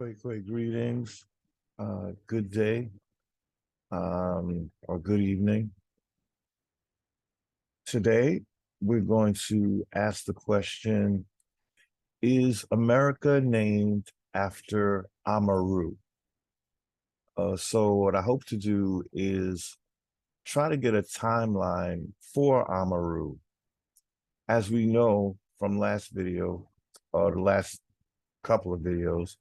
Kwe Kwe greetings, good day, or good evening. Today, we're going to ask the question, is America named after AMARU? So what I hope to do is try to get a timeline for AMARU. As we know from last video, or the last couple of videos,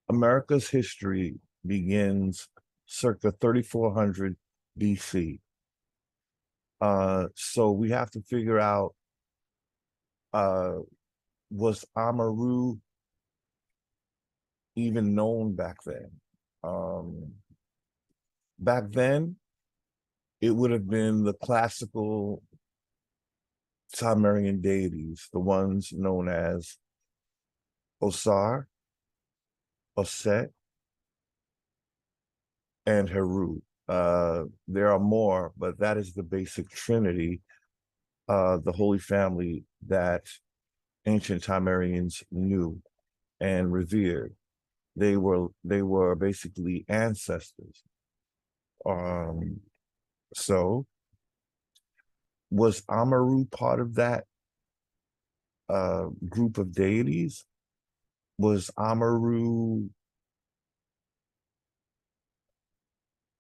America's history begins circa 3400 BC. So we have to figure out, was AMARU even known back then? Back then, it would have been the classical Sumerian deities, the ones known as Osar, Oset, and Heru. There are more, but that is the basic trinity, the Holy Family that ancient Sumerians knew and revered. They were basically ancestors. So was AMARU part of that group of deities? Was AMARU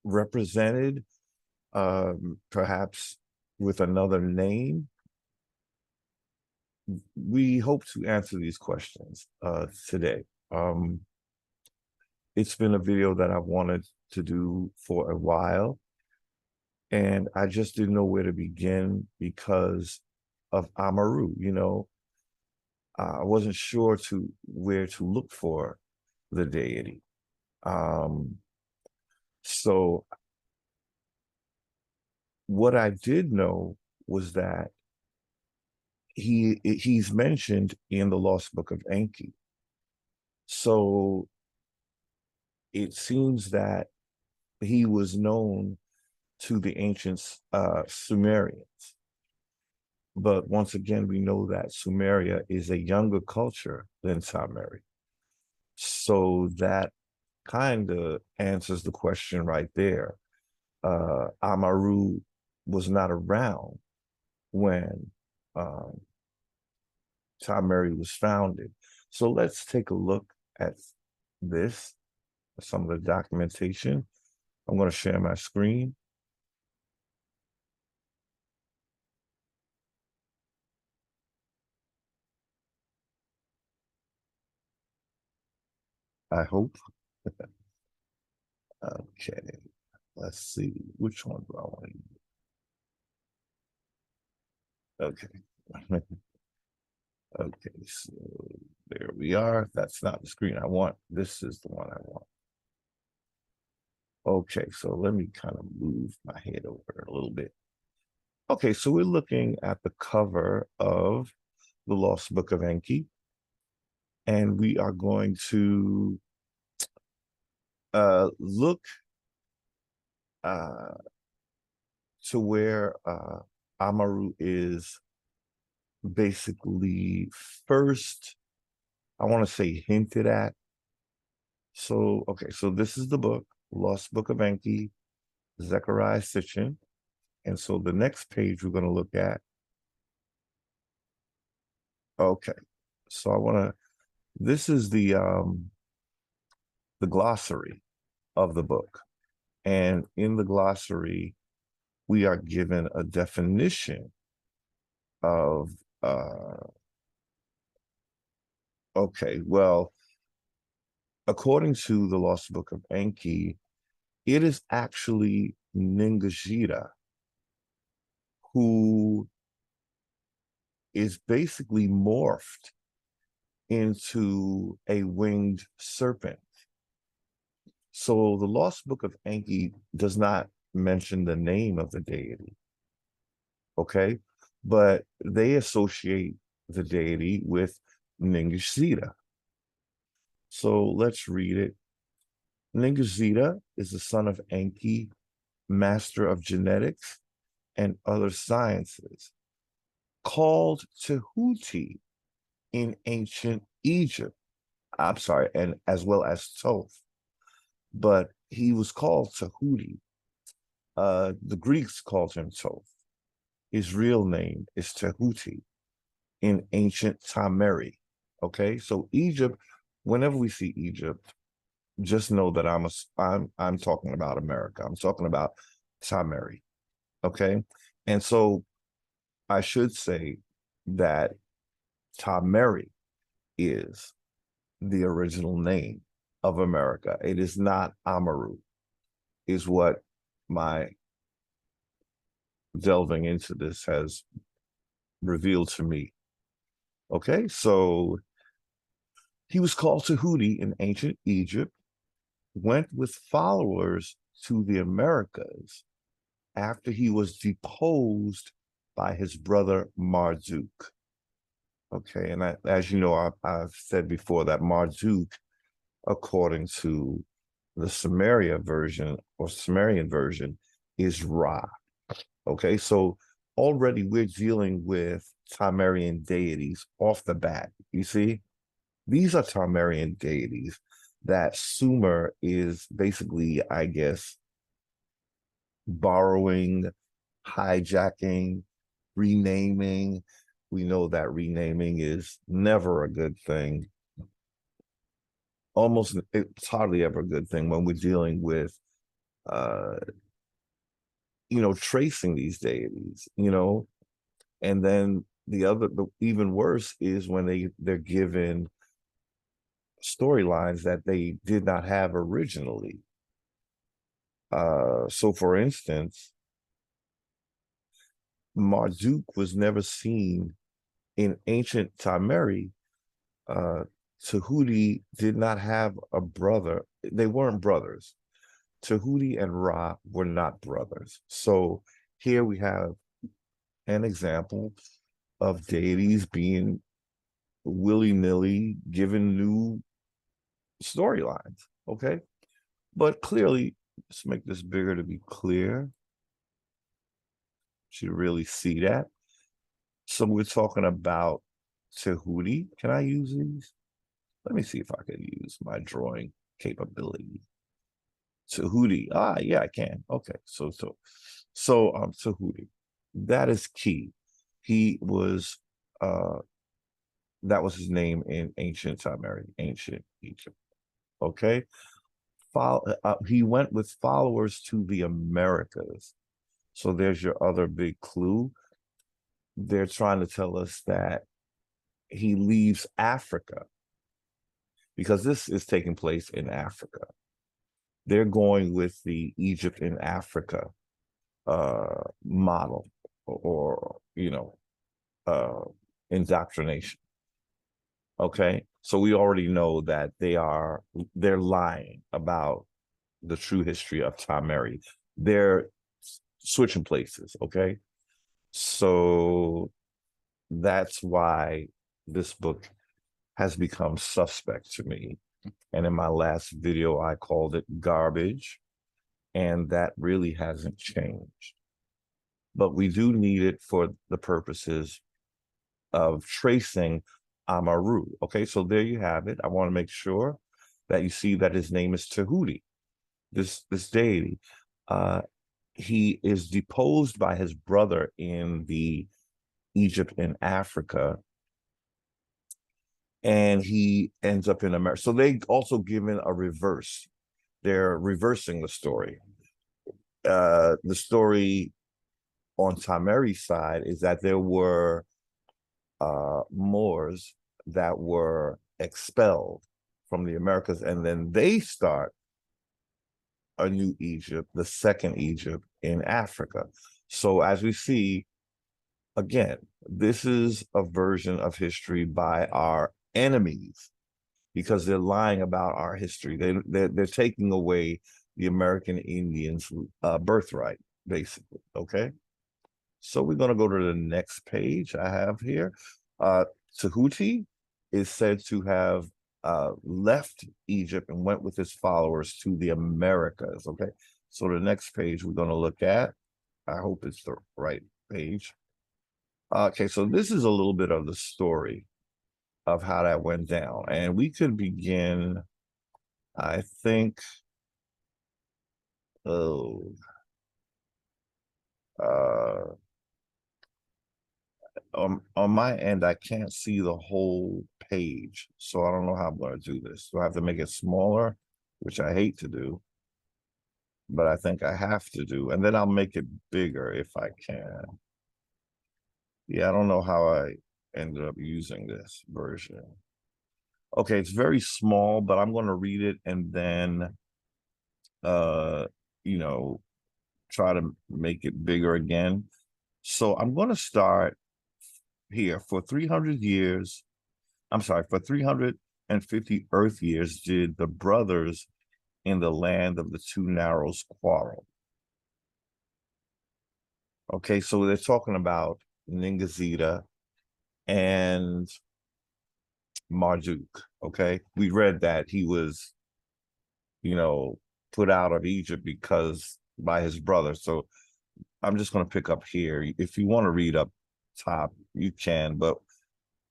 represented perhaps with another name? We hope to answer these questions today. It's been a video that I've wanted to do for a while, and I just didn't know where to begin because of AMARU. You know, I wasn't sure where to look for the deity. So what I did know was that he's mentioned in the Lost Book of Enki. So it seems that he was known to the ancient Sumerians. But once again, we know that Sumeria is a younger culture than Sumeria. So that kind of answers the question right there. AMARU was not around when Sumeria was founded. So let's take a look at this, some of the documentation. I'm going to share my screen. I hope. Okay, let's see, which one do I want to use? Okay. Okay, so there we are. That's not the screen I want. This is the one I want. Okay, so let me kind of move my head over a little bit. Okay, so we're looking at the cover of the Lost Book of Enki, and we are going to look to where AMARU is basically first, I want to say, hinted at. So, okay, so this is the book, Lost Book of Enki, Zechariah Sitchin. And so the next page we're going to look at. Okay, so I want to, this is the glossary of the book. And in the glossary, we are given a definition of, okay, well, according to the Lost Book of Enki, it is actually Ningajita who is basically morphed into a winged serpent. So the Lost Book of Enki does not mention the name of the deity, okay? But they associate the deity with Ningajita. So let's read it. Ningajita is the son of Enki, master of genetics and other sciences, called Tehuti in ancient Egypt. I'm sorry, and as well as Thoth. But he was called Tahuti. The Greeks called him Thoth. His real name is Tahuti in ancient Tameri. Okay, so Egypt, whenever we see Egypt, just know that I'm talking about America. I'm talking about Tameri. Okay, and so I should say that Tameri is the original name of America. It is not Amaru, is what my delving into this has revealed to me. Okay, so he was called Tahuti in ancient Egypt, went with followers to the Americas after he was deposed by his brother Marduk. Okay, and as you know, I've said before that Marduk, according to the Sumerian version, is Ra. Okay, so already we're dealing with Tamarian deities off the bat. You see, these are Tamarian deities that Sumer is basically, I guess, borrowing, hijacking, renaming. We know that renaming is never a good thing. It's hardly ever a good thing when we're dealing with, tracing these deities, and then the even worse is when they're given storylines that they did not have originally. So for instance, Marduk was never seen in ancient Tameri. Tahuti did not have a brother. They weren't brothers. Tahuti and Ra were not brothers. So here we have an example of deities being willy-nilly given new storylines, okay? But clearly, let's make this bigger to be clear. Should really see that. So we're talking about Tahuti. Can I use these? Let me see if I can use my drawing capability. Tahuti. Yeah, I can. Okay. So Tahuti. That is key. He was that was his name in ancient Tameri, ancient Egypt. Okay. He went with followers to the Americas. So there's your other big clue. They're trying to tell us that he leaves Africa because this is taking place in Africa. They're going with the Egypt in Africa model or indoctrination. Okay, so we already know that they're lying about the true history of Tameri. They're switching places. Okay, so that's why this book has become suspect to me. And in my last video, I called it garbage, and that really hasn't changed. But we do need it for the purposes of tracing Amaru. Okay, so there you have it. I want to make sure that you see that his name is Tahuti, this deity. He is deposed by his brother in the Egypt in Africa, and he ends up in America. So they also given a reverse. They're reversing the story. The story on Tameri's side is that there were Moors that were expelled from the Americas, and then they start a new Egypt, the second Egypt in Africa. So as we see, again, this is a version of history by our enemies because they're lying about our history. They're taking away the American Indians' birthright, basically, okay? So we're going to go to the next page I have here. Tahuti is said to have left Egypt and went with his followers to the Americas, okay? So the next page we're going to look at, I hope it's the right page. Okay, so this is a little bit of the story of how that went down. And we could begin, I think, oh, on my end, I can't see the whole page, so I don't know how I'm going to do this. Do I have to make it smaller, which I hate to do, but I think I have to do, and then I'll make it bigger if I can. Yeah, I don't know how I ended up using this version. Okay, it's very small, but I'm going to read it and then, you know, try to make it bigger again. So I'm going to start here. For 300 years, I'm sorry, for 350 Earth years did the brothers in the land of the two narrows quarrel. Okay, so they're talking about Ningazita and Marduk. Okay, we read that he was, you know, put out of Egypt because by his brother. So I'm just going to pick up here. If you want to read up top, you can, but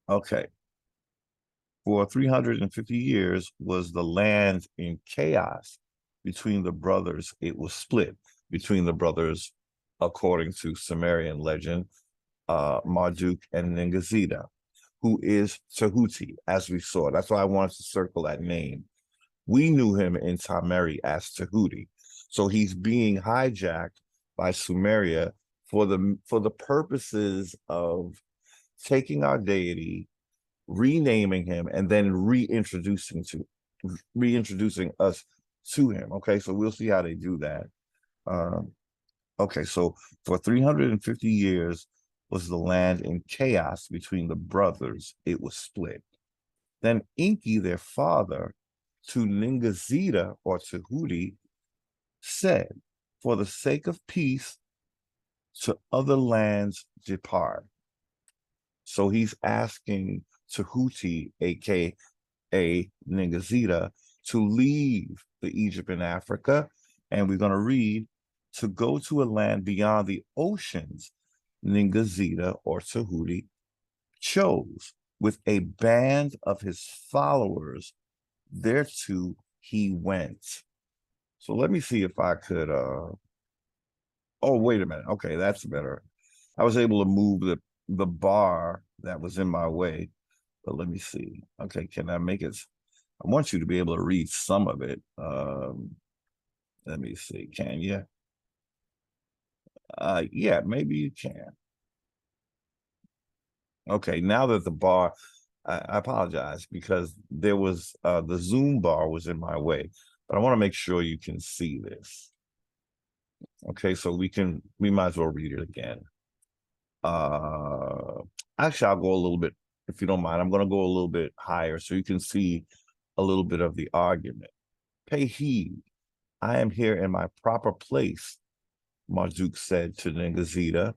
okay. For 350 years was the land in chaos between the brothers. It was split between the brothers, according to Sumerian legend, Marduk and Ningazita, who is Tahuti, as we saw. That's why I wanted to circle that name. We knew him in Tameri as Tahuti. So he's being hijacked by Sumeria for the purposes of taking our deity, renaming him, and then reintroducing us to him. Okay, so we'll see how they do that. Okay, so for 350 years was the land in chaos between the brothers. It was split. Then Enki, their father, to Ningazita or Tahuti, said, for the sake of peace, to other lands depart. So he's asking Tahuti, aka Ningazita, to leave the Egypt in Africa, and we're going to read, to go to a land beyond the oceans. Ningazita or Tahuti chose with a band of his followers. Thereto he went. So let me see if I could, oh, wait a minute. Okay, that's better. I was able to move the bar that was in my way, but let me see. Okay, can I make it? I want you to be able to read some of it. Let me see. Can you? Yeah, maybe you can. Okay, now that the bar, I apologize because there was the Zoom bar was in my way, but I want to make sure you can see this. Okay, so we might as well read it again. Actually, I'll go a little bit, if you don't mind. I'm going to go a little bit higher so you can see a little bit of the argument. Pay heed. I am here in my proper place, Marduk said to Ningazita.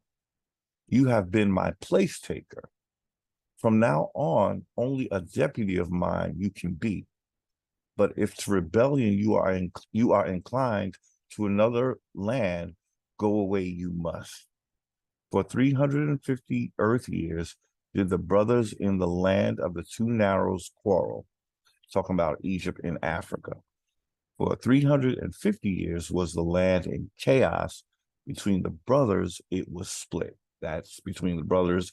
You have been my place taker. From now on, only a deputy of mine you can be. But if to rebellion you are inclined to another land, go away you must. For 350 Earth years did the brothers in the land of the two narrows quarrel, talking about Egypt and Africa. For 350 years was the land in chaos between the brothers. It was split. That's between the brothers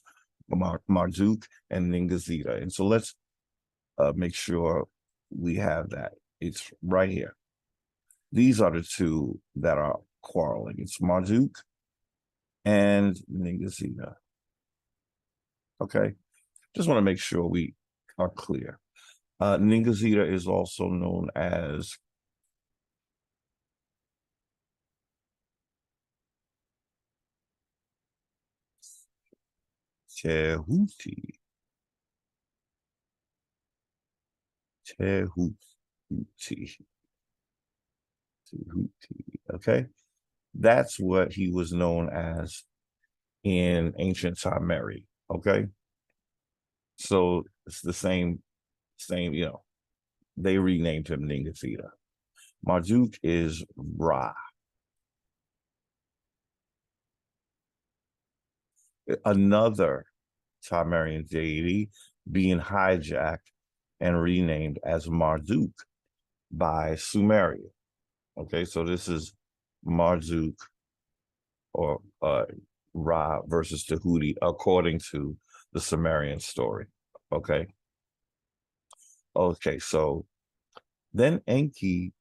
Marduk and Ningazita. And so let's make sure we have that. It's right here. These are the two that are quarreling. It's Marduk and Ningazita. Okay, just want to make sure we are clear. Ningazita is also known as Tehuti. Tehuti. Okay, that's what he was known as in ancient Sumeri. Okay, so it's the same, you know, they renamed him Ningazita. Marduk is Ra. Another Sumerian deity being hijacked and renamed as Marduk by Sumeria. Okay, so this is Marduk or Ra versus Tahuti according to the Sumerian story. Okay. Okay, so then Enki,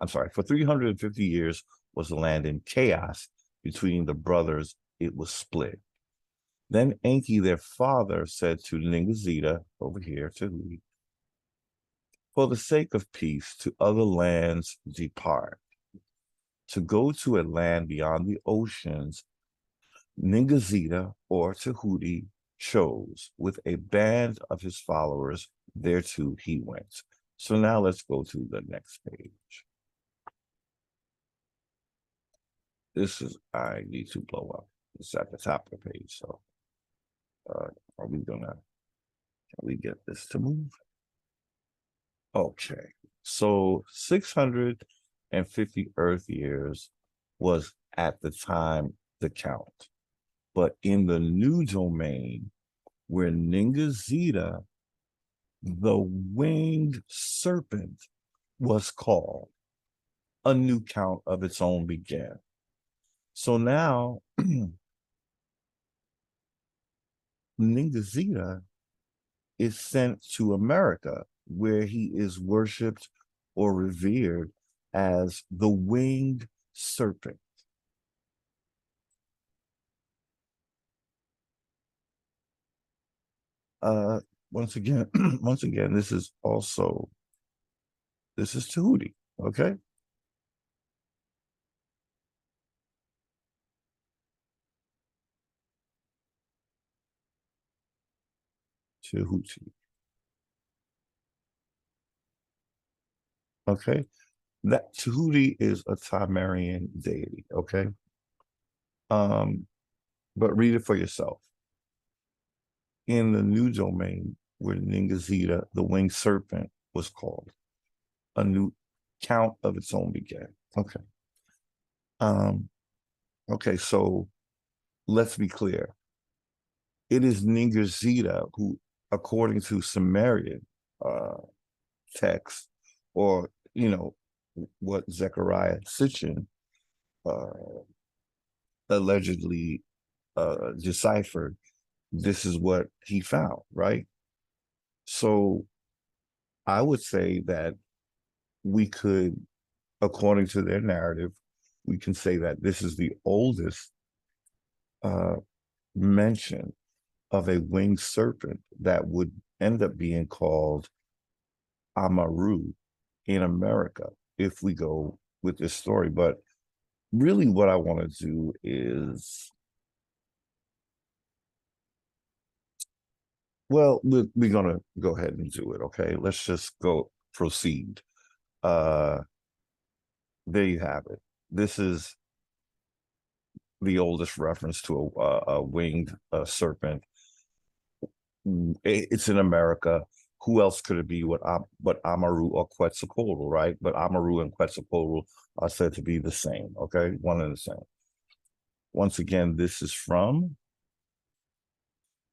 I'm sorry, for 350 years was the land in chaos between the brothers. It was split. Then Enki, their father, said to Ningazita, over here, Tahuti, for the sake of peace, to other lands depart. To go to a land beyond the oceans, Ningazita or Tahuti chose. With a band of his followers, thereto he went. So now let's go to the next page. This is, I need to blow up. It's at the top of the page. So are we gonna, can we get this to move? Okay. So 650 Earth years was at the time the count. But in the new domain, where Ningazita, the winged serpent, was called, a new count of its own began. So now, Ningazita is sent to America, where he is worshipped or revered as the winged serpent. Once again, this is Tahuti, okay? Tahuti, okay? That Tahuti is a Sumerian deity, okay? But read it for yourself. In the new domain, where Ningazita, the winged serpent, was called, a new count of its own began. Okay. Okay, so let's be clear. It is Ningazita who, according to Sumerian text, or what Zechariah Sitchin allegedly deciphered, this is what he found, right? So I would say that we could, according to their narrative, we can say that this is the oldest mention of a winged serpent that would end up being called AMARU in America, if we go with this story. But really what I want to do is, well, we're going to go ahead and do it, okay? Let's just go proceed. There you have it. This is the oldest reference to a winged serpent. It's in America. Who else could it be but Amaru or Quetzalcoatl, right? But Amaru and Quetzalcoatl are said to be the same, okay? One and the same. Once again, this is from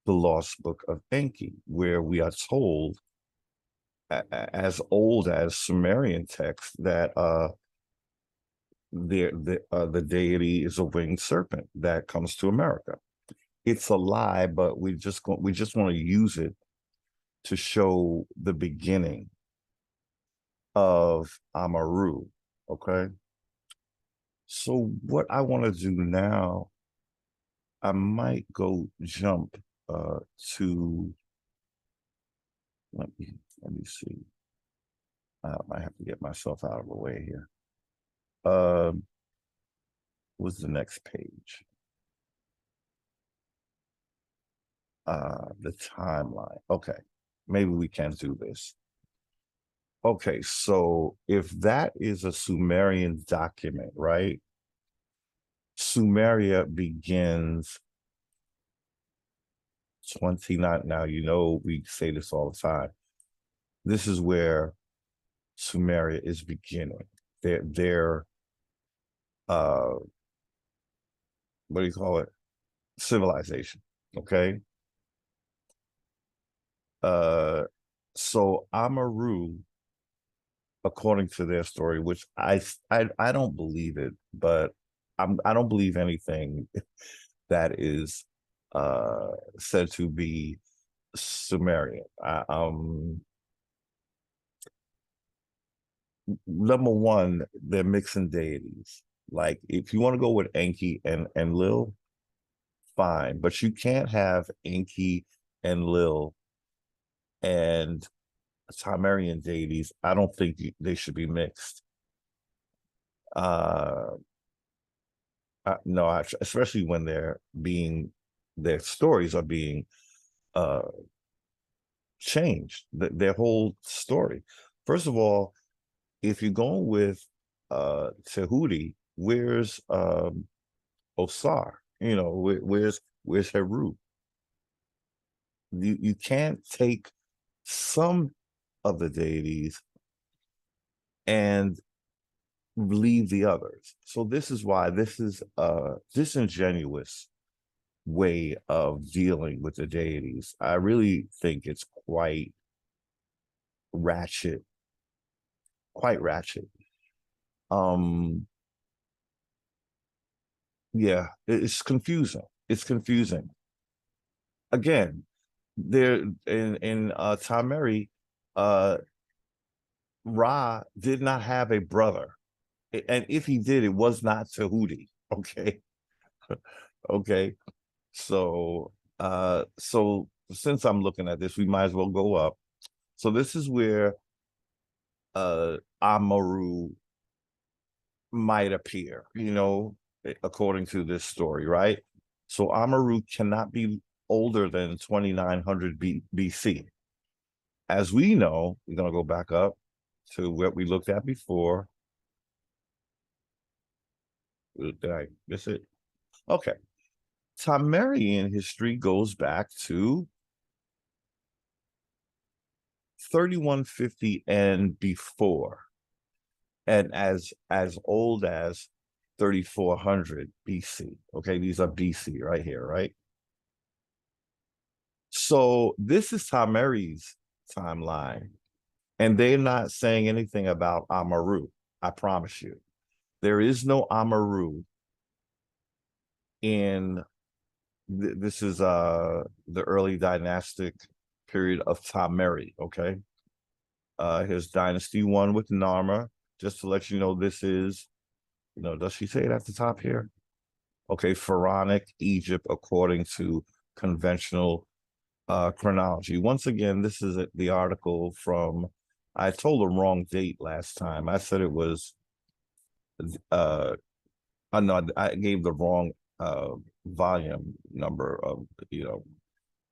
the Lost Book of Enki, where we are told, as old as Sumerian text, that the deity is a winged serpent that comes to America. It's a lie, but we just want to use it to show the beginning of Amaru, okay? So what I want to do now, I might go jump to, let me see. I might have to get myself out of the way here. What's the next page? The timeline. Okay, maybe we can do this. Okay, so if that is a Sumerian document, right? Sumeria begins 29. Now, we say this all the time. This is where Sumeria is beginning. Their what do you call it? Civilization, okay? So Amaru, according to their story, which I don't believe it, but I don't believe anything that is said to be Sumerian. Number one, they're mixing deities. Like if you want to go with Enki and Lil, fine, but you can't have Enki and Lil and Sumerian deities. I don't think they should be mixed. No, especially when their stories are being changed, their whole story. First of all, if you're going with Tahuti, where's Osar? You know, where's Heru? You can't take some of the deities and leave the others. So this is why this is a disingenuous way of dealing with the deities. I really think it's quite ratchet, quite ratchet. Yeah, it's confusing. It's confusing. Again, there in Tameri, Ra did not have a brother. And if he did, it was not Tahuti. Okay. Okay. So so since I'm looking at this, we might as well go up. So this is where Amaru might appear, you know, according to this story, right? So Amaru cannot be older than 2900 BC. As we know, we're going to go back up to what we looked at before. Did I miss it? Okay. Sumerian history goes back to 3150 and before, and as old as 3400 BC. Okay, these are BC right here, right? So this is Tameri's timeline, and they're not saying anything about Amaru. I promise you, there is no Amaru in this is the early dynastic period of Tameri. Okay, his dynasty one with Narmer. Just to let you know, this is, you know, does she say it at the top here? Okay, Pharaonic Egypt according to conventional chronology. Once again, this is the article from, I told the wrong date last time. I said it was, no, I gave the wrong volume number of, you know,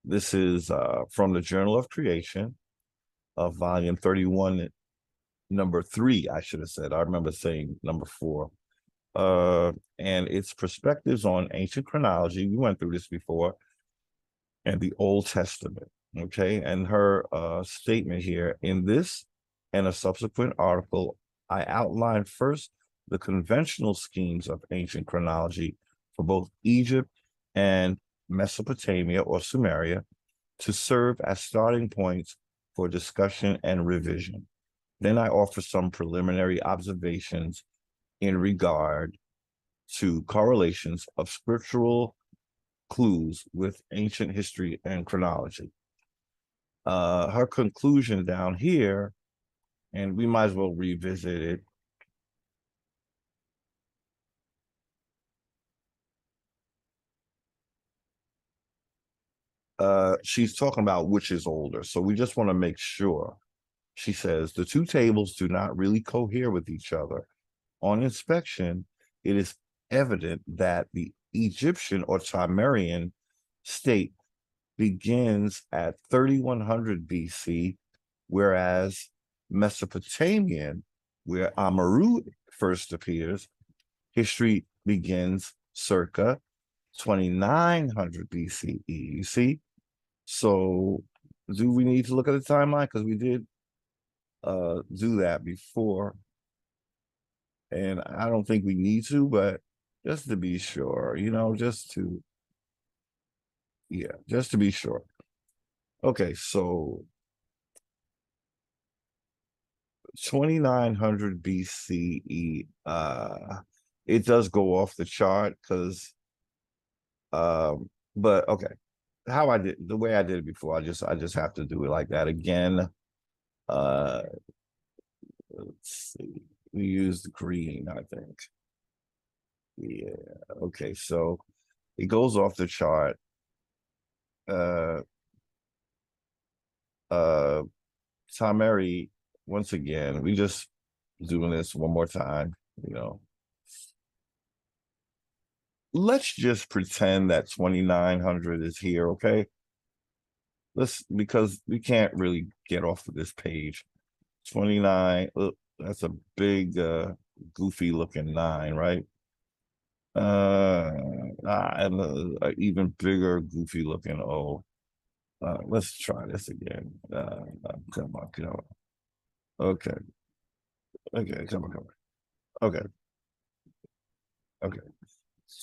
this is from the Journal of Creation of volume 31, number 3, I should have said. I remember saying number 4. And it's perspectives on ancient chronology. We went through this before, and the Old Testament. Okay, and her statement here in this and a subsequent article, I outline first the conventional schemes of ancient chronology for both Egypt and Mesopotamia or Sumeria to serve as starting points for discussion and revision. Then I offer some preliminary observations in regard to correlations of scriptural clues with ancient history and chronology. Her conclusion down here, and we might as well revisit it. She's talking about which is older. So we just want to make sure. She says, the two tables do not really cohere with each other. On inspection, it is evident that the Egyptian or Sumerian state begins at 3100 BC, whereas Mesopotamian, where Amaru first appears, history begins circa 2900 BCE. You see? So do we need to look at the timeline? Because we did do that before. And I don't think we need to, but just to be sure, you know, just to be sure. Okay, so 2900 BCE, it does go off the chart because, but okay, how I did the way I did it before, I just have to do it like that again. Uh, let's see, we used green, I think. Yeah, okay, so it goes off the chart. Uh, uh, Tameri, once again, we just doing this one more time, you know. Let's just pretend that 2900 is here, okay? Let's, because we can't really get off of this page. 29, look, that's a big, goofy looking 9, right? And even bigger, goofy looking O. Let's try this again. Come on, come on. Okay, okay, come on, come on. Okay, okay.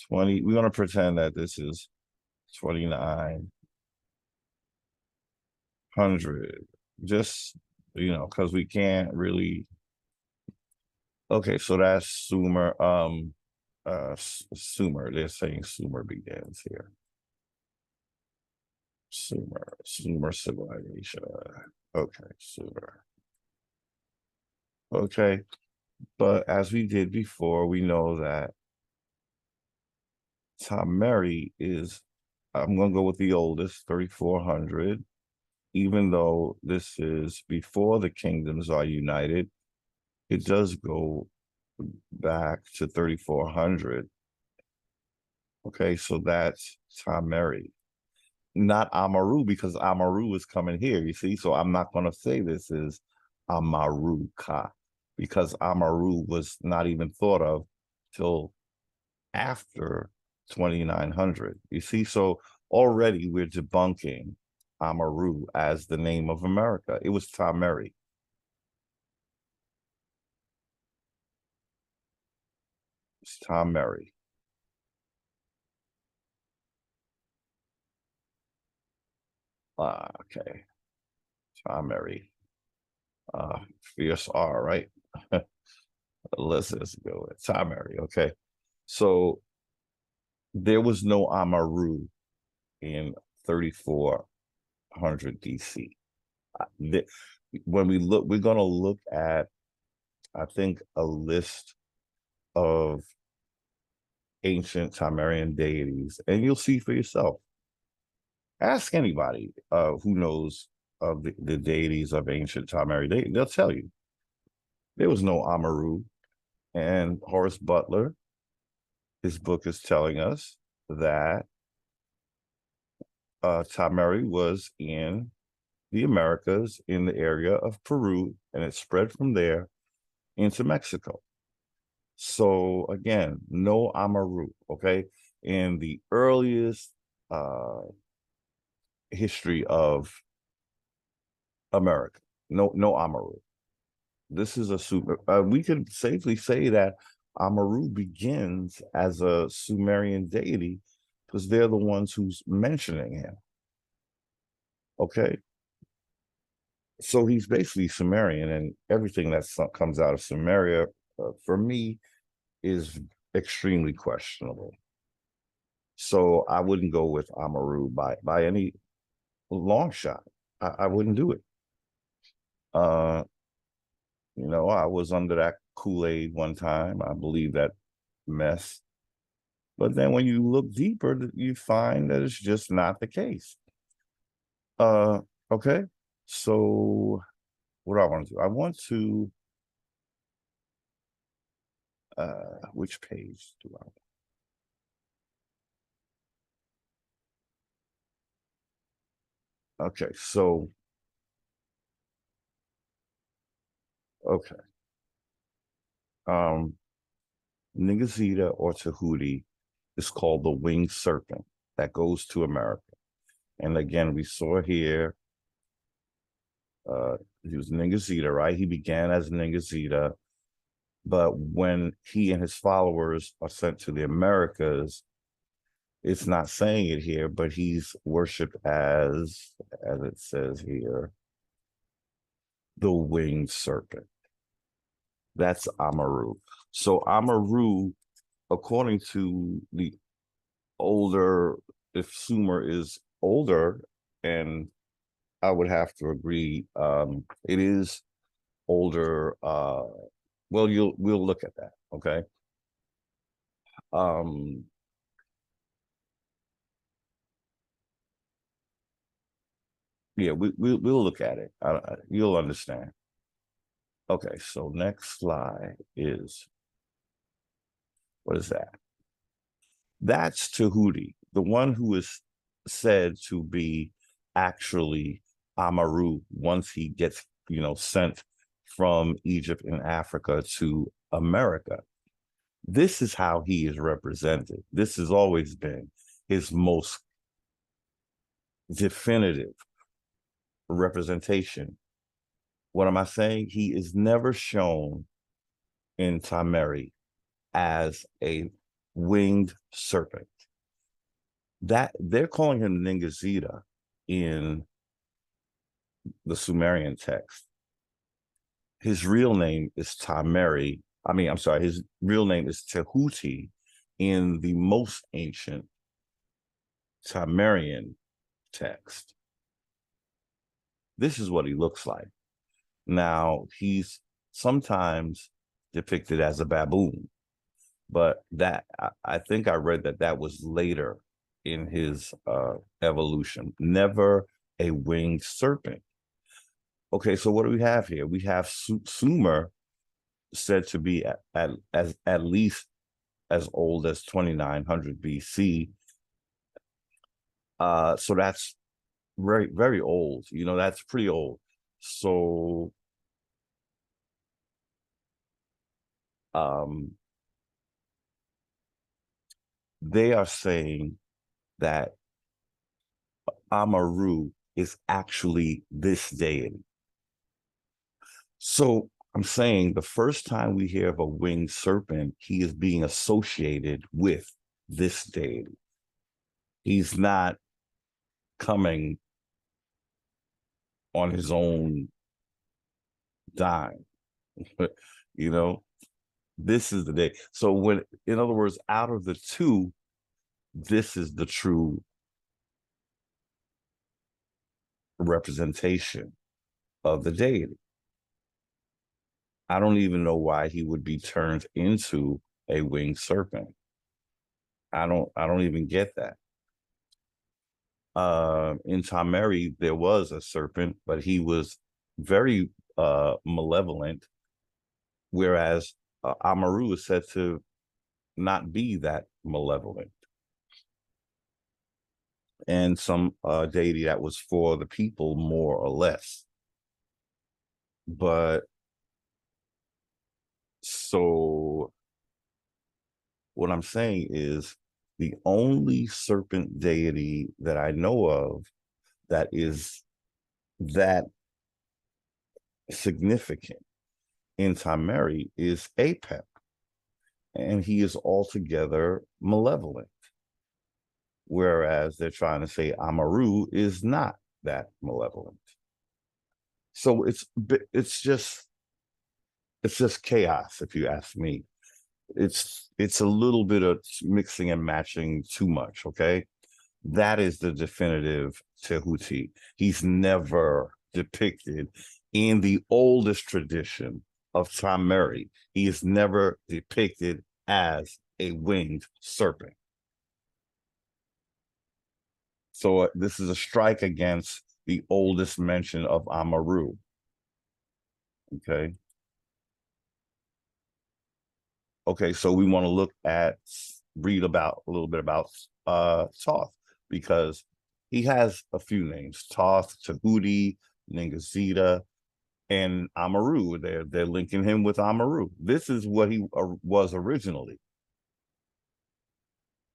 20, we're gonna pretend that this is 2900. Just, because we can't really. Okay, so that's Sumer. Sumer. They're saying Sumer begins here. Sumer civilization. Okay, Sumer. Okay, but as we did before, we know that Tameri is, I'm gonna go with the oldest, 3400, even though this is before the kingdoms are united. It does go back to 3400. Okay, so that's Tameri, not Amaru, because Amaru is coming here, you see? So I'm not going to say this is Amaru Ka, because Amaru was not even thought of till after 2900, you see? So already we're debunking Amaru as the name of America. It was Tameri. It's Tameri. Okay, Tameri. Fierce R, right? Let's just go with Tameri. Okay, so there was no Amaru in 3400 DC. When we look, we're going to look at, I think, a list of ancient Tamarian deities, and you'll see for yourself. Ask anybody who knows of the deities of ancient Tamari. They'll tell you there was no Amaru. And Horace Butler, his book is telling us that Tamari was in the Americas, in the area of Peru, and it spread from there into Mexico. So again, no Amaru, okay? In the earliest history of America, no Amaru. This is a super, we could safely say that Amaru begins as a Sumerian deity because they're the ones who's mentioning him. Okay. So he's basically Sumerian, and everything that comes out of Sumeria, for me, is extremely questionable. So I wouldn't go with Amaru by any long shot. I wouldn't do it. Uh, I was under that Kool-Aid one time. I believe that mess. But then when you look deeper, you find that it's just not the case. Okay. So what do I want to do? I want to, which page do I want? Okay, so, okay. Ningazita or Tahuti is called the winged serpent that goes to America. And again, we saw here, he was Ningazita, right? He began as Ningazita, but when he and his followers are sent to the Americas, It's not saying it here, but he's worshipped as it says here, the winged serpent. That's Amaru. So Amaru, according to the older, if Sumer is older, and I would have to agree, it is older. Well, we'll look at that. Okay. Yeah, we'll look at it. You'll understand. Okay, so next slide is, what is that? That's Tahuti, the one who is said to be actually Amaru once he gets, sent from Egypt and Africa to America. This is how he is represented. This has always been his most definitive representation. What am I saying? He is never shown in Tameri as a winged serpent. That they're calling him Ningazita in the Sumerian text. His real name is Tameri. His real name is Tehuti in the most ancient Sumerian text. This is what he looks like. Now, he's sometimes depicted as a baboon, but I think I read that was later in his evolution, never a winged serpent. Okay, so what do we have here? We have Sumer said to be at least as old as 2900 BC. So that's very, very old. That's pretty old. So they are saying that Amaru is actually this deity. So I'm saying the first time we hear of a winged serpent, he is being associated with this deity. He's not coming on his own dime. This is the day. So when, in other words, out of the two, this is the true representation of the deity. I don't even know why he would be turned into a winged serpent. I don't even get that. In Tameri, there was a serpent, but he was very malevolent, whereas Amaru is said to not be that malevolent. And some deity that was for the people, more or less. But so what I'm saying is the only serpent deity that I know of that is that significant in Tameri is Apep, and he is altogether malevolent, whereas they're trying to say Amaru is not that malevolent. So it's just chaos, if you ask me. It's a little bit of mixing and matching too much. Okay, that is the definitive Tehuti. He's never depicted in the oldest tradition of Tameri. He is never depicted as a winged serpent. So this is a strike against the oldest mention of Amaru. Okay. Okay, so we want to read a little bit about Thoth, because he has a few names: Thoth, Tahuti, Ningazita, and Amaru. They're linking him with Amaru. This is what he was originally.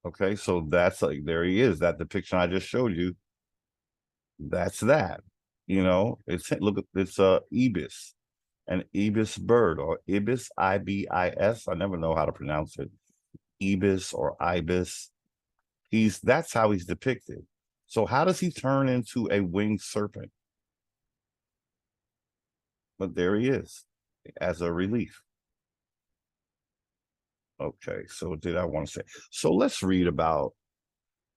Okay, so that's like, there he is. That depiction I just showed you. That's that. It's ibis, an ibis bird, or ibis, IBIS. I never know how to pronounce it. Ibis or ibis. That's how he's depicted. So how does he turn into a winged serpent? But there he is as a relief. Okay, so did I want to say? So let's read about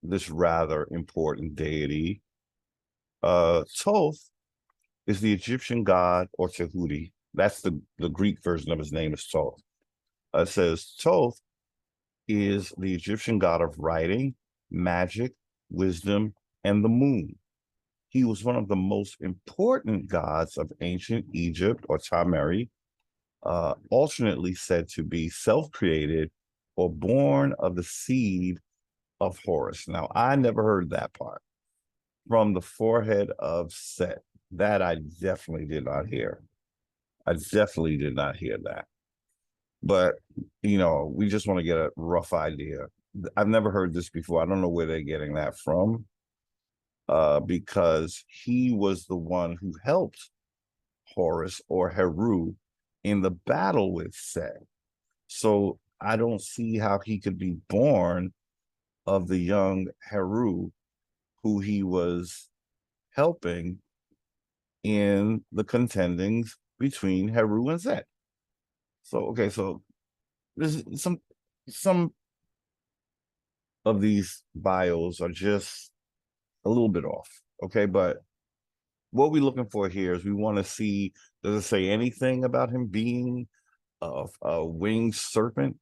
this rather important deity. Thoth is the Egyptian god, or Tehuti. That's the Greek version of his name is Thoth. It says Thoth is the Egyptian god of writing, magic, wisdom, and the moon. He was one of the most important gods of ancient Egypt, or Tameri, alternately said to be self-created or born of the seed of Horus. Now, I never heard that part. From the forehead of Set. That I definitely did not hear. I definitely did not hear that. But, you know, we just want to get a rough idea. I've never heard this before. I don't know where they're getting that from, because he was the one who helped Horus or Heru in the battle with Set. So I don't see how he could be born of the young Heru who he was helping in the contendings between Heru and Set. So, okay, so there's some of these bios are just a little bit off, okay? But what we're looking for here is we want to see, does it say anything about him being a winged serpent,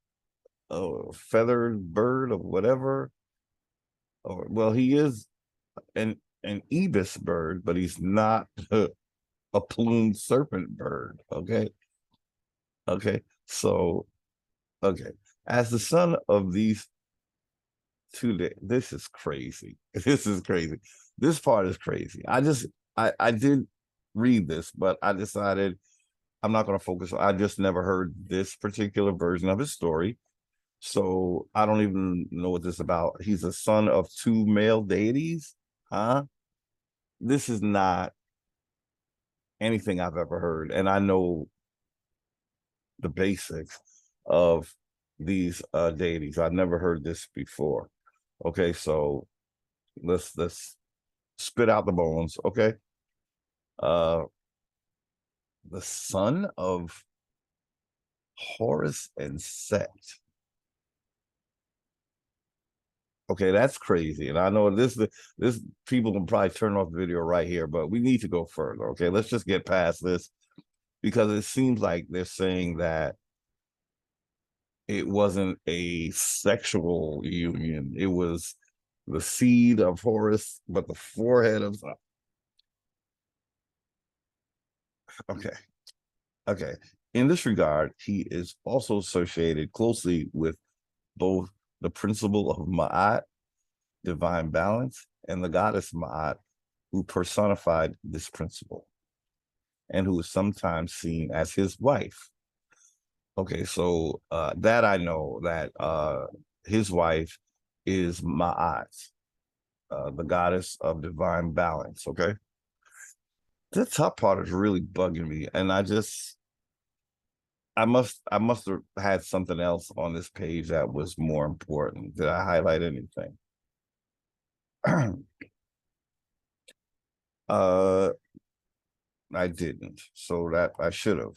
a feathered bird, or whatever? Or, well, he is an ibis bird, but he's not a plumed serpent bird, okay? Okay, so, okay. As the son of these two, this is crazy. This is crazy. This part is crazy. I did read this, but I decided I'm not going to focus. I just never heard this particular version of his story. So I don't even know what this is about. He's a son of two male deities, huh? This is not anything I've ever heard. And I know the basics of these deities. I've never heard this before. Okay, so let's spit out the bones, okay? The son of Horus and Set. Okay, that's crazy. And I know this people can probably turn off the video right here, but we need to go further. Okay, let's just get past this, because it seems like they're saying that it wasn't a sexual union. It was the seed of Horus, but the forehead of, okay. Okay. In this regard, he is also associated closely with both the principle of Ma'at, divine balance, and the goddess Ma'at, who personified this principle and who is sometimes seen as his wife. Okay, so that I know that his wife is Ma'at, the goddess of divine balance. Okay, the top part is really bugging me, and I must have had something else on this page that was more important. Did I highlight anything? I didn't. So that I should have,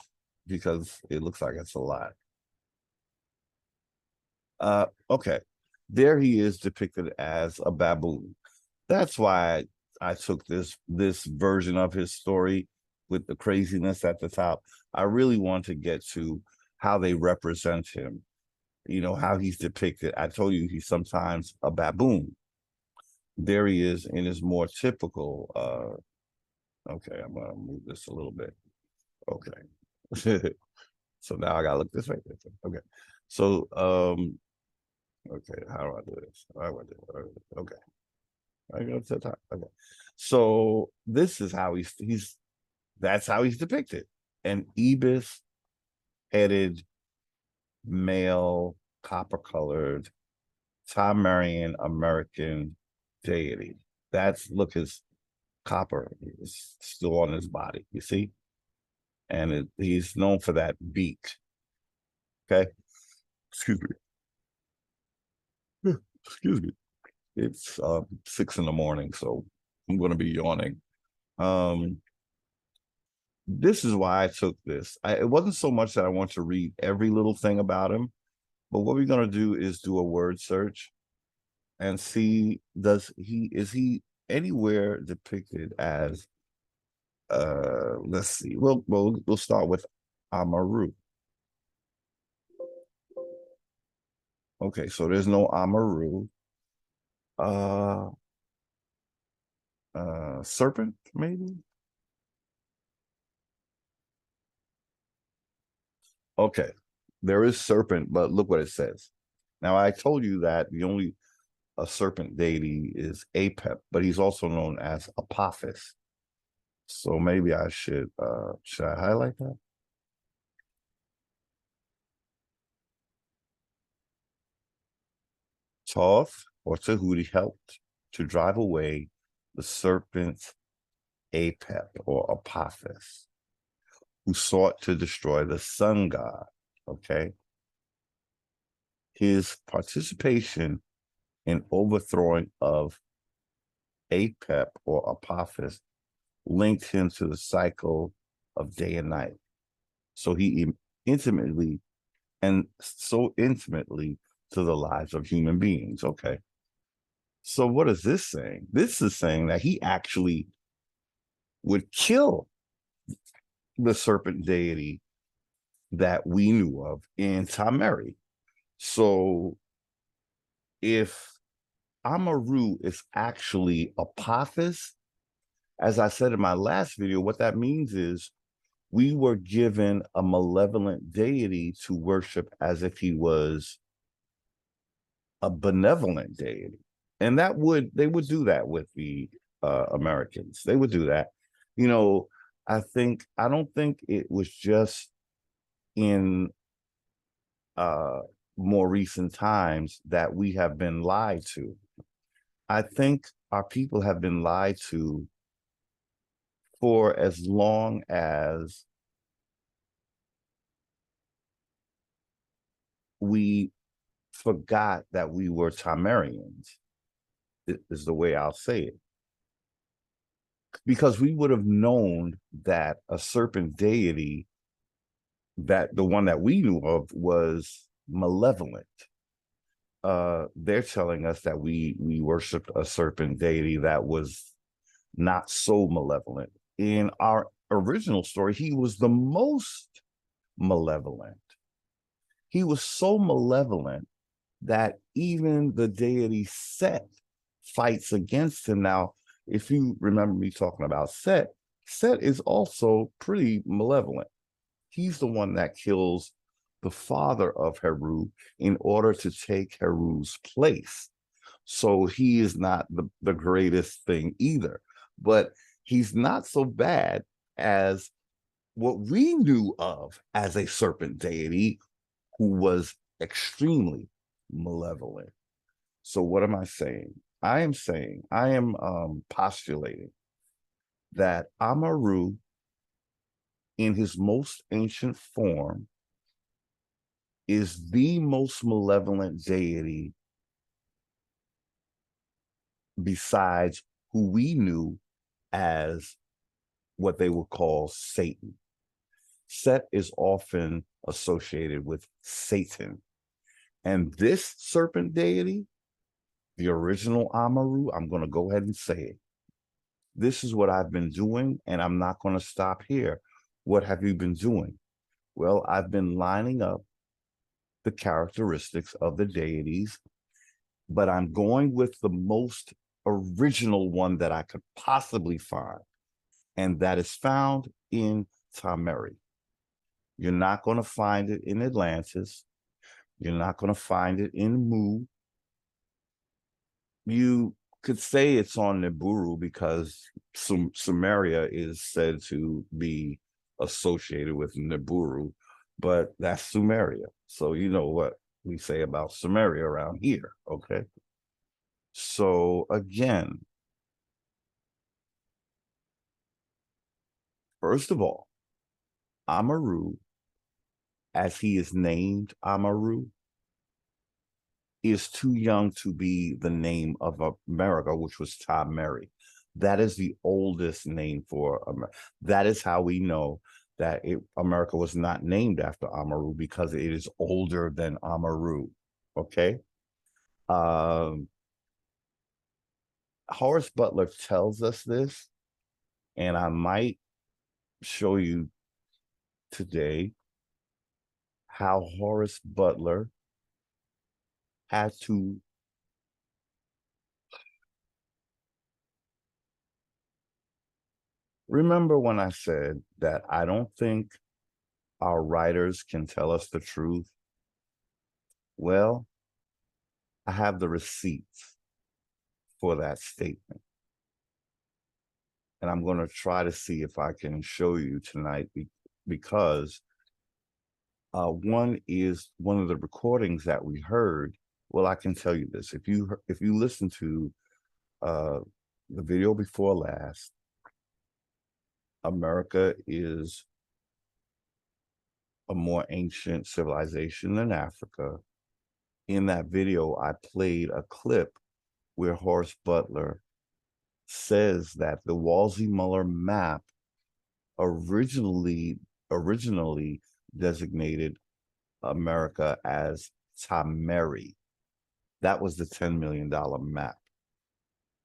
because it looks like it's a lot. Okay. There he is depicted as a baboon. That's why I took this version of his story with the craziness at the top. I really want to get to how they represent him, you know, how he's depicted. I told you he's sometimes a baboon. There he is in his more typical, okay, I'm gonna move this a little bit. Okay. So now I gotta look this way. Okay. So, okay, how do I do this? How do I do it? Okay. I go to the top. Okay. So this is how that's how he's depicted. An ibis headed male, copper colored Sumerian American deity. Look, his copper is still on his body, you see? And he's known for that beak. Okay. Excuse me. Excuse me. It's 6 in the morning, so I'm going to be yawning. This is why I took this. It wasn't so much that I want to read every little thing about him, but what we're going to do is do a word search and see, is he anywhere depicted as, let's see, we'll start with Amaru. Okay, so there's no Amaru. Serpent, maybe? Okay, there is serpent, but look what it says. Now, I told you that the only serpent deity is Apep, but he's also known as Apophis. So maybe I should I highlight that? Thoth or Tahuti helped to drive away the serpent Apep or Apophis, who sought to destroy the sun god. Okay. His participation in overthrowing of Apep or Apophis linked him to the cycle of day and night. So he intimately to the lives of human beings. Okay. So what is this saying? This is saying that he actually would kill the serpent deity that we knew of in Tameri. So if Amaru is actually Apophis, as I said in my last video, what that means is we were given a malevolent deity to worship as if he was a benevolent deity. And they would do that with the Americans. They would do that. You know, I don't think it was just in more recent times that we have been lied to. I think our people have been lied to for as long as we forgot that we were Tamarians, is the way I'll say it. Because we would have known that a serpent deity, that the one that we knew of, was malevolent. They're telling us that we worshiped a serpent deity that was not so malevolent. In our original story, he was the most malevolent. He was so malevolent that even the deity Set fights against him. Now, if you remember me talking about Set, Set is also pretty malevolent. He's the one that kills the father of Heru in order to take Heru's place. So he is not the greatest thing either, but he's not so bad as what we knew of as a serpent deity who was extremely malevolent. So what am I saying? I am postulating that Amaru, in his most ancient form, is the most malevolent deity besides who we knew as what they would call Satan. Set is often associated with Satan. And this serpent deity, the original Amaru, I'm going to go ahead and say it. This is what I've been doing, and I'm not going to stop here. What have you been doing? Well, I've been lining up the characteristics of the deities, but I'm going with the most original one that I could possibly find, and that is found in Tameri. You're not going to find it in Atlantis. You're not going to find it in Mu. You could say it's on Nibiru because Sumeria is said to be associated with Nibiru, but that's Sumeria. So you know what we say about Sumeria around here, okay? So again, first of all, Amaru, as he is named Amaru, is too young to be the name of America, which was Mary. That is the oldest name for America. That is how we know that America was not named after Amaru, because it is older than Amaru. Okay. Horace Butler tells us this, and I might show you today how Horace Butler had to remember when I said that I don't think our writers can tell us the truth. Well, I have the receipts for that statement. And I'm going to try to see if I can show you tonight, because one is one of the recordings that we heard. Well, I can tell you this. If you listen to the video before last, America is a more ancient civilization than Africa. In that video, I played a clip where Horace Butler says that the Wolsey-Muller map originally designated America as Tameri. That was the $10 million map.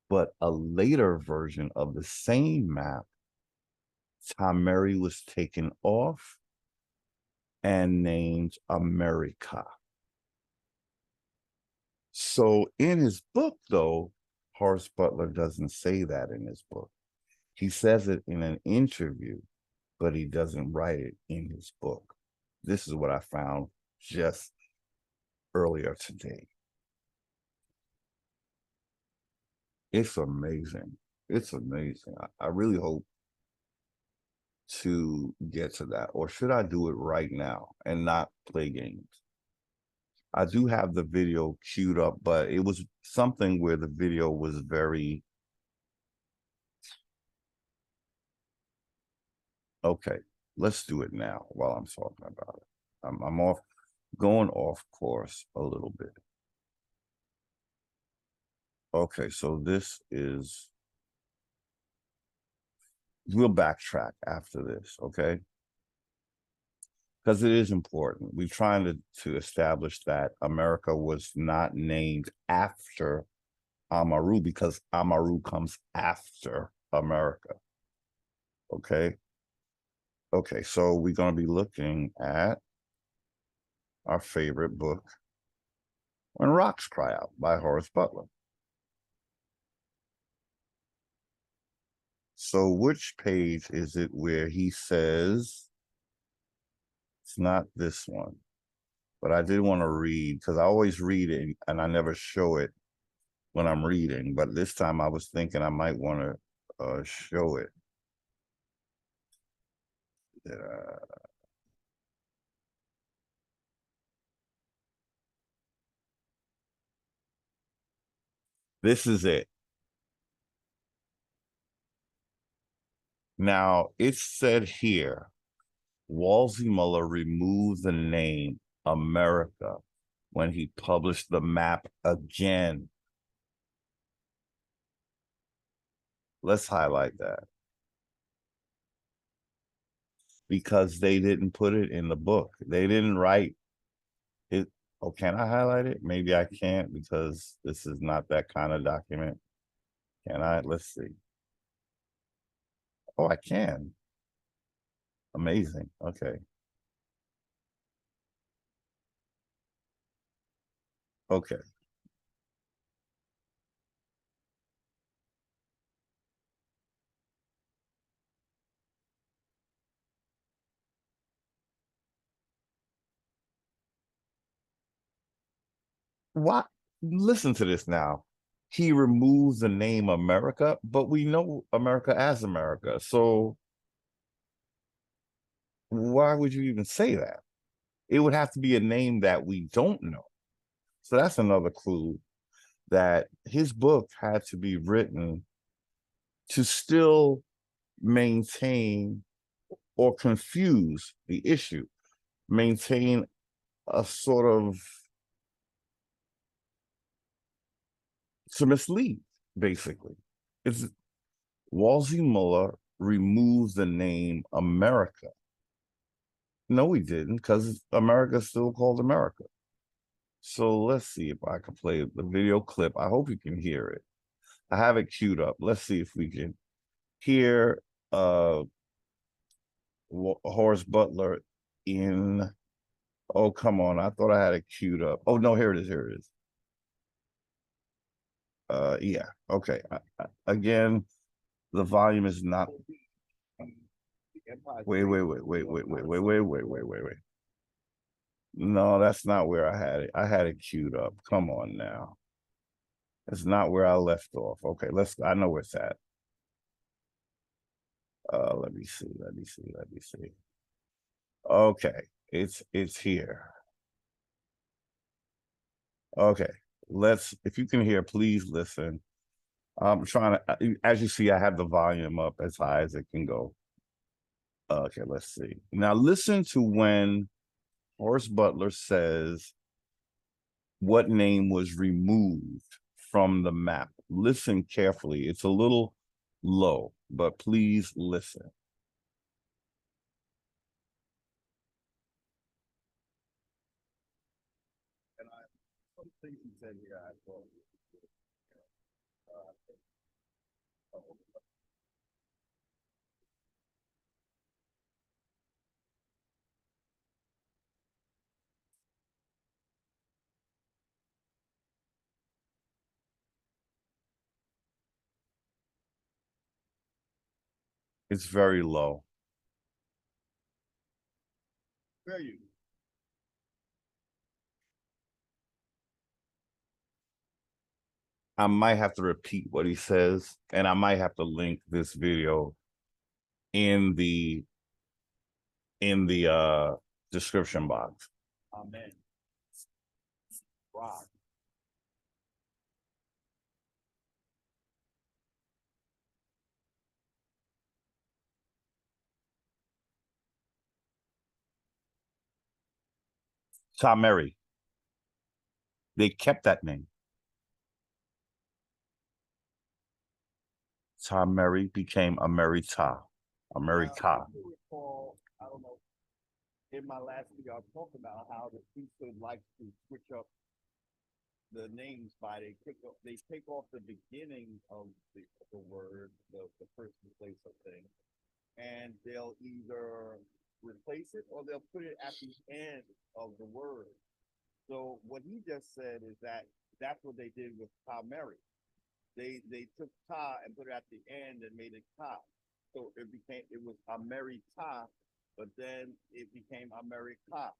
But a later version of the same map, Tameri was taken off and named America. So in his book, though, Horace Butler doesn't say that in his book. He says it in an interview, but he doesn't write it in his book. This is what I found just earlier today. It's amazing. It's amazing. I really hope to get to that. Or should I do it right now and not play games? I do have the video queued up, but it was something where the video was very... Okay, let's do it now while I'm talking about it. I'm going off course a little bit. Okay, so this is... We'll backtrack after this, okay? Because it is important. We're trying to establish that America was not named after Amaru, because Amaru comes after America. Okay. Okay, so we're going to be looking at our favorite book, When Rocks Cry Out, by Horace Butler. So which page is it where he says... It's not this one, but I did want to read, because I always read it and I never show it when I'm reading, but this time I was thinking I might want to show it. This is it. Now, it's said here, Wolsey-Muller removed the name America when he published the map again. Let's highlight that, because they didn't put it in the book. They didn't write it. Oh, can I highlight it? Maybe I can't, because this is not that kind of document. Can I? Let's see. Oh, I can. Amazing. Okay. Okay. What? Listen to this now. He removes the name America, but we know America as America. So why would you even say that? It would have to be a name that we don't know. So that's another clue that his book had to be written to still maintain or confuse the issue, maintain a sort of to mislead, basically. It's Wolsey Muller removes the name America. No, he didn't, because America's still called America. So let's see if I can play the video clip. I hope you can hear it. I have it queued up. Let's see if we can hear Horace Butler in, oh, come on. I thought I had it queued up. Oh, no, here it is. Here it is. Yeah, okay. Again, the volume is not. Wait. No, that's not where I had it. I had it queued up. Come on now. It's not where I left off. Okay, I know where it's at. Let me see. Okay, it's here. Okay, if you can hear, please listen. I'm trying to, as you see, I have the volume up as high as it can go. Okay, let's see. Now listen to when Horace Butler says what name was removed from the map. Listen carefully. It's a little low, but please listen. And some things he said here, I thought. It's very low. Very. I might have to repeat what he says, and I might have to link this video in the description box. Amen. Wow. Mary. They kept that name. Mary became America. America. I don't know. In my last video, I talked about how the priesthood likes to switch up the names by they take off the beginning of the word, the first place of thing, and they'll either replace it or they'll put it at the end of the word. So what he just said is that that's what they did with Mary. They took ta and put it at the end and made it ta. So it was America, but then it became America.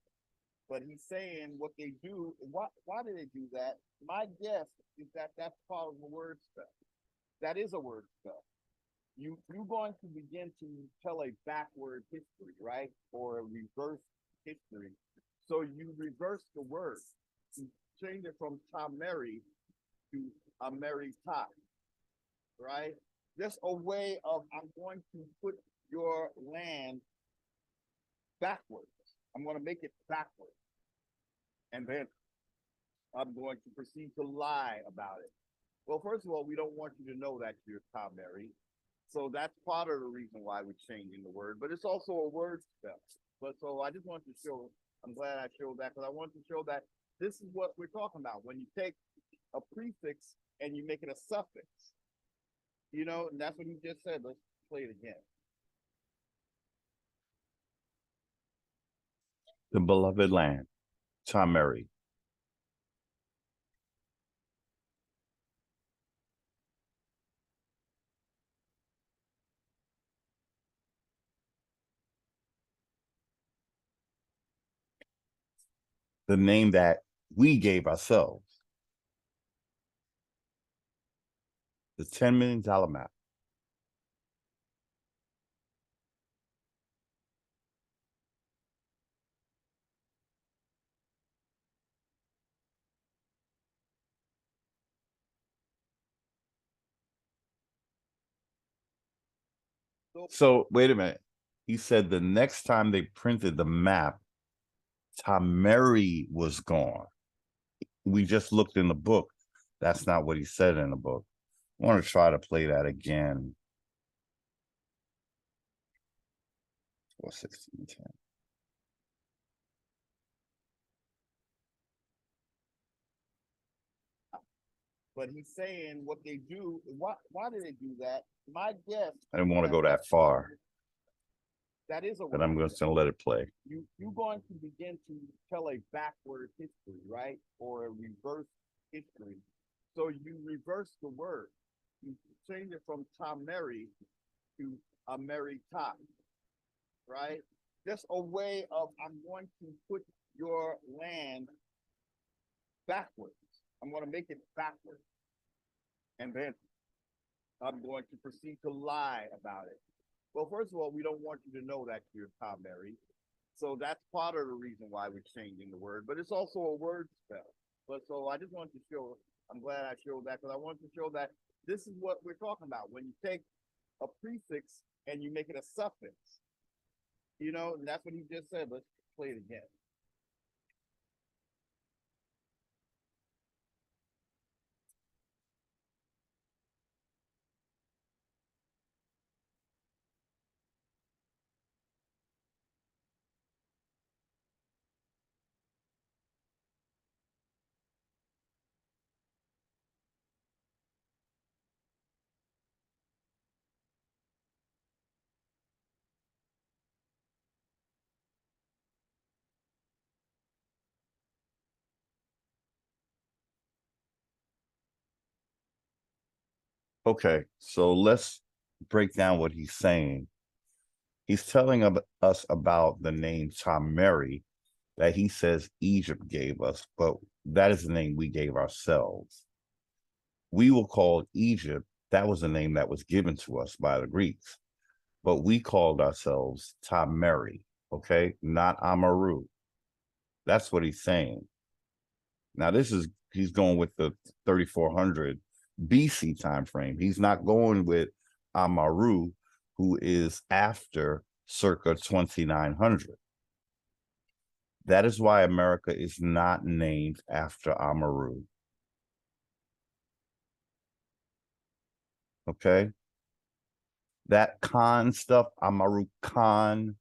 But he's saying what they do, why do they do that? My guess is that that's part of a word spell. That is a word spell. You're going to begin to tell a backward history, right? Or a reverse history. So you reverse the word. You change it from Mary to America, right? Just a way of, I'm going to put your land backwards. I'm going to make it backwards. And then I'm going to proceed to lie about it. Well, first of all, we don't want you to know that you're Mary. So that's part of the reason why we're changing the word, but it's also a word spell. But so I just want to show, I'm glad I showed that because I want to show that this is what we're talking about. When you take a prefix and you make it a suffix, you know, and that's what he just said. Let's play it again. The beloved land, Mary. The name that we gave ourselves. The $10 million map. So wait a minute. He said the next time they printed the map, Mary was gone. We just looked in the book. That's not what he said in the book. I want to try to play that again. 4:16:10. But he's saying what they do. Why do they do that? My guess. I didn't want to go that far. That is a but I'm just going to let it play. You're going to begin to tell a backward history, right? Or a reverse history. So you reverse the word. You change it from Tameri to America, right? Just a way of, I'm going to put your land backwards. I'm going to make it backwards. And then I'm going to proceed to lie about it. Well, first of all, we don't want you to know that you're Tom Mary. So that's part of the reason why we're changing the word, but it's also a word spell. But so I just wanted to show, I'm glad I showed that because I wanted to show that this is what we're talking about. When you take a prefix and you make it a suffix, you know, and that's what he just said. Let's play it again. Okay, so let's break down what he's saying. He's telling us about the name Tameri that he says Egypt gave us, but that is the name we gave ourselves. We were called Egypt. That was the name that was given to us by the Greeks, but we called ourselves Tameri, okay, not Amaru. That's what he's saying. Now, he's going with the 3400 BC time frame. He's not going with Amaru, who is after circa 2900. That is why America is not named after Amaru. Okay? That Khan stuff, Amaru Khan,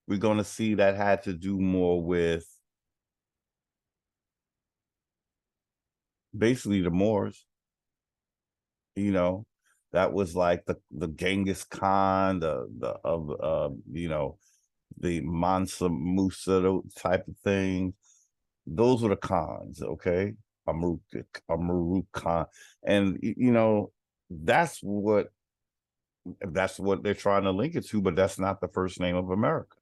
we're going to see that had to do more with basically the Moors. You know, that was like the Genghis Khan, you know, the Mansa Musa type of thing. Those were the Khans, okay? Amaru Khan. And you know, that's what they're trying to link it to, but that's not the first name of America.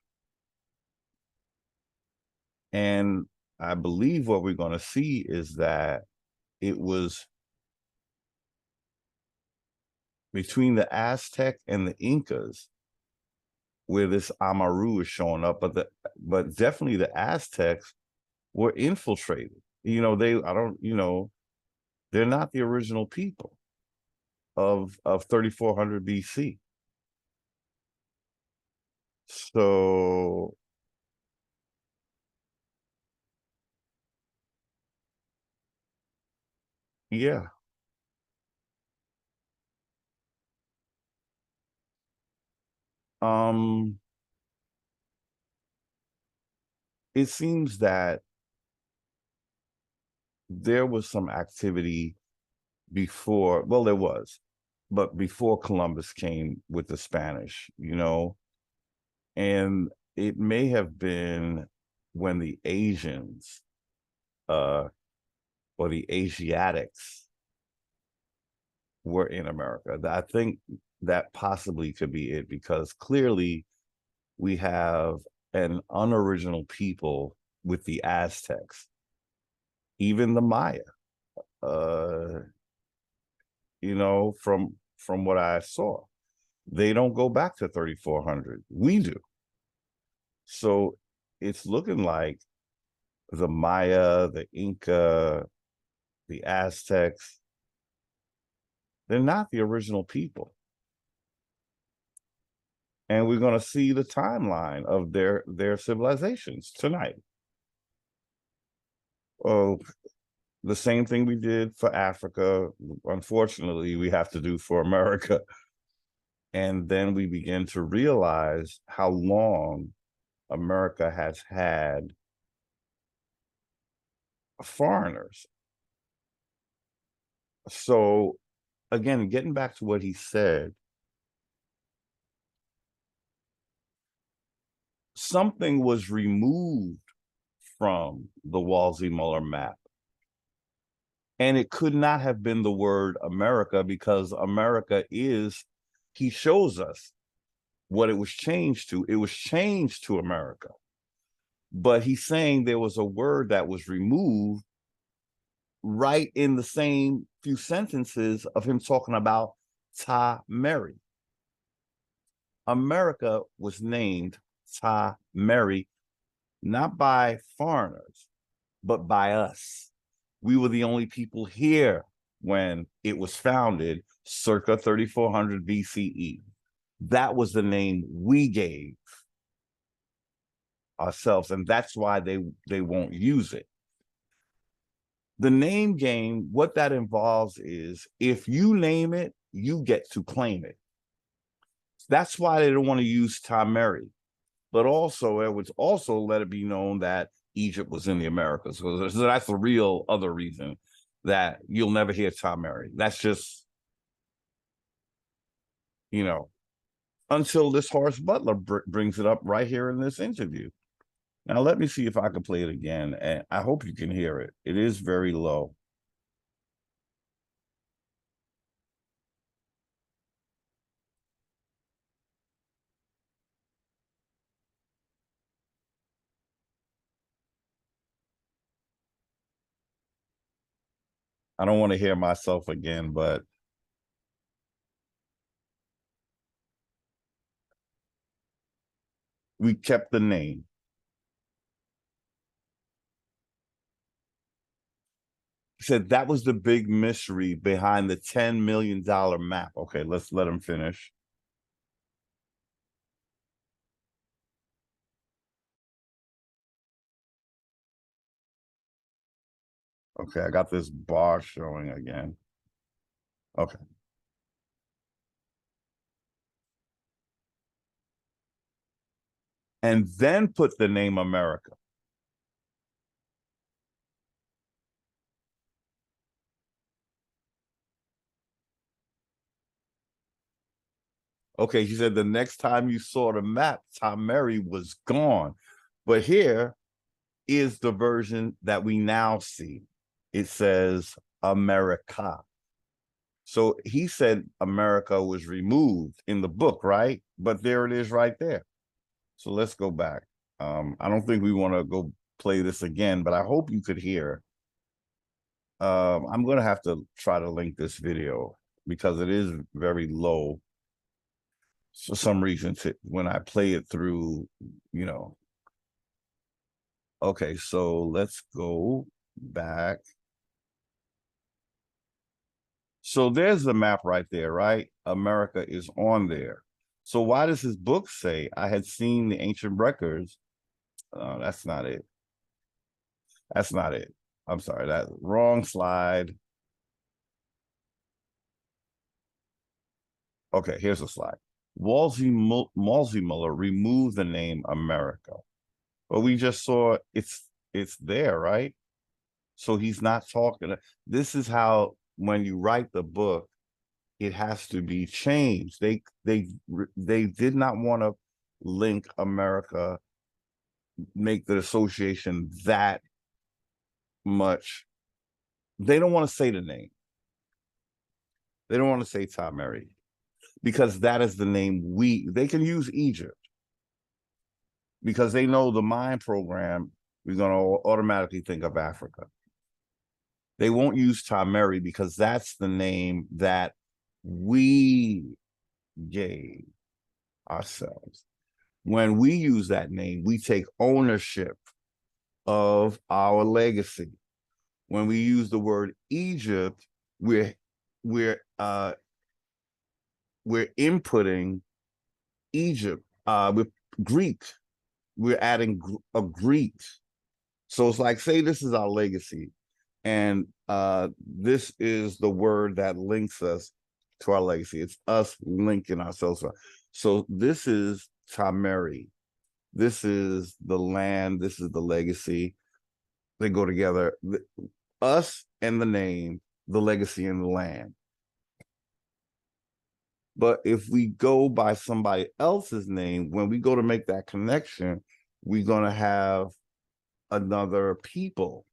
And I believe what we're going to see is that it was between the Aztec and the Incas where this Amaru is showing up, but definitely the Aztecs were infiltrated. You know, they're not the original people of 3400 BC. So yeah. It seems that there was some activity before, well, there was, but before Columbus came with the Spanish, you know, and it may have been when the Asians or the Asiatics were in America. I think that possibly could be it because clearly we have an unoriginal people with the Aztecs, even the Maya. You know, from what I saw, they don't go back to 3400. We do. So it's looking like the Maya, the Inca, the Aztecs, they're not the original people. And we're going to see the timeline of their civilizations tonight. Oh, the same thing we did for Africa, unfortunately, we have to do for America. And then we begin to realize how long America has had foreigners. So again, getting back to what he said, something was removed from the Wolsey-Muller map. And it could not have been the word America, because America is, he shows us what it was changed to. It was changed to America. But he's saying there was a word that was removed right in the same few sentences of him talking about Ta Mary. America was named Ta Mary, not by foreigners, but by us. We were the only people here when it was founded circa 3400 BCE. That was the name we gave ourselves, and that's why they won't use it. The name game, what that involves is if you name it, you get to claim it. That's why they don't want to use Ta Mary. But also, it would also let it be known that Egypt was in the Americas. So that's the real other reason that you'll never hear Ta Mary. That's just, you know, until this Horace Butler brings it up right here in this interview. Now, let me see if I can play it again, and I hope you can hear it. It is very low. I don't want to hear myself again, but we kept the name. He said that was the big mystery behind the $10 million map. Okay, let's let him finish. Okay, I got this bar showing again. Okay. And then put the name America. Okay, he said the next time you saw the map, Ta Mary was gone. But here is the version that we now see. It says America. So he said America was removed in the book, right? But there it is right there. So let's go back. I don't think we want to go play this again, but I hope you could hear. I'm going to have to try to link this video because it is very low for some reason when I play it through, you know. Okay, so let's go back. So there's the map right there, right? America is on there. So why does his book say, I had seen the ancient records? That's not it. That's not it. I'm sorry, that wrong slide. Okay, here's a slide. Wolsey-Muller removed the name America. But we just saw it's there, right? So he's not talking. This is how, when you write the book, it has to be changed. They did not want to link America, make the association that much. They don't want to say the name. They don't want to say Ta Mary, because that is the name they can use Egypt, because they know the mind program, we're going to automatically think of Africa. They won't use Ta Mary because that's the name that we gave ourselves. When we use that name, we take ownership of our legacy. When we use the word Egypt, we're inputting Egypt with Greek. We're adding a Greek. So it's like, say this is our legacy. And this is the word that links us to our legacy. It's us linking ourselves up. So this is Tameri. This is the land. This is the legacy. They go together. Us and the name, the legacy and the land. But if we go by somebody else's name, when we go to make that connection, we're going to have another people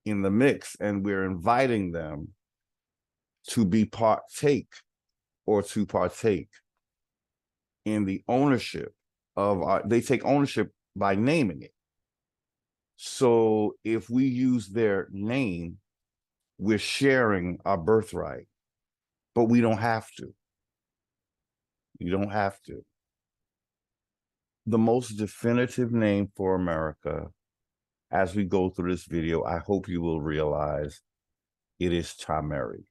in the mix, and we're inviting them to partake in the ownership of they take ownership by naming it. So if we use their name, we're sharing our birthright, but we don't have to. You don't have to. The most definitive name for America, as we go through this video, I hope you will realize it is Tameri.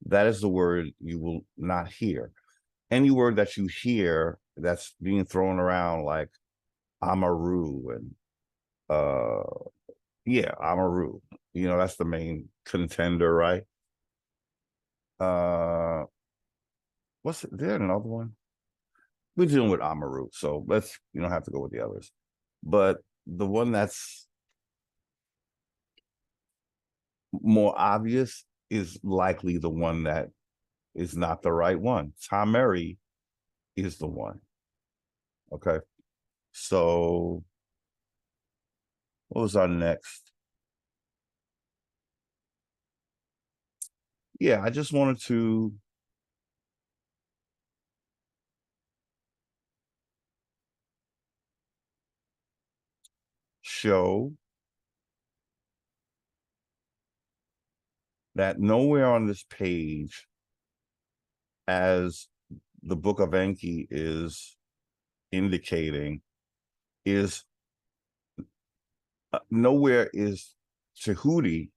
That is the word you will not hear. Any word that you hear that's being thrown around like AMARU and AMARU, you know, that's the main contender, right? What's it? There another one? We're dealing with AMARU, so you don't have to go with the others. But the one that's more obvious is likely the one that is not the right one. Tameri is the one. Okay. So what was our next? Yeah, I just wanted to show that nowhere on this page, as the Book of Enki is indicating, is nowhere is Tahuti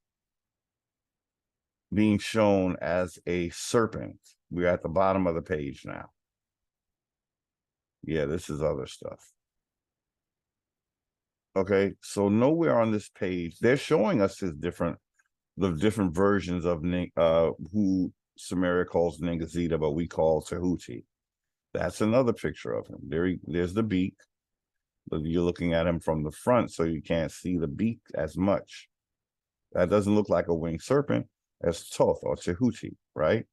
being shown as a serpent. We're at the bottom of the page now. Yeah, this is other stuff. Okay, so nowhere on this page, they're showing us the different versions of who Sumeria calls Ningazita, but we call Tahuti. That's another picture of him. There's the beak, but you're looking at him from the front, so you can't see the beak as much. That doesn't look like a winged serpent. That's Thoth or Tahuti, right?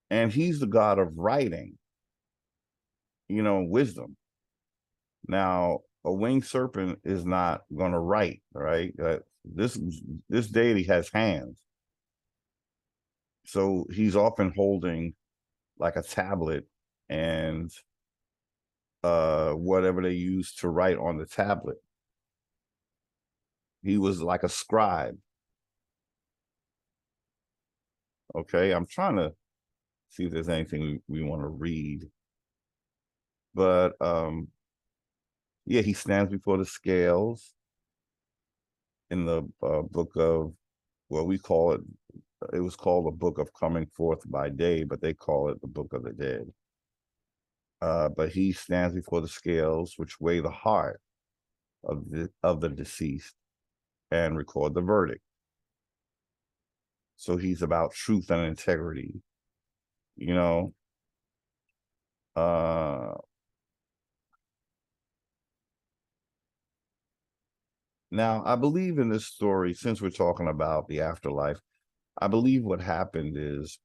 And he's the god of writing, you know, wisdom. Now, a winged serpent is not going to write, right? This deity has hands. So he's often holding like a tablet and whatever they use to write on the tablet. He was like a scribe. Okay, I'm trying to see if there's anything we want to read. But yeah, he stands before the scales in the book of, well, we call it, it was called the Book of Coming Forth by Day, but they call it the Book of the Dead. But he stands before the scales which weigh the heart of the deceased and record the verdict. So he's about truth and integrity, you know. Now, I believe in this story, since we're talking about the afterlife, I believe what happened is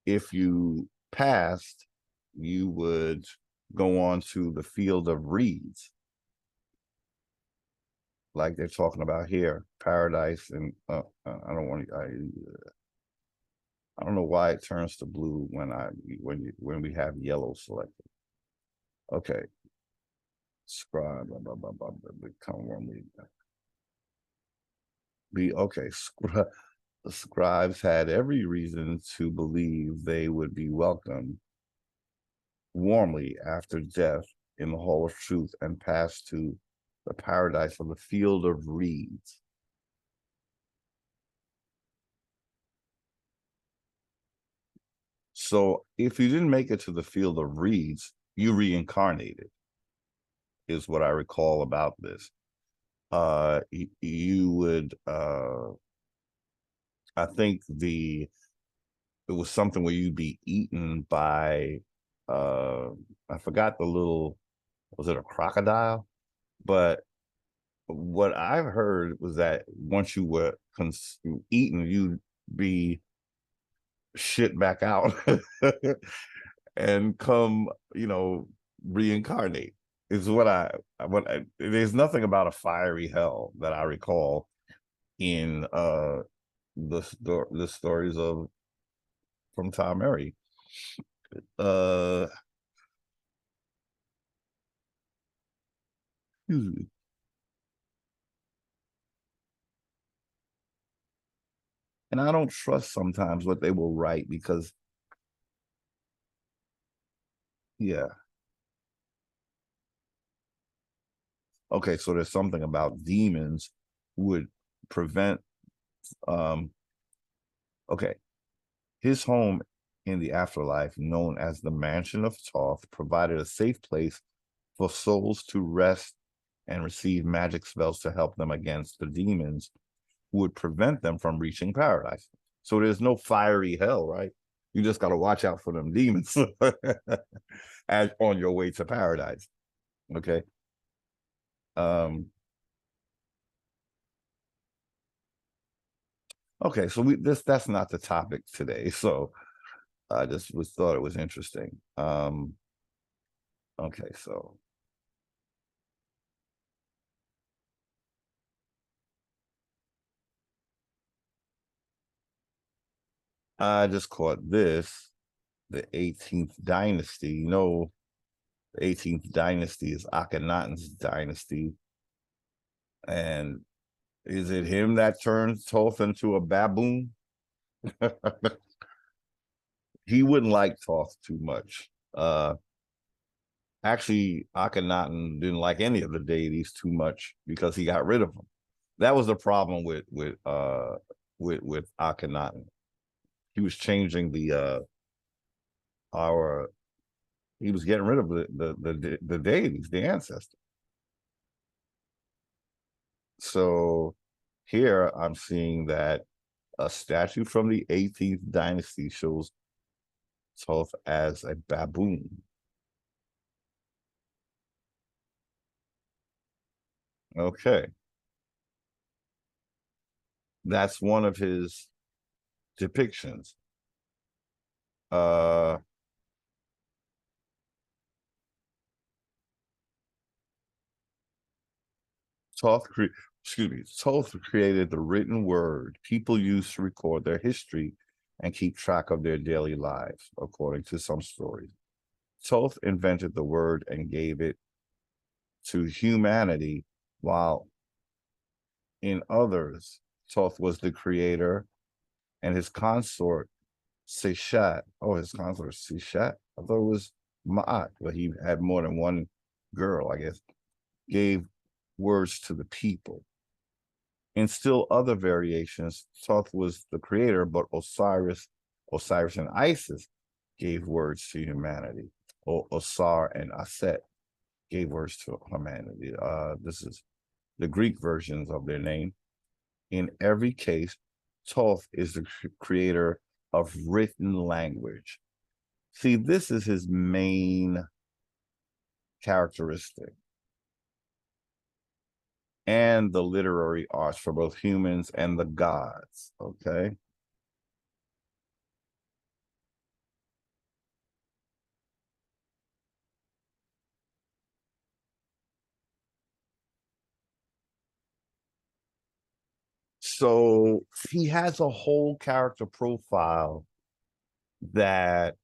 if you passed, you would go on to the field of reeds, like they're talking about here, paradise. And I don't know why it turns to blue when we have yellow selected. Okay, scribe, blah, blah, blah, blah, become one lead. Okay. The scribes had every reason to believe they would be welcomed warmly after death in the hall of truth and pass to the paradise of the field of reeds. So if you didn't make it to the field of reeds, you reincarnated, is what I recall about this. You would, I think it was something where you'd be eaten by, I forgot the little, was it a crocodile? But what I've heard was that once you were eaten, you'd be shit back out and come, reincarnate. Is there's nothing about a fiery hell that I recall in the stories of from Tom Murray. Excuse me. And I don't trust sometimes what they will write because, yeah. Okay, so there's something about demons would prevent, okay. His home in the afterlife, known as the Mansion of Thoth, provided a safe place for souls to rest and receive magic spells to help them against the demons who would prevent them from reaching paradise. So there's no fiery hell, right? You just got to watch out for them demons as on your way to paradise. Okay. Okay, so that's not the topic today. So I just thought it was interesting. Okay, so I just caught this, the 18th dynasty. You know, the 18th dynasty is Akhenaten's dynasty. And is it him that turns Thoth into a baboon? He wouldn't like Thoth too much. Actually, Akhenaten didn't like any of the deities too much because he got rid of them. That was the problem with Akhenaten. He was changing he was getting rid of the deities, the ancestors. So here I'm seeing that a statue from the 18th dynasty shows Thoth as a baboon. Okay. That's one of his depictions. Thoth Thoth created the written word people use to record their history and keep track of their daily lives, according to some stories. Thoth invented the word and gave it to humanity, while in others, Thoth was the creator, and his consort, Seshat, I thought it was Ma'at, but he had more than one girl, I guess, gave words to the people. In still other variations, Thoth was the creator, but Osiris and Isis gave words to humanity. Or Osar and Aset gave words to humanity. This is the Greek versions of their name. In every case, Thoth is the creator of written language. See, this is his main characteristic. And the literary arts for both humans and the gods, okay? So he has a whole character profile that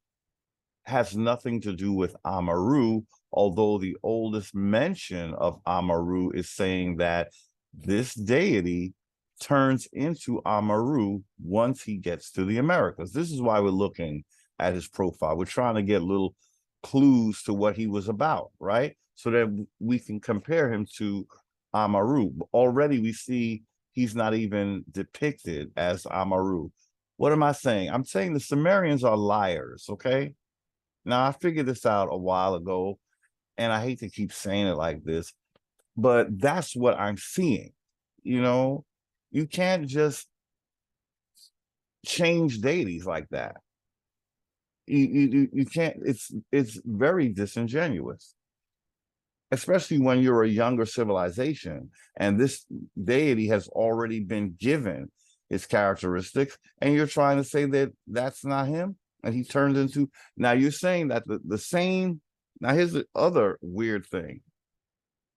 has nothing to do with Amaru, although the oldest mention of Amaru is saying that this deity turns into Amaru once he gets to the Americas. This is why we're looking at his profile. We're trying to get little clues to what he was about, right? So that we can compare him to Amaru. Already we see he's not even depicted as Amaru. What am I saying? I'm saying the Sumerians are liars, okay? Now, I figured this out a while ago, and I hate to keep saying it like this, but that's what I'm seeing. You know, you can't just change deities like that. You can't. It's very disingenuous, especially when you're a younger civilization and this deity has already been given its characteristics, and you're trying to say that that's not him, and he turns into. Now you're saying that the same. Now here's the other weird thing.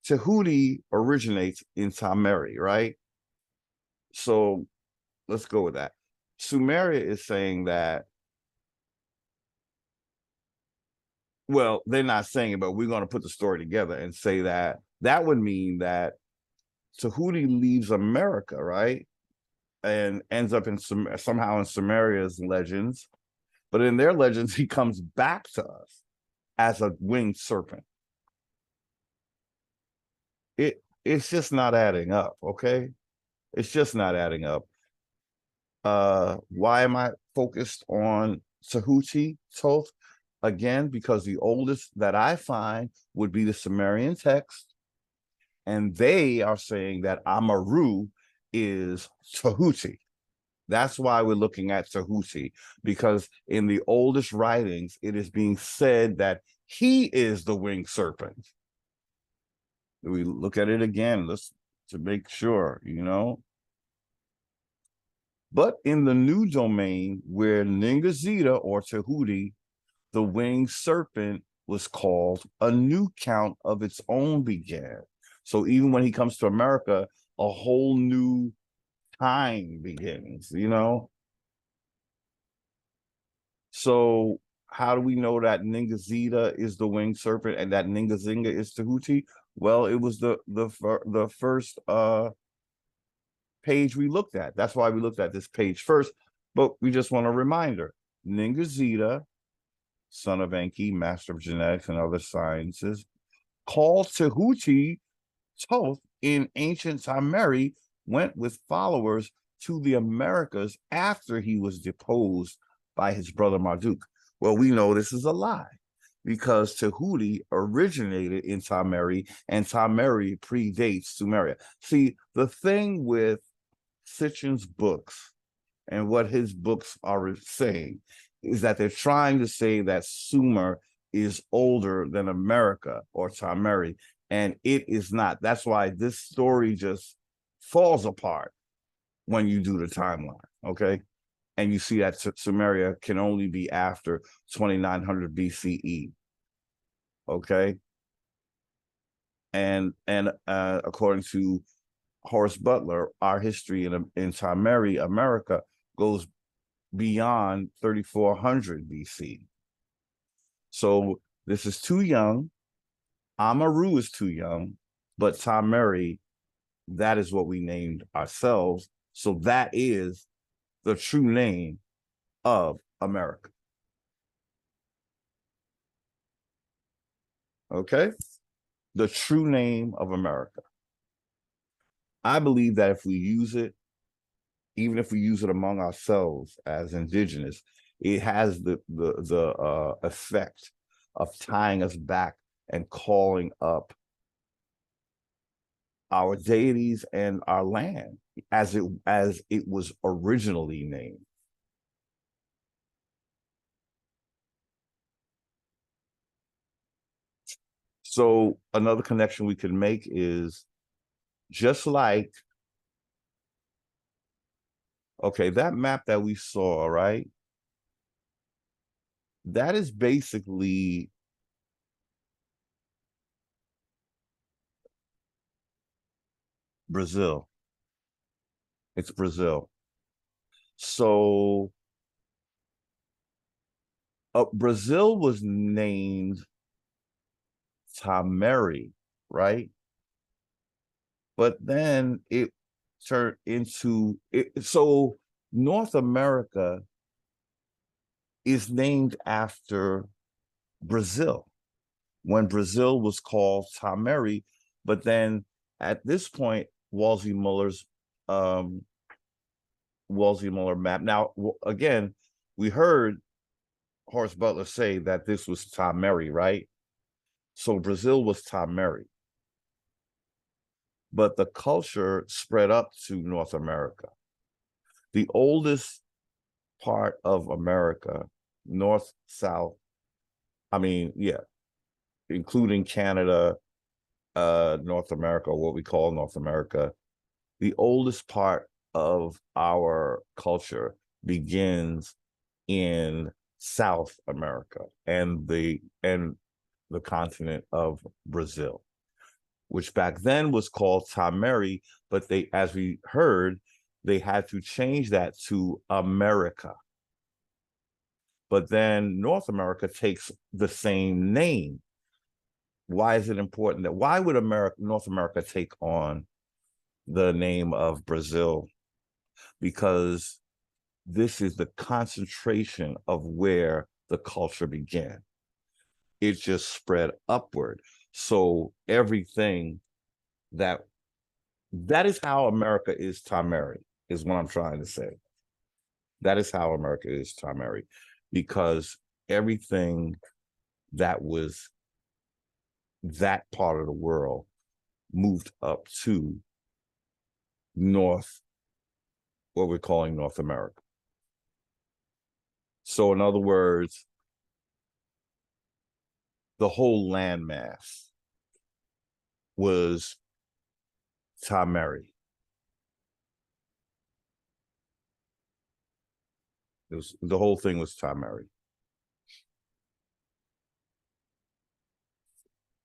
Tahuti originates in Tameri, right? So let's go with that. Sumeria is saying that, well, they're not saying it, but we're going to put the story together and say that that would mean that Tahuti leaves America, right? And ends up in somehow in Sumeria's legends. But in their legends, he comes back to us as a winged serpent. It's just not adding up, okay? It's just not adding up. Why am I focused on Tahuti Toth? Again, because the oldest that I find would be the Sumerian text, and they are saying that Amaru is Tahuti. That's why we're looking at Tahuti, because in the oldest writings, it is being said that he is the winged serpent. We look at it again, to make sure, you know. But in the new domain where Ningazita or Tahuti, the winged serpent, was called, a new count of its own began. So even when he comes to America, a whole new time begins, you know? So how do we know that Ningazita is the winged serpent and that Ningazinga is Tahuti? Well, it was the first page we looked at. That's why we looked at this page first. But we just want a reminder: Ningazita, son of Enki, master of genetics and other sciences, called Tahuti Toth in ancient Tameri, went with followers to the Americas after he was deposed by his brother Marduk. Well, we know this is a lie, because Tahuti originated in Tameri, and Tameri predates Sumeria. See, the thing with Sitchin's books and what his books are saying is that they're trying to say that Sumer is older than America or Tameri, and it is not. That's why this story just falls apart when you do the timeline, okay? And you see that Sumeria can only be after 2900 BCE, okay? And according to Horace Butler, our history in Tameri, America, goes beyond 3400 BC. So this is too young. Amaru is too young, but Tameri, that is what we named ourselves. So that is the true name of America. Okay? The true name of America. I believe that if we use it, even if we use it among ourselves as indigenous, it has the effect of tying us back and calling up our deities and our land as it was originally named. So another connection we can make is, just like, okay, that map that we saw, right? That is basically Brazil. It's Brazil. So Brazil was named Tameri, right? But then it turned into it. So North America is named after Brazil, when Brazil was called Tameri. But then at this point, Wolsey Muller's Wolsey Muller map. Now, again, we heard Horace Butler say that this was Tameri, right? So Brazil was Tameri. But the culture spread up to North America. The oldest part of America, north, south, including Canada, North America, what we call North America, the oldest part of our culture begins in South America and the continent of Brazil, which back then was called Tameri, but they, as we heard, they had to change that to America. But then North America takes the same name. Why is it important that, why would North America take on the name of Brazil? Because this is the concentration of where the culture began. It just spread upward. So everything that is how America is Tameri, is what I'm trying to say. That is how America is Tameri, because everything that was that part of the world moved up to North, what we're calling North America. So in other words, the whole landmass was Tameri. The whole thing was Tameri.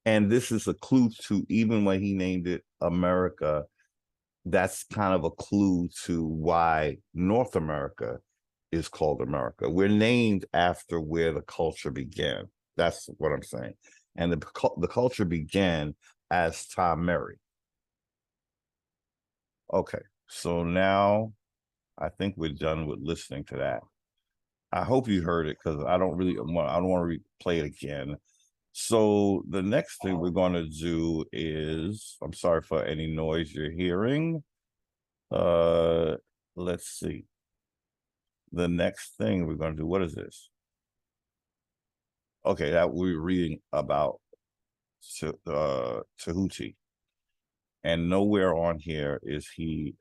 And this is a clue to, even when he named it America, that's kind of a clue to why North America is called America. We're named after where the culture began. That's what I'm saying. And the culture began as Tameri. Okay, so now I think we're done with listening to that. I hope you heard it, because I don't want to replay it again. So the next thing we're going to do is, I'm sorry for any noise you're hearing. Let's see. The next thing we're going to do, what is this? Okay, that we're reading about Tahuti. And nowhere on here is he,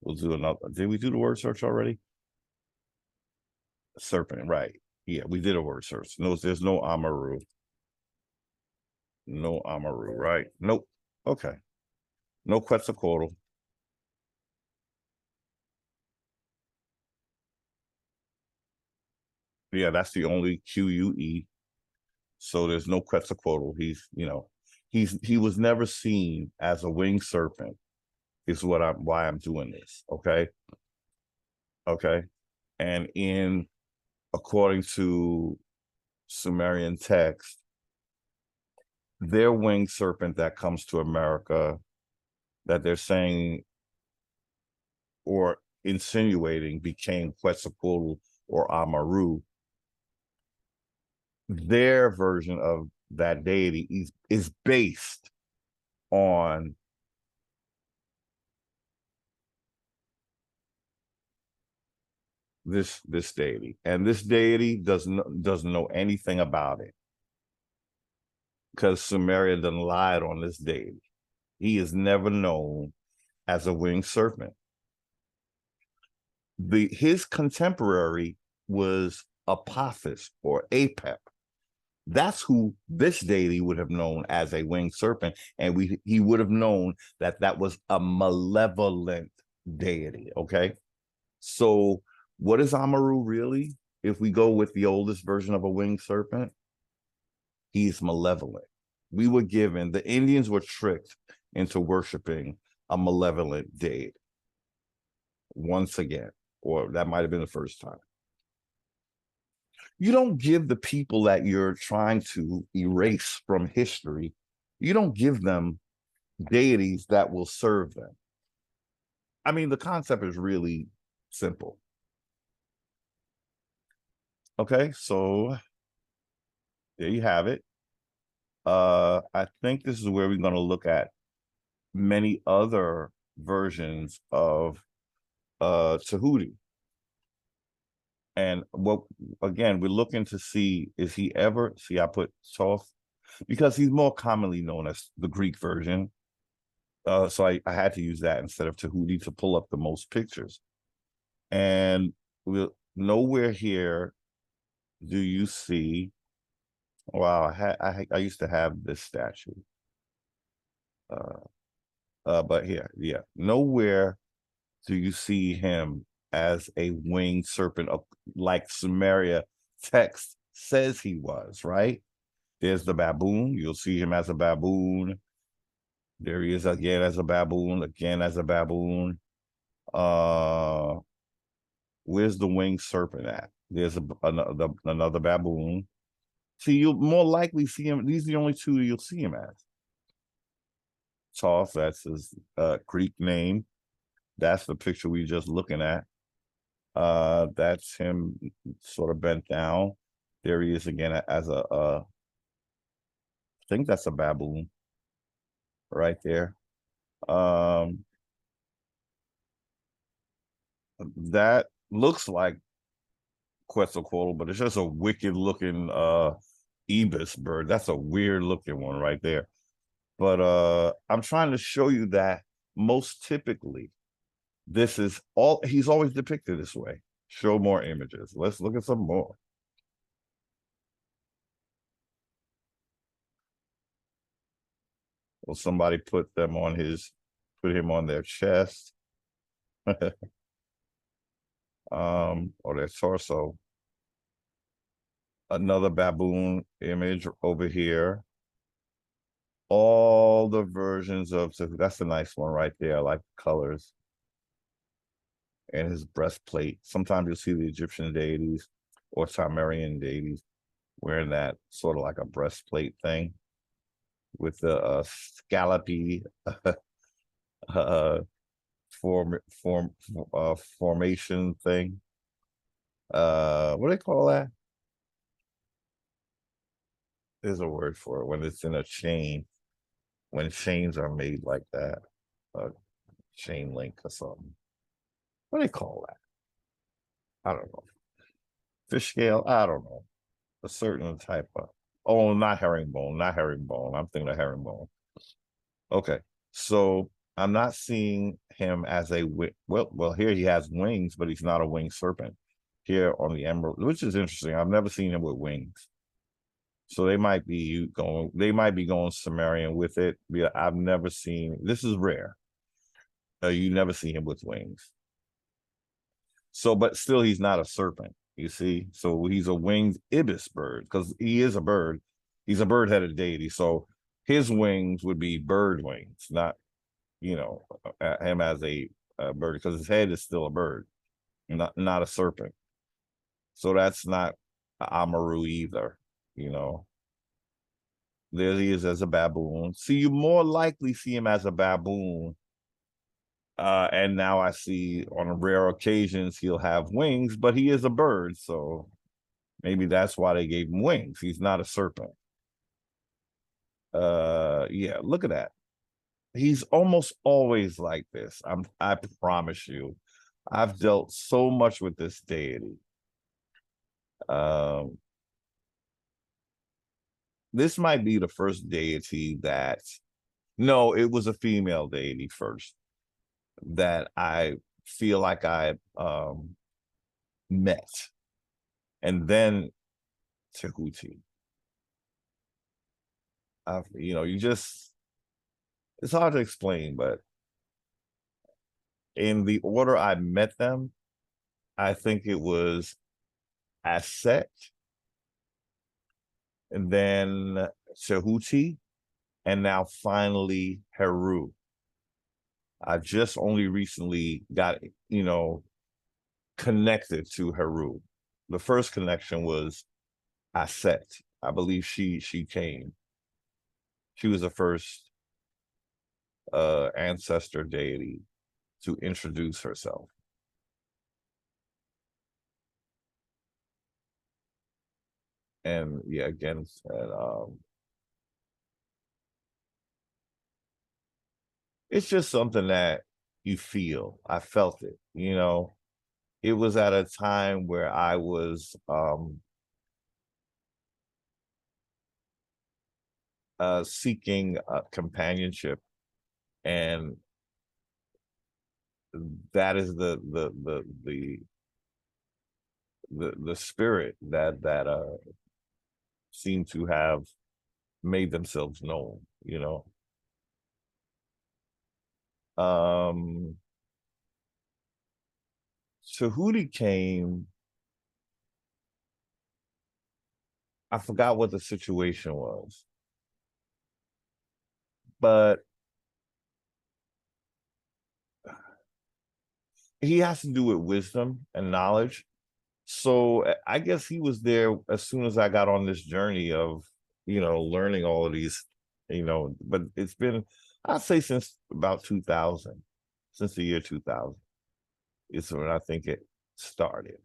we'll do another, did we do the word search already? Serpent, right. Yeah, we did a word search. No, there's no AMARU. No AMARU, right? Nope. Okay. No Quetzalcoatl. Yeah, that's the only QUE. So there's no Quetzalcoatl. He's, he was never seen as a winged serpent, is why I'm doing this. Okay. Okay. And according to Sumerian text, their winged serpent that comes to America, that they're saying or insinuating became Quetzalcoatl or Amaru, their version of that deity is based on this deity, and this deity doesn't know anything about it, because Sumeria done lied on this deity. He is never known as a winged serpent. His contemporary was Apophis or Apep. That's who this deity would have known as a winged serpent, and he would have known that was a malevolent deity. Okay, so what is Amaru really? If we go with the oldest version of a winged serpent, he's malevolent. We were given, the Indians were tricked into worshiping a malevolent deity once again, or that might have been the first time. You don't give the people that you're trying to erase from history, you don't give them deities that will serve them. I mean, the concept is really simple. Okay, so there you have it. I think this is where we're going to look at many other versions of Tahuti. And what, again, we're looking to see, is he ever, see, I put Thoth because he's more commonly known as the Greek version. So I had to use that instead of Tahuti to pull up the most pictures. And we'll nowhere here do you see, wow, I used to have this statue. But here, yeah, nowhere do you see him as a winged serpent like Sumeria text says he was, right? There's the baboon. You'll see him as a baboon. There he is again as a baboon, again as a baboon. Where's the winged serpent at? There's another baboon. See, you'll more likely see him. These are the only two you'll see him as. Thoth, that's his Greek name. That's the picture we just looking at. That's him sort of bent down. There he is again as I think that's a baboon right there. That looks like Quetzalcoatl, but it's just a wicked looking ibis bird. That's a weird looking one right there. But I'm trying to show you that most typically this is all, he's always depicted this way. Show more images. Let's look at some more. Well, somebody put him on their chest. Or their torso. Another baboon image over here. All the versions of, so that's a nice one right there. I like the colors. And his breastplate. Sometimes you'll see the Egyptian deities or Sumerian deities wearing that sort of like a breastplate thing with the scallopy formation thing. What do they call that? There's a word for it when it's in a chain, when chains are made like that, chain link or something. What do they call that? I don't know. Fish scale? I don't know. A certain type of, oh, not herringbone, not herringbone. I'm thinking of herringbone. Okay, so I'm not seeing him as a, well, here he has wings, but he's not a winged serpent. Here on the emerald, which is interesting. I've never seen him with wings. So they might be going Sumerian with it. Yeah, I've never seen, this is rare. You never see him with wings. So, but still, he's not a serpent, you see? So he's a winged ibis bird because he is a bird. He's a bird-headed deity. So his wings would be bird wings, not, him as a bird, because his head is still a bird, not a serpent. So that's not AMARU either, There he is as a baboon. So you more likely see him as a baboon. And now I see on rare occasions he'll have wings, but he is a bird. So maybe that's why they gave him wings. He's not a serpent. Yeah, look at that. He's almost always like this. I promise you. I've dealt so much with this deity. This might be the first deity that, no, it was a female deity first that I feel like I met, and then Tahuti. It's hard to explain, but in the order I met them, I think it was AZTEC, and then Tahuti, and now finally Heru. I just only recently got, connected to Heru. The first connection was AZTEC. I believe she came. She was the first ancestor deity to introduce herself. And yeah, again, it's just something that you feel. I felt it, it was at a time where I was seeking companionship, and that is the spirit that seem to have made themselves known, you know. Tahuti came, I forgot what the situation was, but he has to do with wisdom and knowledge. So I guess he was there as soon as I got on this journey of, you know, learning all of these, you know, but it's been, I'd say since about 2000, since the year 2000, is when I think it started.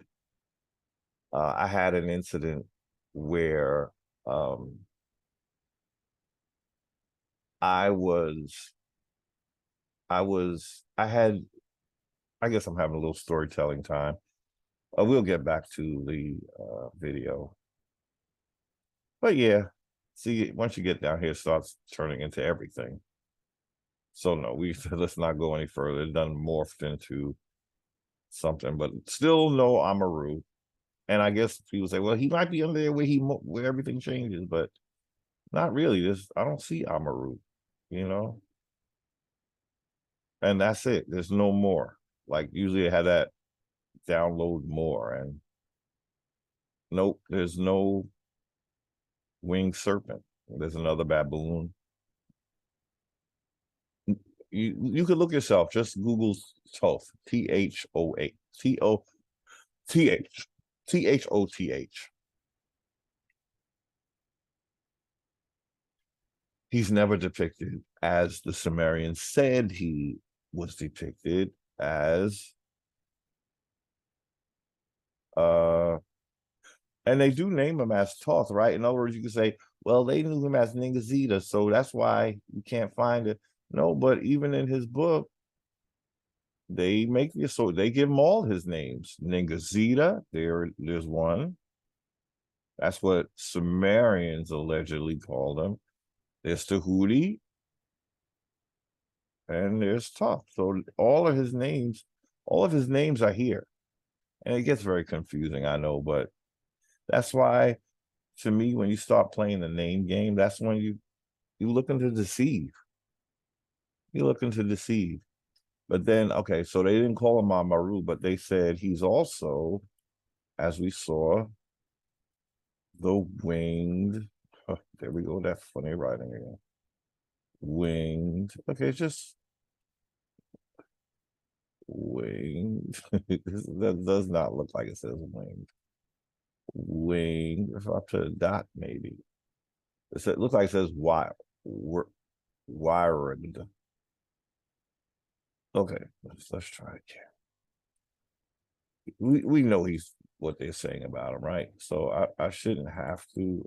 I had an incident where I had, I guess I'm having a little storytelling time. We'll get back to the video. But yeah, see, once you get down here, it starts turning into everything. So no, we let's not go any further. It done morphed into something, but still no Amaru. And I guess people say, well, he might be under there where everything changes, but not really. I don't see Amaru, you know. And that's it. There's no more. Like usually I had that download more, and nope, there's no winged serpent. There's another baboon. You could look yourself, just Google Thoth, Thoth, Thoth, Thoth. He's never depicted as the Sumerians said he was depicted as. And they do name him as Thoth, right? In other words, you can say, well, they knew him as Ningazita, so that's why you can't find it. No, but even in his book, they make this, so they give him all his names. Ningazita, there's one. That's what Sumerians allegedly called him. There's Tahuti, and there's Thoth. So all of his names are here. And it gets very confusing, I know, but that's why, to me, when you start playing the name game, that's when you looking to deceive. You're looking to deceive. But then, okay, so they didn't call him Amaru, but they said he's also, as we saw, the winged. Oh, there we go. That's funny writing again. Winged. Okay, just winged. That does not look like it says winged. Winged. If I put a dot, maybe. It looks like it says wired. Okay, let's try again. We know he's what they're saying about him, right? So I shouldn't have to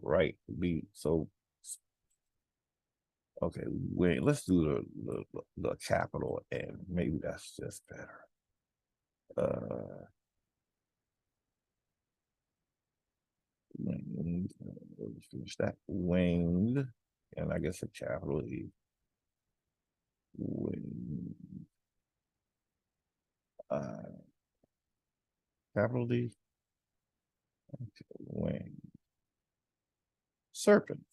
be so. Okay, wait. Let's do the capital N. Maybe that's just better. Winged. Let's finish that. Winged, and I guess a capital E. Winged. Capital D. Okay, winged. Serpent.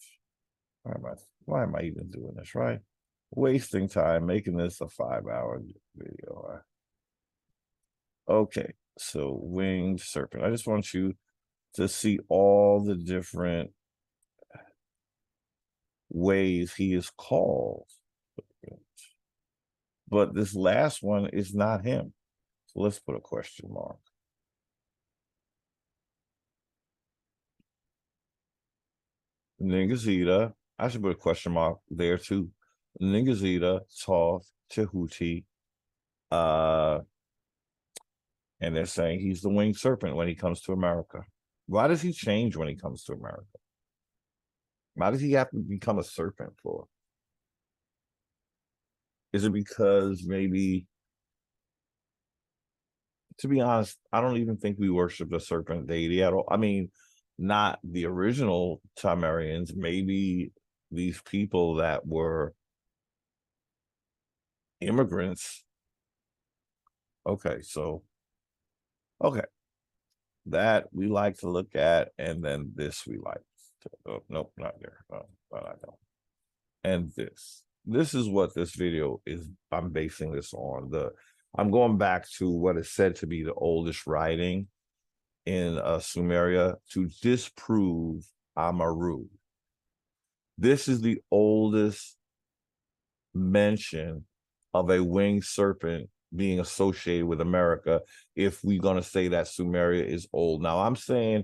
Why am I even doing this, right? Wasting time making this a 5-hour video. Okay, so winged serpent. I just want you to see all the different ways he is called. But this last one is not him. So let's put a question mark. Ningazita. I should put a question mark there too. Ningazita, Thoth, Tahuti. And they're saying he's the winged serpent when he comes to America. Why does he change when he comes to America? Why does he have to become a serpent for? Is it because maybe to be honest, I don't even think we worship the serpent deity at all. I mean, not the original Sumerians, maybe these people that were immigrants. Okay, so okay, that we like to look at, and then this we like to, oh, nope, not there. Oh, well, I don't. And this is what this video is. I'm basing this on. I'm going back to what is said to be the oldest writing in Sumeria to disprove Amaru. This is the oldest mention of a winged serpent being associated with America, if we're going to say that Sumeria is old. Now, I'm saying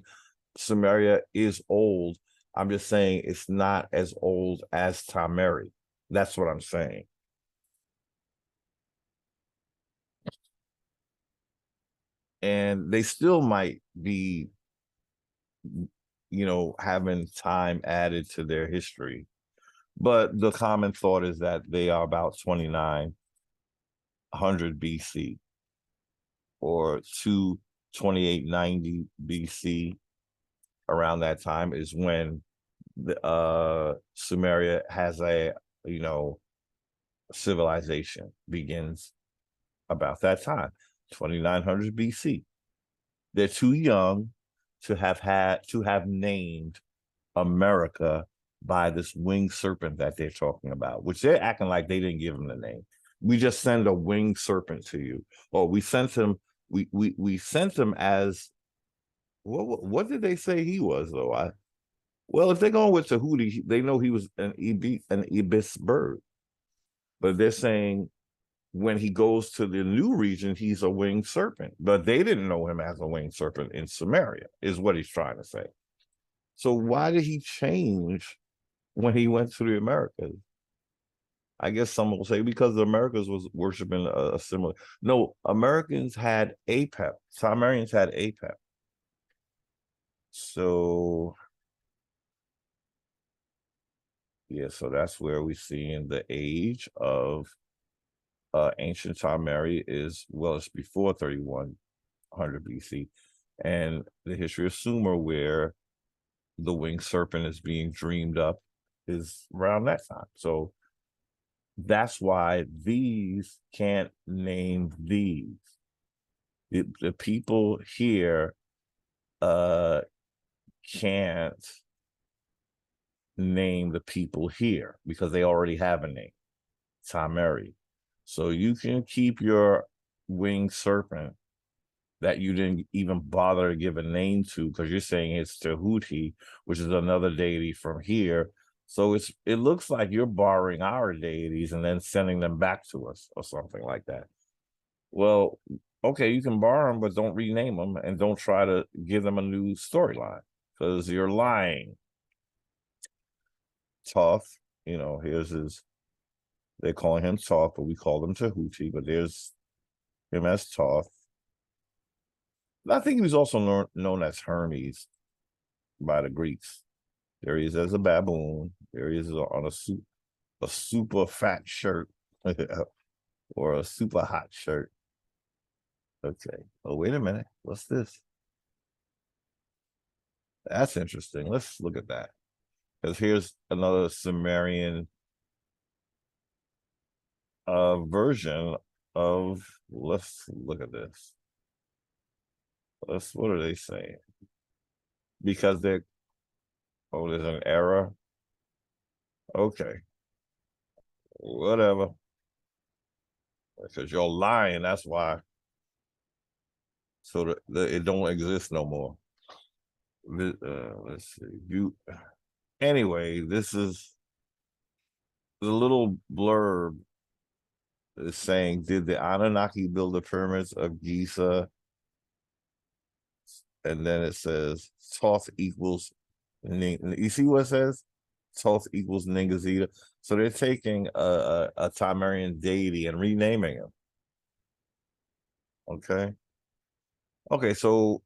Sumeria is old. I'm just saying it's not as old as Tameri. That's what I'm saying. And they still might be, having time added to their history. But the common thought is that they are about 2900 BC or 2890 BC. Around that time is when the Sumeria has a, civilization begins about that time, 2900 BC. They're too young to have named America by this winged serpent that they're talking about, which they're acting like they didn't give him the name. We just send a winged serpent to you, or we sent him. We sent him as what did they say he was though? Well, if they're going with Tahuti, they know he was an ibis bird, but they're saying when he goes to the new region, he's a winged serpent, but they didn't know him as a winged serpent in Sumeria, is what he's trying to say. So why did he change when he went to the Americas? I guess some will say because the Americas was worshiping a similar. No, Americans had APEP. Sumerians had APEP. So yeah, so that's where we see in the age of ancient Tameri is, well, it's before 3100 BC, and the history of Sumer, where the winged serpent is being dreamed up, is around that time. So that's why these can't name these. The people here can't name the people here because they already have a name, Tameri. So you can keep your winged serpent that you didn't even bother to give a name to because you're saying it's Tahuti, which is another deity from here. So it looks like you're borrowing our deities and then sending them back to us or something like that. Well, okay, you can borrow them, but don't rename them and don't try to give them a new storyline because you're lying. Toth, here's his. They're calling him Toth, but we call him Tahuti, but there's him as Toth. I think he was also known as Hermes by the Greeks. There he is as a baboon. There he is on a super fat shirt or a super hot shirt. Okay. Oh, wait a minute. What's this? That's interesting. Let's look at that. Because here's another Sumerian version of, let's look at this. What are they saying? Because there's an error. Okay. Whatever. Because you're lying, that's why. So it don't exist no more. Let's see. Anyway, this is the little blurb is saying, did the Anunnaki build the pyramids of Giza? And then it says Thoth equals, you see what it says? Thoth equals Ningazita. So they're taking a Tamarian deity and renaming him. Okay, so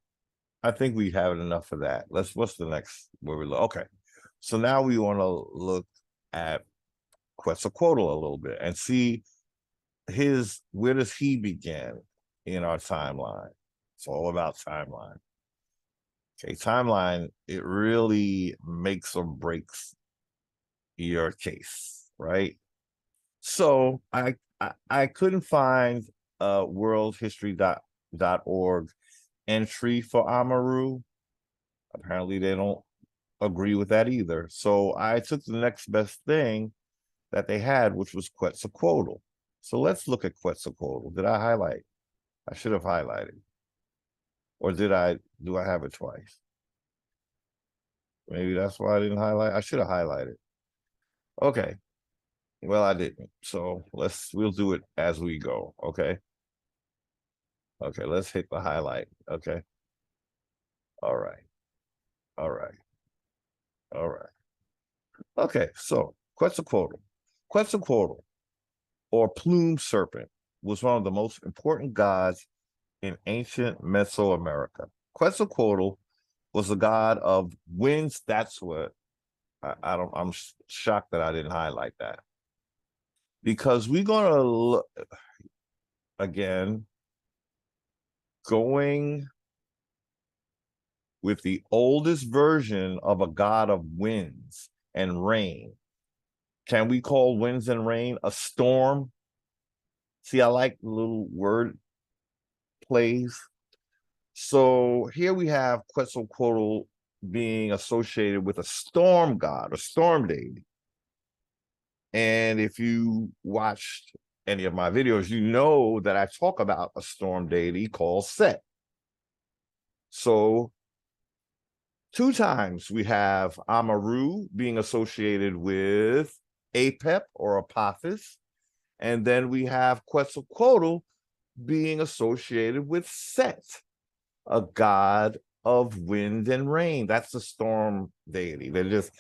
I think we have enough of that. What's the next where we look? Okay, so now we want to look at Quetzalcoatl a little bit and see where does he begin? in our timeline. It's all about timeline. Okay, timeline, it really makes or breaks your case, right? So I couldn't find worldhistory.org entry for Amaru. Apparently they don't agree with that either. So I took the next best thing that they had, which was Quetzalcoatl. So let's look at Quetzalcoatl. Did I highlight? I should have highlighted. Or do I have it twice? Maybe that's why I didn't highlight. I should have highlighted. Okay. Well, I didn't. So we'll do it as we go. Okay. Okay, let's hit the highlight. Okay. All right. All right. All right. Okay, so Quetzalcoatl. Quetzalcoatl, or plumed serpent, was one of the most important gods in ancient Mesoamerica. Quetzalcoatl was the god of winds. That's what I'm shocked that I didn't highlight that. Because we're gonna look again, going with the oldest version of a god of winds and rain. Can we call winds and rain a storm? See, I like little word plays. So here we have Quetzalcoatl being associated with a storm god, a storm deity. And if you watched any of my videos, you know that I talk about a storm deity called Set. So 2 times we have Amaru being associated with Apep or Apophis, and then we have Quetzalcoatl being associated with Set, a god of wind and rain. That's the storm deity. They're just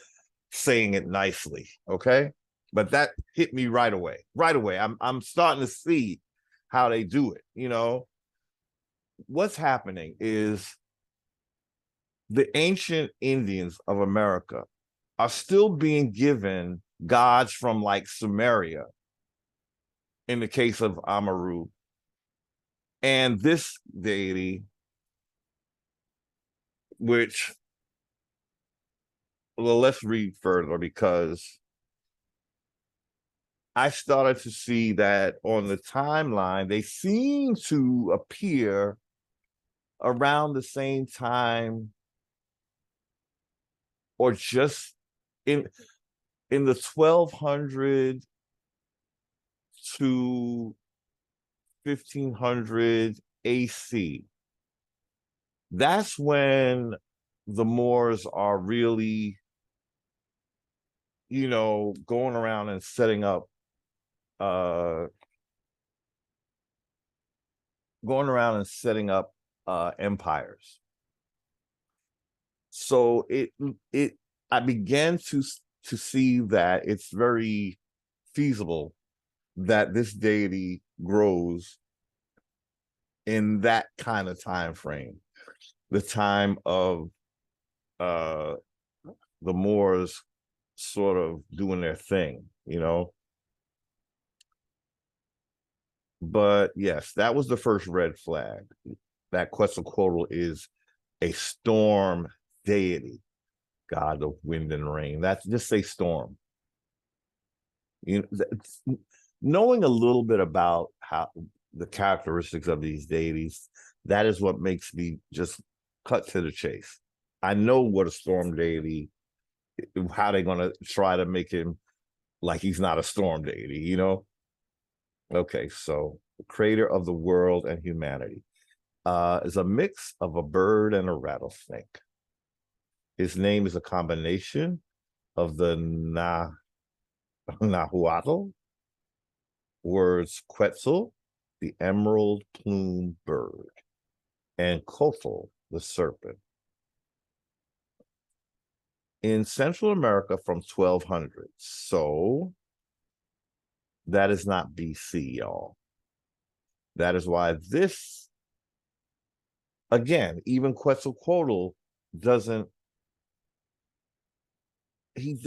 saying it nicely, okay? But that hit me right away. Right away. I'm starting to see how they do it, you know? What's happening is the ancient Indians of America are still being given gods from like Sumeria, in the case of Amaru. And this deity, which, well, let's read further, because I started to see that on the timeline, they seem to appear around the same time, or just in the 1200 to 1500 AC. That's when the Moors are really, you know, going around and setting up empires. So I began to see that it's very feasible that this deity grows in that kind of time frame, the time of the Moors sort of doing their thing, you know. But yes, that was the first red flag, that Quetzalcoatl is a storm deity, god of wind and rain. That's just say storm. You know, knowing a little bit about how the characteristics of these deities, that is what makes me just cut to the chase. I know what a storm deity, how they're going to try to make him like he's not a storm deity, you know? Okay, so the creator of the world and humanity is a mix of a bird and a rattlesnake. His name is a combination of the Nahuatl words Quetzal, the emerald plume bird, and Cotl, the serpent. In Central America from 1200. So that is not BC, y'all. That is why this, again, even Quetzalcoatl doesn't, he's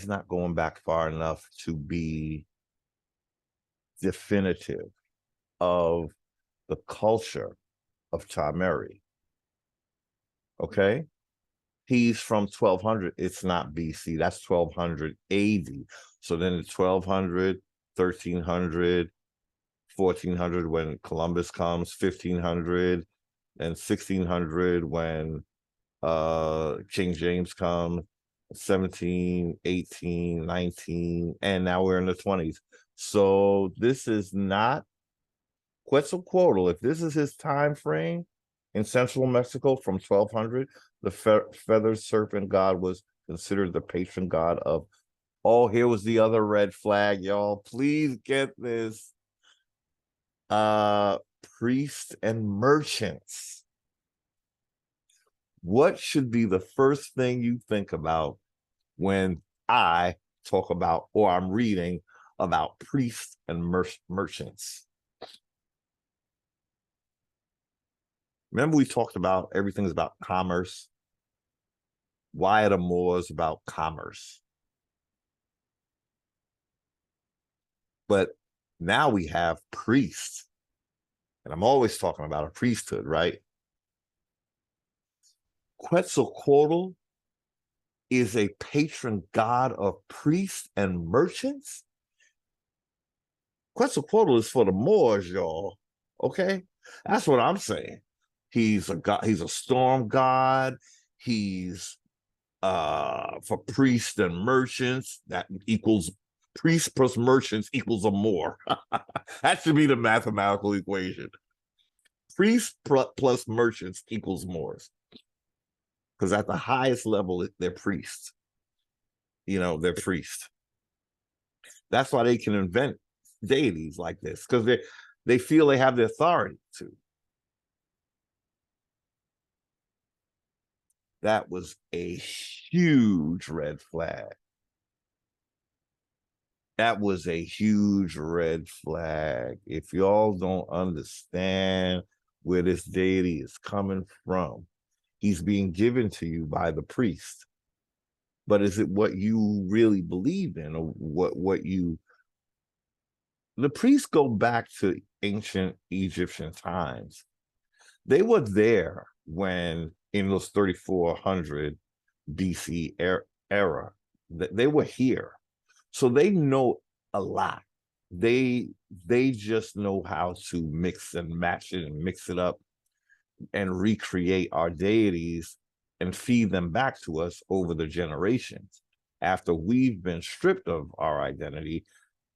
not going back far enough to be definitive of the culture of Tameri. Okay? He's from 1200. It's not BC. That's 1200 AD. So then it's 1200, 1300, 1400 when Columbus comes, 1500, and 1600 when King James comes, 17, 18, 19, and now we're in the 20s. So this is not Quetzalcoatl. If this is his time frame in central Mexico from 1200, the feathered serpent god was considered the patron god of, oh, here was the other red flag, y'all. Please get this. Priests and merchants. What should be the first thing you think about when I talk about, or I'm reading about priests and merchants? Remember we talked about everything's about commerce. Why are the Moors about commerce? But now we have priests. And I'm always talking about a priesthood, right? Quetzalcoatl is a patron god of priests and merchants. Quetzalcoatl is for the Moors, y'all. Okay? That's what I'm saying. He's a god, he's a storm god. He's for priests and merchants. That equals priest plus merchants equals a Moor. That should be the mathematical equation. Priest plus merchants equals Moors. Because at the highest level, they're priests. You know, they're priests. That's why they can invent deities like this, because they feel they have the authority to. That was a huge red flag. That was a huge red flag. If y'all don't understand where this deity is coming from, he's being given to you by the priest. But is it what you really believe in, or what you... The priests go back to ancient Egyptian times. They were there when, in those 3400 BC era, they were here. So they know a lot. They just know how to mix and match it and mix it up and recreate our deities and feed them back to us over the generations after we've been stripped of our identity,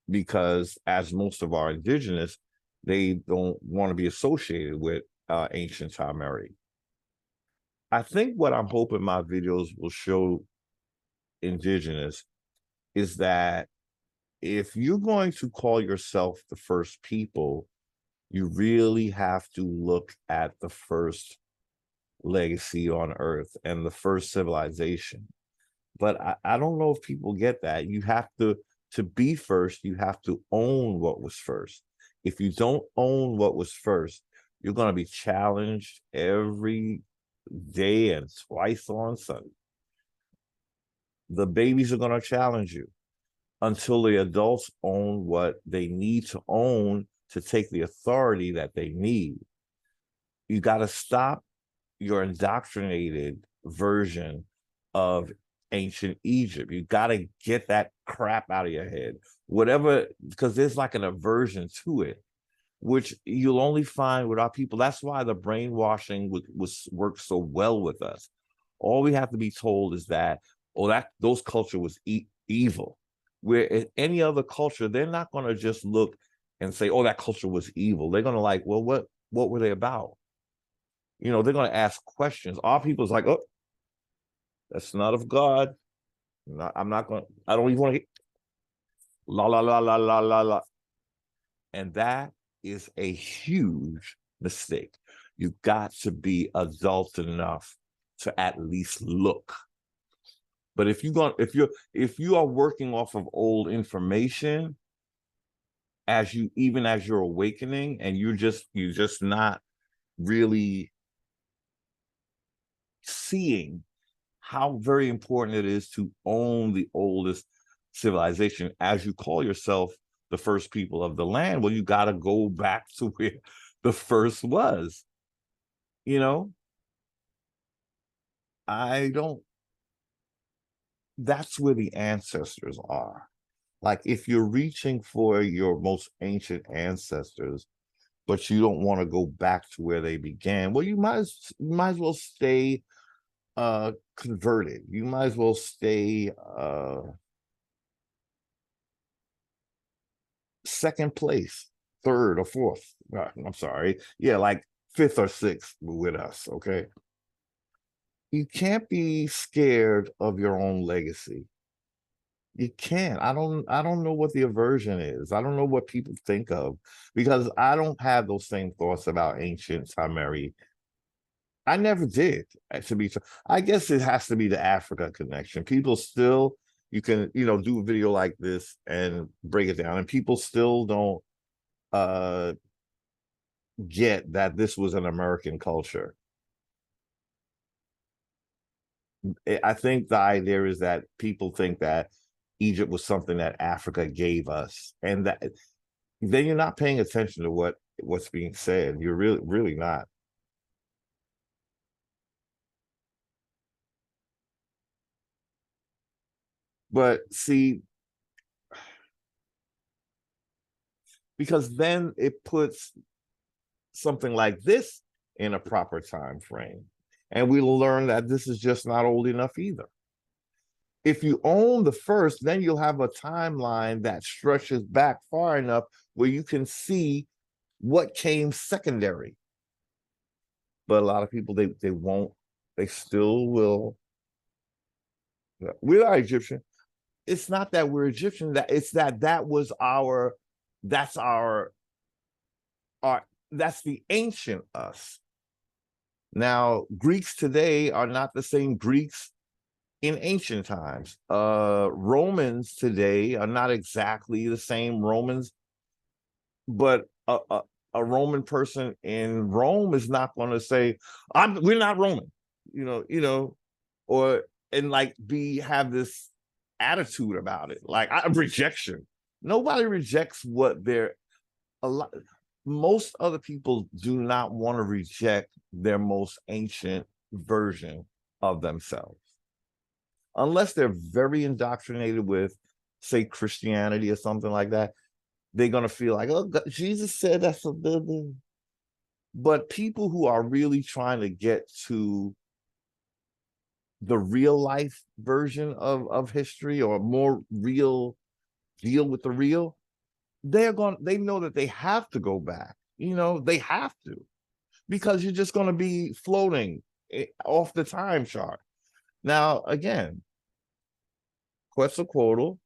because as most of our indigenous, they don't want to be associated with ancient Tameri. I think what I'm hoping my videos will show indigenous is that if you're going to call yourself the first people, you really have to look at the first legacy on Earth and the first civilization. But I don't know if people get that. You have to be first, you have to own what was first. If you don't own what was first, you're going to be challenged every day and twice on Sunday. The babies are going to challenge you until the adults own what they need to own to take the authority that they need. You got to stop your indoctrinated version of ancient Egypt. You got to get that crap out of your head. Whatever, because there's like an aversion to it, which you'll only find with our people. That's why the brainwashing works so well with us. All we have to be told is that, oh, those culture was evil. Where in any other culture, they're not going to just look and say, oh, that culture was evil. They're going to like, well, what were they about? You know, they're going to ask questions. Our people's like, oh, that's not of God. I'm not going to, I don't even want to hear, la, la, la, la, la, la, la. And that is a huge mistake. You got to be adult enough to at least look. But if you are working off of old information, even as you're awakening, and you're just not really seeing how very important it is to own the oldest civilization, as you call yourself the first people of the land. Well, you got to go back to where the first was. You know, that's where the ancestors are. Like, if you're reaching for your most ancient ancestors, but you don't want to go back to where they began, well, you might as well stay converted. You might as well stay second place, third or fourth. I'm sorry. Yeah, like fifth or sixth with us, okay? You can't be scared of your own legacy. You can't. I don't know what the aversion is. I don't know what people think of, because I don't have those same thoughts about ancient Sumeri. I never did, to be. I guess it has to be the Africa connection. People still, you can, do a video like this and break it down, and people still don't get that this was an American culture. I think the idea is that people think that Egypt was something that Africa gave us, and that then you're not paying attention to what's being said. You're really not. But see, because then it puts something like this in a proper time frame, and we'll learn that this is just not old enough either. If you own the first, then you'll have a timeline that stretches back far enough where you can see what came secondary. But a lot of people, they won't, they still will. We're not Egyptian. It's not that we're Egyptian, it's that was that's the ancient us. Now, Greeks today are not the same Greeks in ancient times. Romans today are not exactly the same Romans, but a Roman person in Rome is not going to say, we're not Roman, or like have this attitude about it, like rejection. Nobody rejects what they're most other people do not want to reject their most ancient version of themselves, unless they're very indoctrinated with, say, Christianity or something like that. They're going to feel like, oh, God, Jesus said that's a bit. But people who are really trying to get to the real life version of history, or more real, deal with the real, they know that they have to go back. They have to, because you're just going to be floating off the time chart. Now, again, Quetzalcoatl,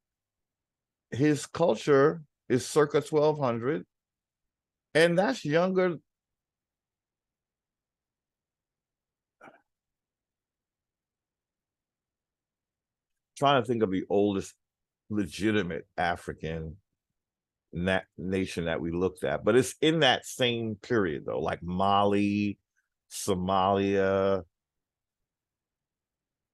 his culture is circa 1200, and that's younger. Trying to think of the oldest legitimate African nation that we looked at, but it's in that same period though, like Mali, Somalia.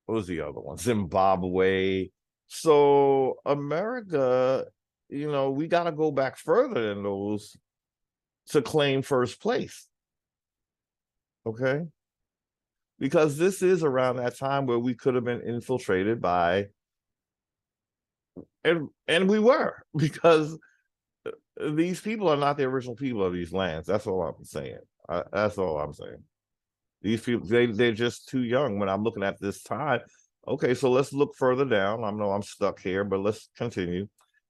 What was the other one? Zimbabwe. So America, we got to go back further than those to claim first place. Okay. Because this is around that time where we could have been infiltrated by, and we were, because these people are not the original people of these lands. That's all I'm saying. That's all I'm saying. These people, they're just too young. When I'm looking at this time, okay, so let's look further down. I know I'm stuck here, but let's continue.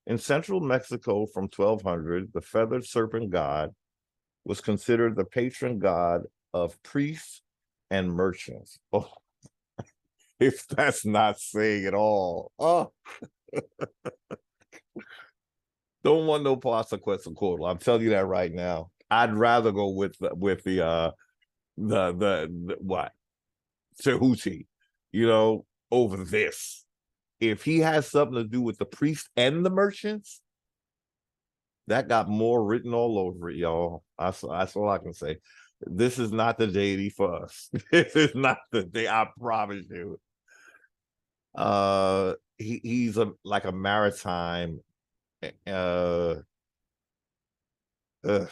In central Mexico from 1200, the feathered serpent god was considered the patron god of priests and merchants. Oh, if that's not saying it all. Oh, don't want no parts of Quetzalcoatl. I'm telling you that right now. I'd rather go with the what, Tahuti, over this. If he has something to do with the priests and the merchants, that got more written all over it, y'all. That's all I can say. This is not the deity for us. This is not the day, I promise you. He's like a maritime Ugh.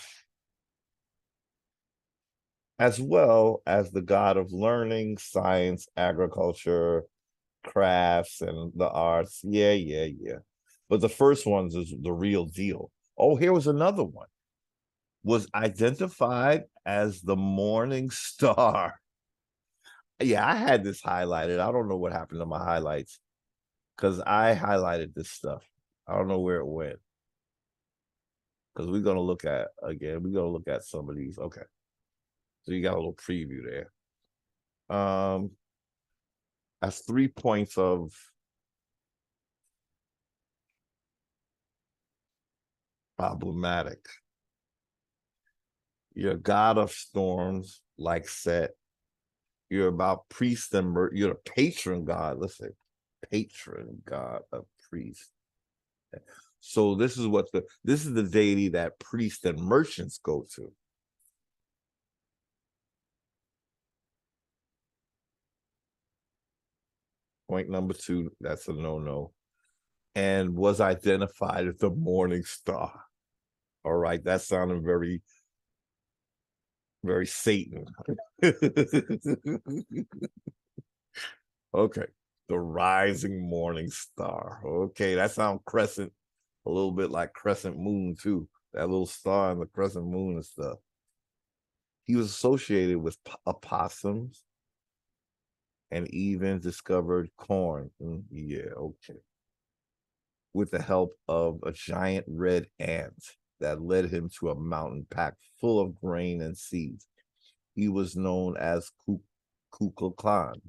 As well as the god of learning, science, agriculture, crafts, and the arts. Yeah, yeah, yeah. But the first ones is the real deal. Oh, here was another one. Was identified as the morning star. Yeah, I had this highlighted. I don't know what happened to my highlights because I highlighted this stuff. I don't know where it went. Because we're gonna look at again, we're gonna look at some of these. Okay. So you got a little preview there. That's 3 points of problematic. You're a god of storms, like Set. You're about priest and you're the patron god. Let's say patron god of priest. So this is what this is the deity that priests and merchants go to. Point number 2, that's a no-no. And was identified as the morning star. All right, that sounded very, very Satan. Okay, the rising morning star. Okay, that sounds crescent, a little bit like crescent moon too. That little star and the crescent moon and stuff. He was associated with opossums and even discovered corn. Yeah, okay. With the help of a giant red ant that led him to a mountain packed full of grain and seeds. He was known as Kukulkan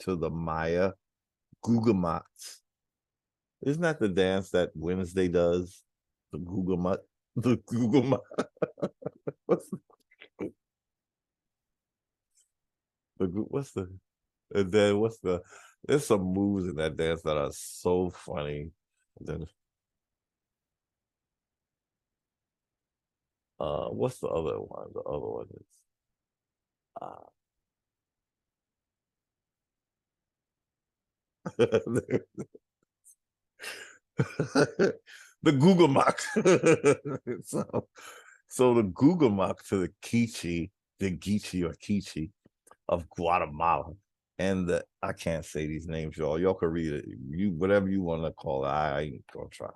to the Maya Gugamats. Isn't that the dance that Wednesday does? The Gugamat, the Gugamat. What's the and then what's the there's some moves in that dance that are so funny. And then what's the other one? The other one is the Google Mock. so the Google Mock to the Geechee or Kichi of Guatemala. And I can't say these names, y'all. Y'all can read it. You whatever you want to call it. I ain't gonna try.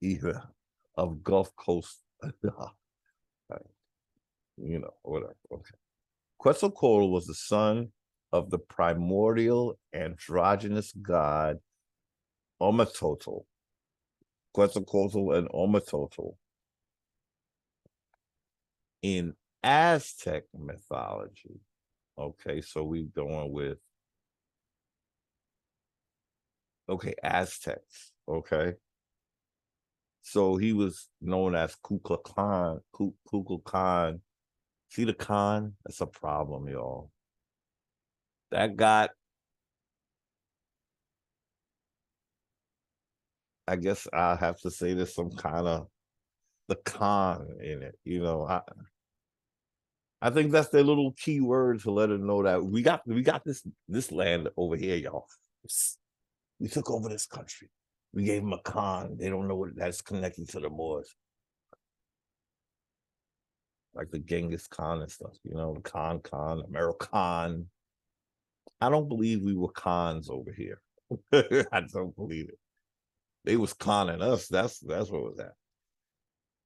Either of Gulf Coast, whatever. Okay. Quetzalcoatl was the son of the primordial androgynous god Omatotl. Quetzalcoatl and Omatotl. In Aztec mythology. Okay, so we're going with Aztecs. Okay. So he was known as Kukulkan. Kukulkan. See the Khan? That's a problem, y'all. That got, I guess I have to say there's some kind of the Khan in it. I think that's their little key word to let them know that we got this land over here, y'all. We took over this country. We gave them a Khan. They don't know what that's connected to the Moors. Like the Genghis Khan and stuff, the Khan, American. I don't believe we were Khans over here. I don't believe it. They was conning us. That's what was that.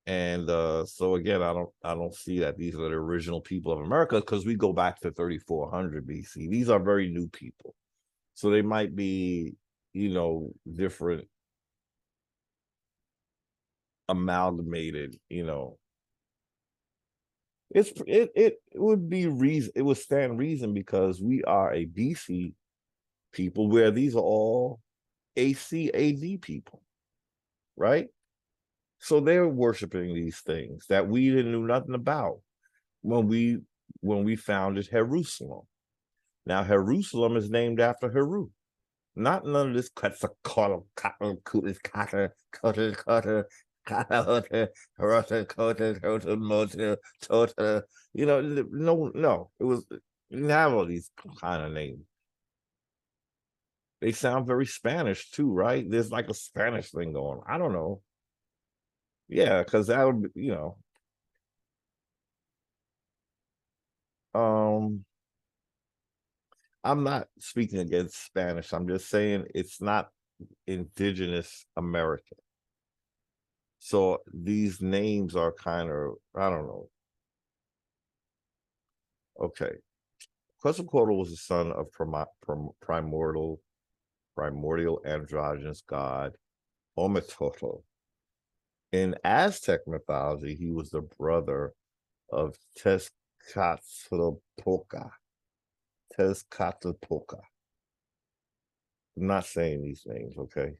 And so again, I don't see that these are the original people of America because we go back to 3400 BC. These are very new people. So they might be, different amalgamated, it would be reason, it would stand reason because we are a BC people where these are all AC AD people, right? So they're worshiping these things that we didn't know nothing about when we founded Jerusalem. Now Jerusalem is named after Heru. Not none of this no, it was, you didn't have all these kind of names. They sound very Spanish too, right? There's like a Spanish thing going on. I don't know. Yeah, because that would be, um, I'm not speaking against Spanish. I'm just saying it's not indigenous American. So these names are kind of, I don't know. Okay. Quetzalcoatl was the son of primordial androgynous god Ometotl. In Aztec mythology, he was the brother of Tezcatlipoca. Tezcatlipoca. I'm not saying these names, okay?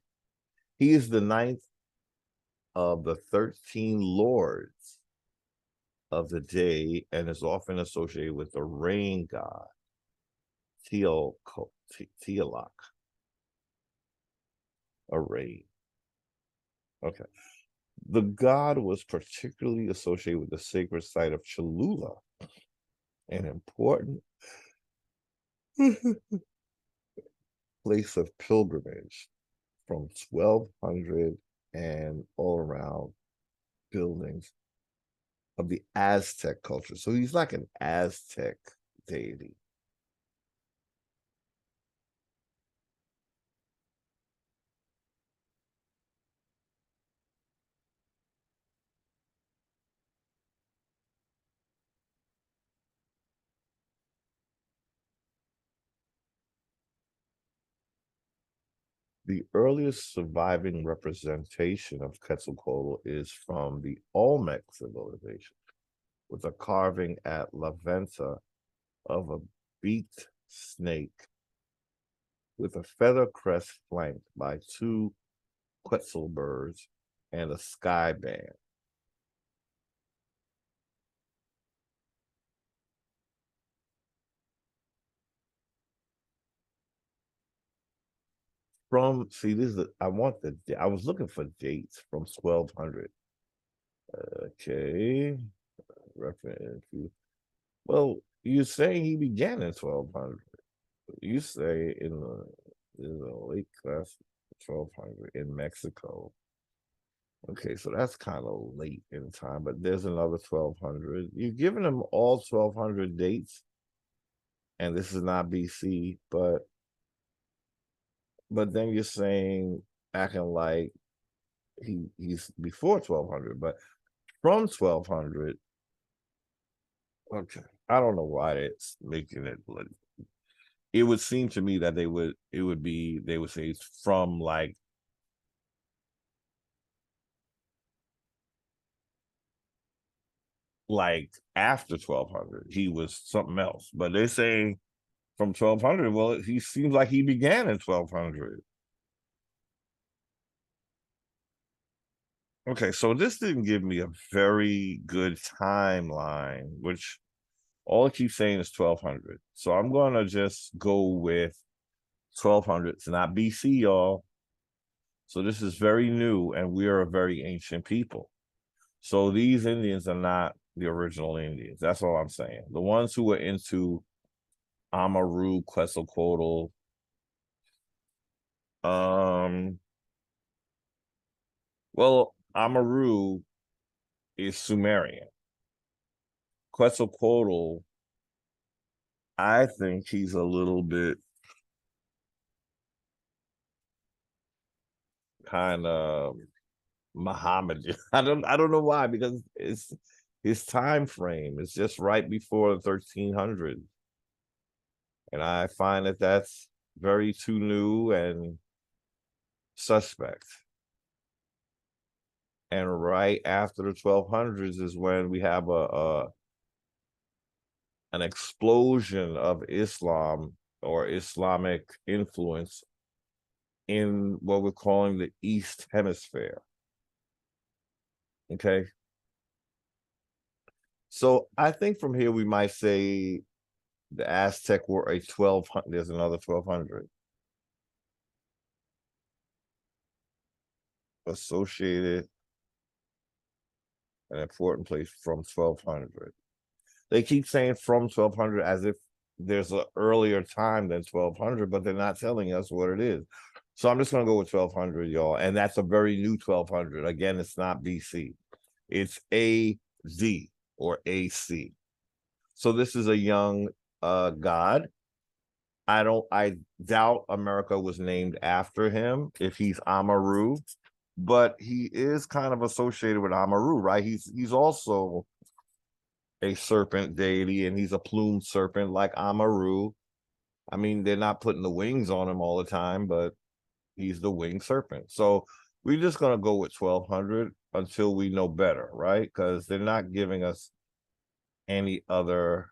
He is the ninth of the 13 lords of the day and is often associated with the rain god, Teoloc, a rain. Okay. The god was particularly associated with the sacred site of Cholula, an important place of pilgrimage from 1200 and all around buildings of the Aztec culture. So he's like an Aztec deity. The earliest surviving representation of Quetzalcoatl is from the Olmec civilization, with a carving at La Venta of a beaked snake with a feather crest flanked by two Quetzal birds and a sky band. From, see, this is, I was looking for dates from 1200. Okay. Reference. Well, you're saying he began in 1200. You say in the late class 1200 in Mexico. Okay, so that's kind of late in time, but there's another 1200. You're giving them all 1200 dates, and this is not BC, but then you're saying acting like he's before 1200, but from 1200. Okay, I don't know why it's making it. It would seem to me that they would say it's from like after 1200 he was something else, but they're saying from 1200. Well, he seems like he began in 1200. Okay, so this didn't give me a very good timeline, which all it keeps saying is 1200. So I'm going to just go with 1200. It's not BC, y'all. So this is very new, and we are a very ancient people. So these Indians are not the original Indians. That's all I'm saying. The ones who were into AMARU, Quetzalcoatl, well, AMARU is Sumerian. Quetzalcoatl, I think he's a little bit kind of Muhammad. I don't know why, because it's his time frame is just right before the 1300s, and I find that that's very too new and suspect. And right after the 1200s is when we have an explosion of Islam or Islamic influence in what we're calling the East Hemisphere. Okay. So I think from here we might say the Aztec were a 1200. There's another 1200 associated, an important place from 1200. They keep saying from 1200 as if there's an earlier time than 1200, but they're not telling us what it is. So I'm just going to go with 1200, y'all. And that's a very new 1200. Again, it's not BC. It's AD or AC. So this is a young god. I doubt America was named after him if he's Amaru, but he is kind of associated with Amaru, right? He's also a serpent deity, and he's a plumed serpent like Amaru. I mean, they're not putting the wings on him all the time, but he's the winged serpent. So we're just gonna go with 1200 until we know better, right? Because they're not giving us any other.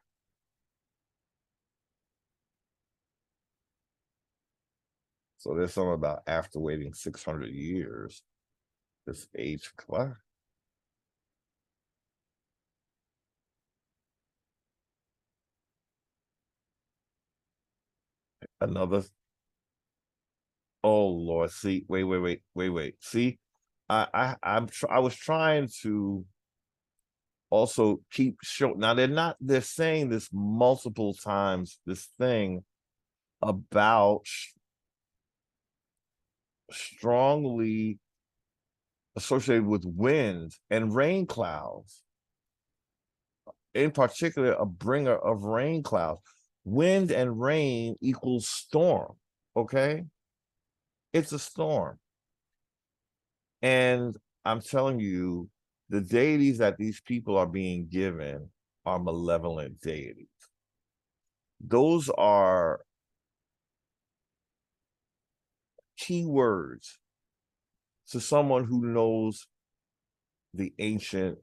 So there's something about after waiting 600 years, this age what? Another. Oh Lord, see, wait. See, I was trying to also keep showing. Now they're saying this multiple times, this thing about strongly associated with wind and rain clouds, in particular a bringer of rain clouds. Wind and rain equals storm. Okay, it's a storm. And I'm telling you, the deities that these people are being given are malevolent deities. Those are key words to someone who knows the ancient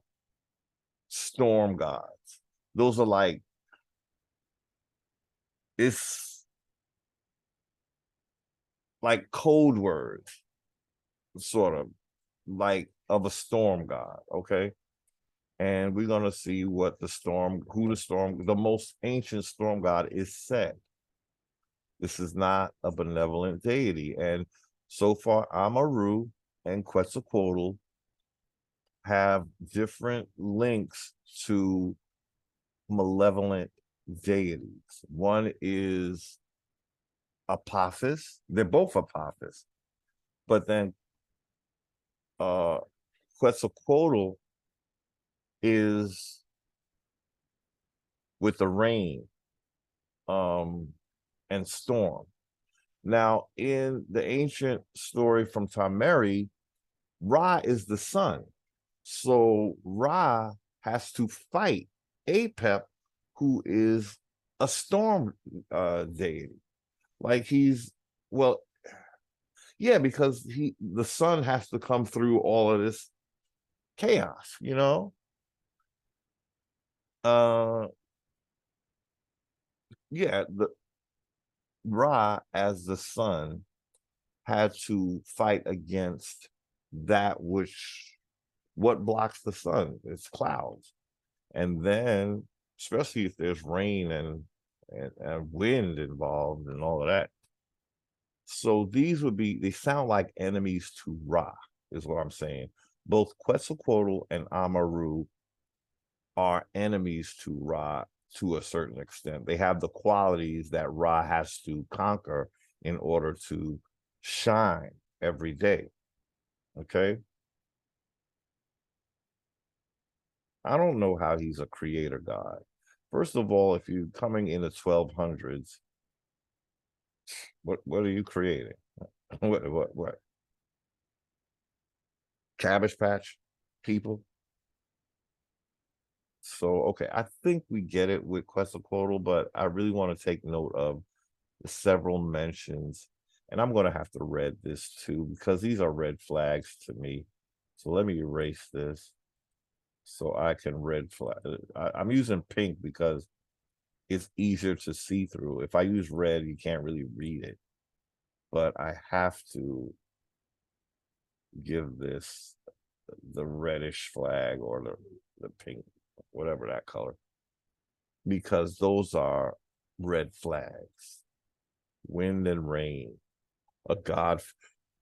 storm gods. Those are like, it's like code words, sort of like of a storm god, okay? And we're gonna see what the most ancient storm god is said. This is not a benevolent deity. And so far, Amaru and Quetzalcoatl have different links to malevolent deities. One is Apophis. They're both Apophis. But then Quetzalcoatl is with the rain and storm. Now, in the ancient story from Tameri, Ra is the sun. So Ra has to fight Apep, who is a storm deity. Like well, yeah, because the sun has to come through all of this chaos, you know? Yeah, the Ra as the sun had to fight against what blocks the sun? It's clouds. And then, especially if there's rain and wind involved and all of that. So they sound like enemies to Ra, is what I'm saying. Both Quetzalcoatl and Amaru are enemies to Ra to a certain extent. They have the qualities that Ra has to conquer in order to shine every day. Okay. I don't know how he's a creator god. First of all, if you're coming in the 1200s, what are you creating? What? Cabbage Patch people? So, okay, I think we get it with Quetzalcoatl, but I really want to take note of the several mentions. And I'm going to have to read this too, because these are red flags to me. So let me erase this so I can red flag. I'm using pink because it's easier to see through. If I use red, you can't really read it. But I have to give this the reddish flag or the pink, whatever that color, because those are red flags. Wind and rain, a god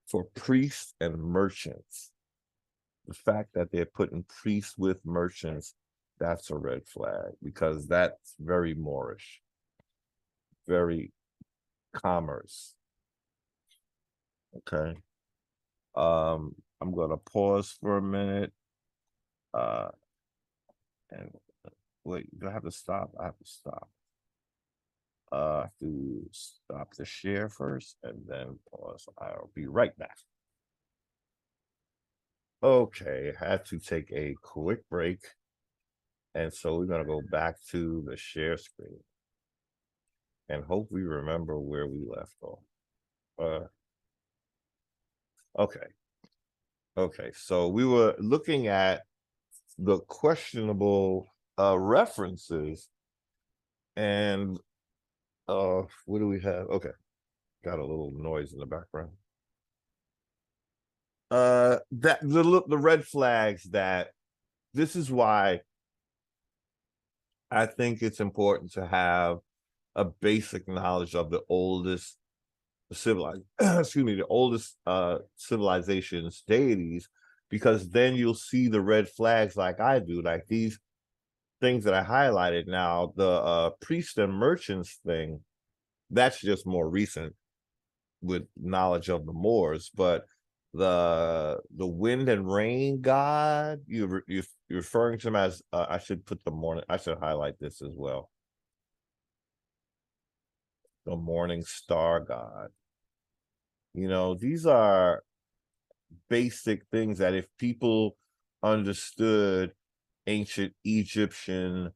for priests and merchants. The fact that they're putting priests with merchants, that's a red flag because that's very Moorish. very commerce. Okay. I'm gonna pause for a minute. And wait, do I have to stop? I have to stop. I have to stop the share first and then pause. I'll be right back. Okay, I had to take a quick break. And so we're gonna go back to the share screen and hope we remember where we left off. Okay. Okay, so we were looking at the questionable references, and what do we have? Okay, got a little noise in the background. That the red flags, that this is why I think it's important to have a basic knowledge of the oldest civilized excuse me, the oldest civilizations deities, because then you'll see the red flags like I do, like these things that I highlighted. Now the priest and merchants thing, that's just more recent with knowledge of the Moors, but the wind and rain god, you're referring to him as I should put the morning, I should highlight this as well, the morning star god. You know, these are basic things that if people understood ancient Egyptian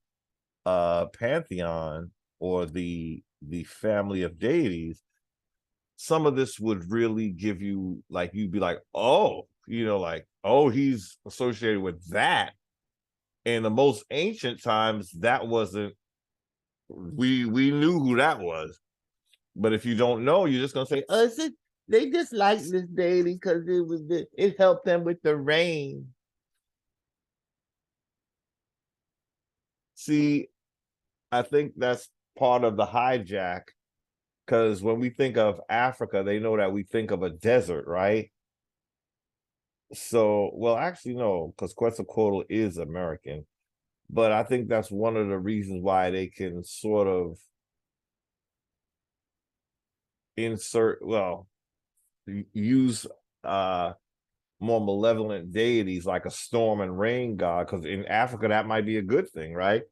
pantheon, or the family of deities, some of this would really give you, like, you'd be like, oh, you know, like, oh, he's associated with that. In the most ancient times, that wasn't, we knew who that was. But if you don't know, you're just gonna say, oh, they just like this deity because it helped them with the rain. See, I think that's part of the hijack, because when we think of Africa, they know that we think of a desert, right? So, well, actually, no, because Quetzalcoatl is American, but I think that's one of the reasons why they can sort of insert, well, use more malevolent deities like a storm and rain god, because in Africa that might be a good thing, right?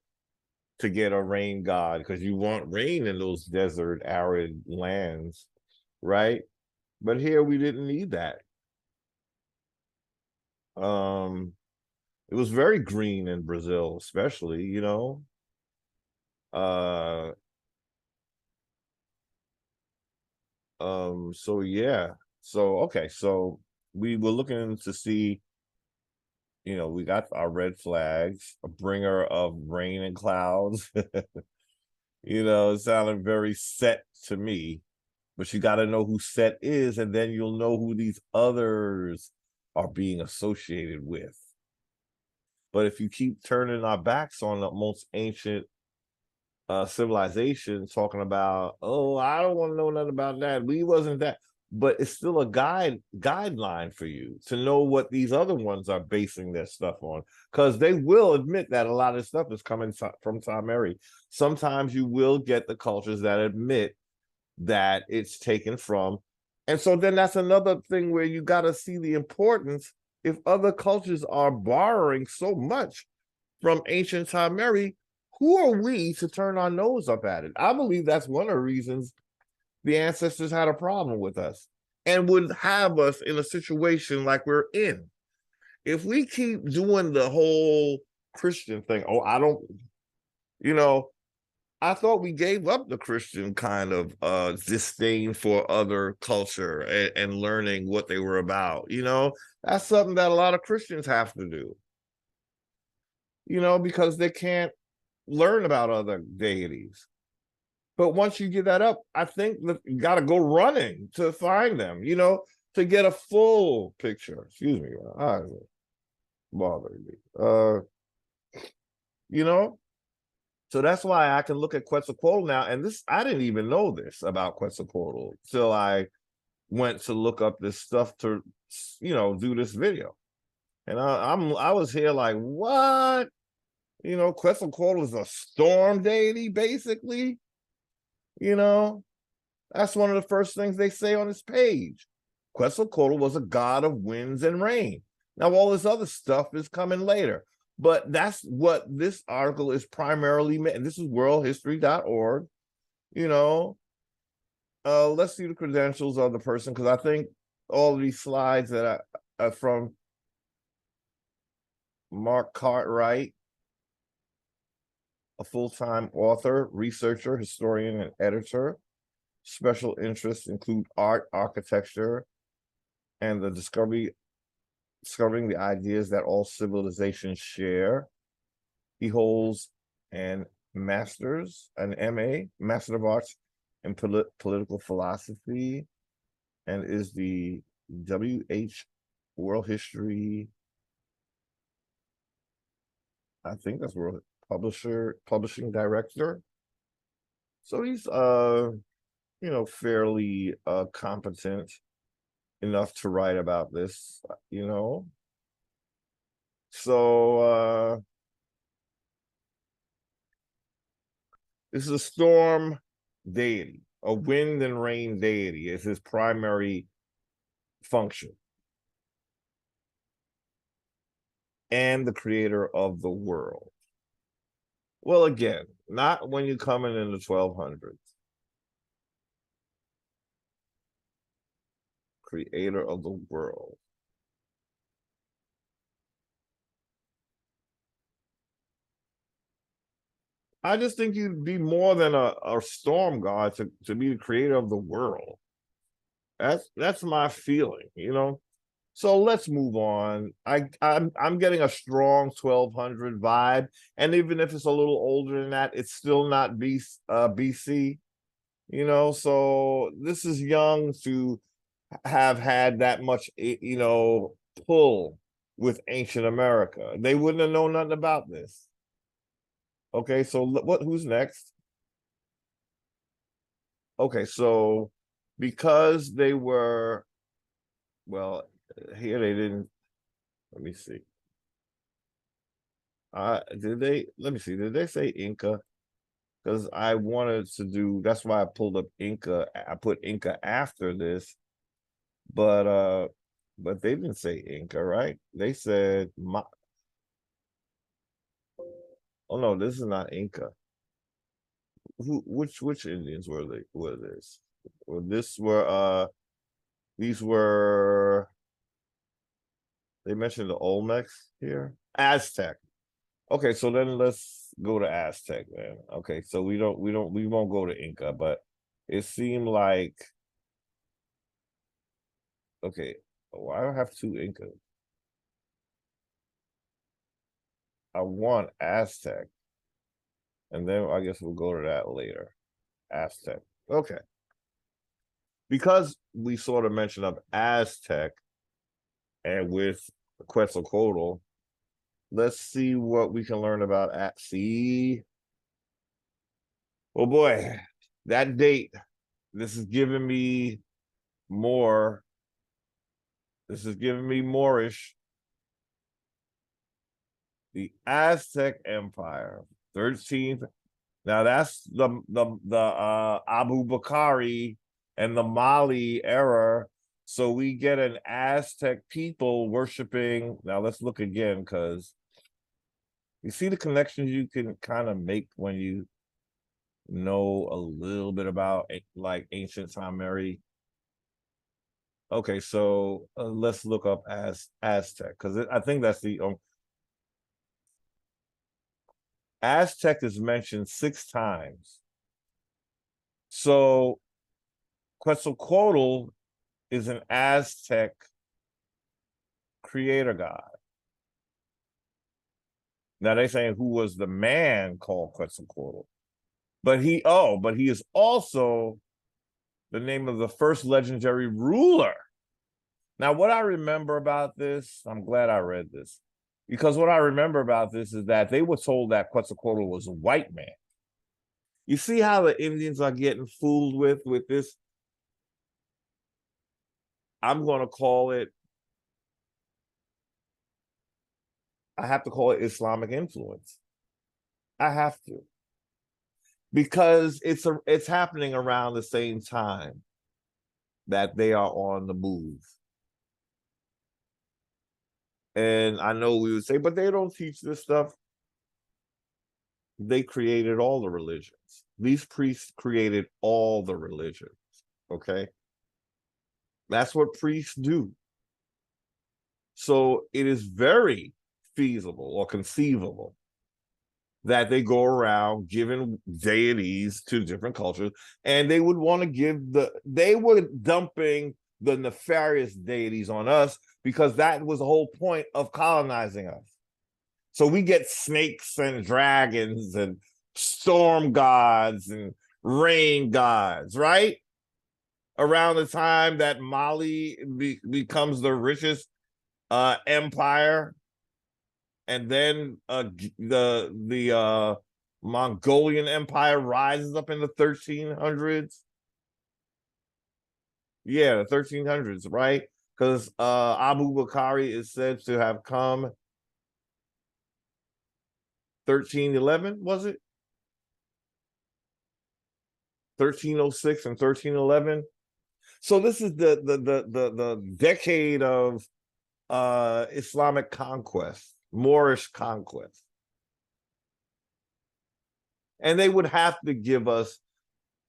To get a rain god, because you want rain in those desert arid lands, right? But here we didn't need that. It was very green in Brazil, especially, you know. So yeah. So okay, so we were looking to see, you know, we got our red flags, a bringer of rain and clouds. You know, it sounded very Set to me, but you got to know who Set is, and then you'll know who these others are being associated with. But if you keep turning our backs on the most ancient civilization, talking about, oh, I don't want to know nothing about that, we wasn't that, but it's still a guideline for you to know what these other ones are basing their stuff on, because they will admit that a lot of stuff is coming from Sameri. Sometimes you will get the cultures that admit that it's taken from, and so then that's another thing where you got to see the importance. If other cultures are borrowing so much from ancient Sameri, who are we to turn our nose up at it? I believe that's one of the reasons the ancestors had a problem with us and would have us in a situation like we're in. If we keep doing the whole Christian thing, oh, I don't, you know, I thought we gave up the Christian kind of disdain for other culture and learning what they were about. You know, that's something that a lot of Christians have to do, you know, because they can't learn about other deities. But once you give that up, I think that you got to go running to find them, you know, to get a full picture. Excuse me, bothering me. You know, so that's why I can look at Quetzalcoatl now, and this, I didn't even know this about Quetzalcoatl till I went to look up this stuff to, you know, do this video. And I was here like, what? You know, Quetzalcoatl is a storm deity, basically. You know, that's one of the first things they say on this page. Quetzalcoatl was a god of winds and rain. Now, all this other stuff is coming later, but that's what this article is primarily meant. This is worldhistory.org. You know, let's see the credentials of the person, because I think all of these slides that are from Mark Cartwright, a full-time author, researcher, historian, and editor. Special interests include art, architecture, and the discovering the ideas that all civilizations share. He holds an master's, an MA, Master of Arts in Political Philosophy, and is the WH World History, I think that's World Publishing Director. So he's you know, fairly competent enough to write about this, you know. So this is a storm deity, a wind and rain deity is his primary function, and the creator of the world. Well, again, not when you come in the 1200s. Creator of the world. I just think you'd be more than a storm god to be the creator of the world. That's my feeling, you know. So let's move on. I'm getting a strong 1200 vibe, and even if it's a little older than that, it's still not BC, you know. So this is young to have had that much, you know, pull with ancient America. They wouldn't have known nothing about this. Okay, so who's next? Okay, so because they were, well, here they didn't, let me see. Let me see, did they say Inca? Because I wanted to do, that's why I pulled up Inca. I put Inca after this, but they didn't say Inca, right? They said, oh no, this is not Inca. Which Indians were this? Well, these were, they mentioned the Olmecs here. Aztec. Okay, so then let's go to Aztec then. Okay, so we won't go to Inca, but it seemed like, okay, why do I have two Incas? I want Aztec, and then I guess we'll go to that later. Aztec. Okay. Because we sort of mentioned of Aztec and with Quetzalcoatl, let's see what we can learn about see. Oh boy, that date. This is giving me more. This is giving me Moorish. The Aztec Empire, 13th. Now that's the Abu Bakari and the Mali era. So we get an Aztec people worshiping. Now let's look again, because you see the connections you can kind of make when you know a little bit about like ancient Sumeri. Okay, so let's look up Aztec, because I think that's the Aztec is mentioned 6 times. So Quetzalcoatl is an Aztec creator god. Now they're saying who was the man called Quetzalcoatl, but he is also the name of the first legendary ruler. Now, what I remember about this, I'm glad I read this, because what I remember about this is that they were told that Quetzalcoatl was a white man. You see how the Indians are getting fooled with this? I'm going to call it, I have to call it Islamic influence. I have to. because it's happening around the same time that they are on the move. And I know we would say, but they don't teach this stuff. They created all the religions. These priests created all the religions. Okay. That's what priests do. So it is very feasible or conceivable that they go around giving deities to different cultures, and they would want to give they were dumping the nefarious deities on us because that was the whole point of colonizing us. So we get snakes and dragons and storm gods and rain gods, right? Around the time that Mali becomes the richest empire, and then the Mongolian Empire rises up in the 1300s. Yeah, the 1300s, right? Because Abu Bakari is said to have come 1311, was it? 1306 and 1311. So this is the decade of Islamic conquest, Moorish conquest. And they would have to give us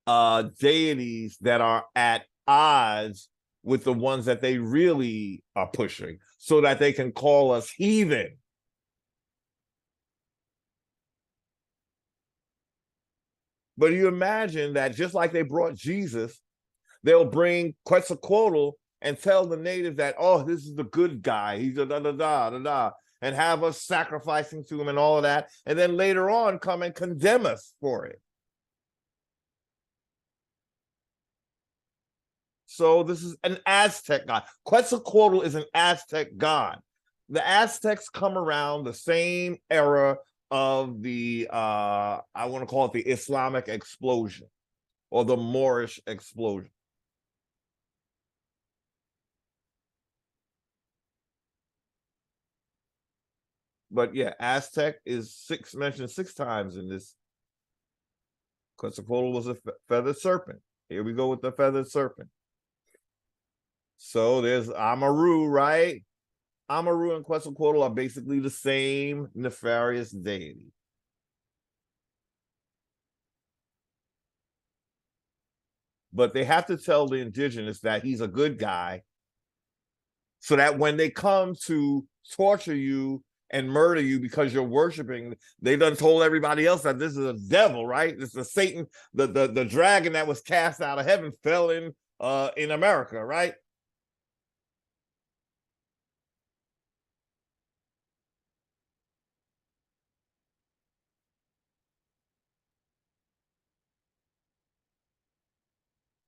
deities that are at odds with the ones that they really are pushing so that they can call us heathen. But you imagine that just like they brought Jesus, they'll bring Quetzalcoatl and tell the natives that, oh, this is the good guy. He's a da-da-da, and have us sacrificing to him and all of that. And then later on come and condemn us for it. So this is an Aztec god. Quetzalcoatl is an Aztec god. The Aztecs come around the same era of the, I want to call it the Islamic explosion or the Moorish explosion. But yeah, Aztec is mentioned 6 times in this. Quetzalcoatl was a feathered serpent. Here we go with the feathered serpent. So there's AMARU, right? AMARU and Quetzalcoatl are basically the same nefarious deity. But they have to tell the indigenous that he's a good guy so that when they come to torture you and murder you because you're worshiping, they done told everybody else that this is a devil, right? This is Satan, the dragon that was cast out of heaven fell in America, right?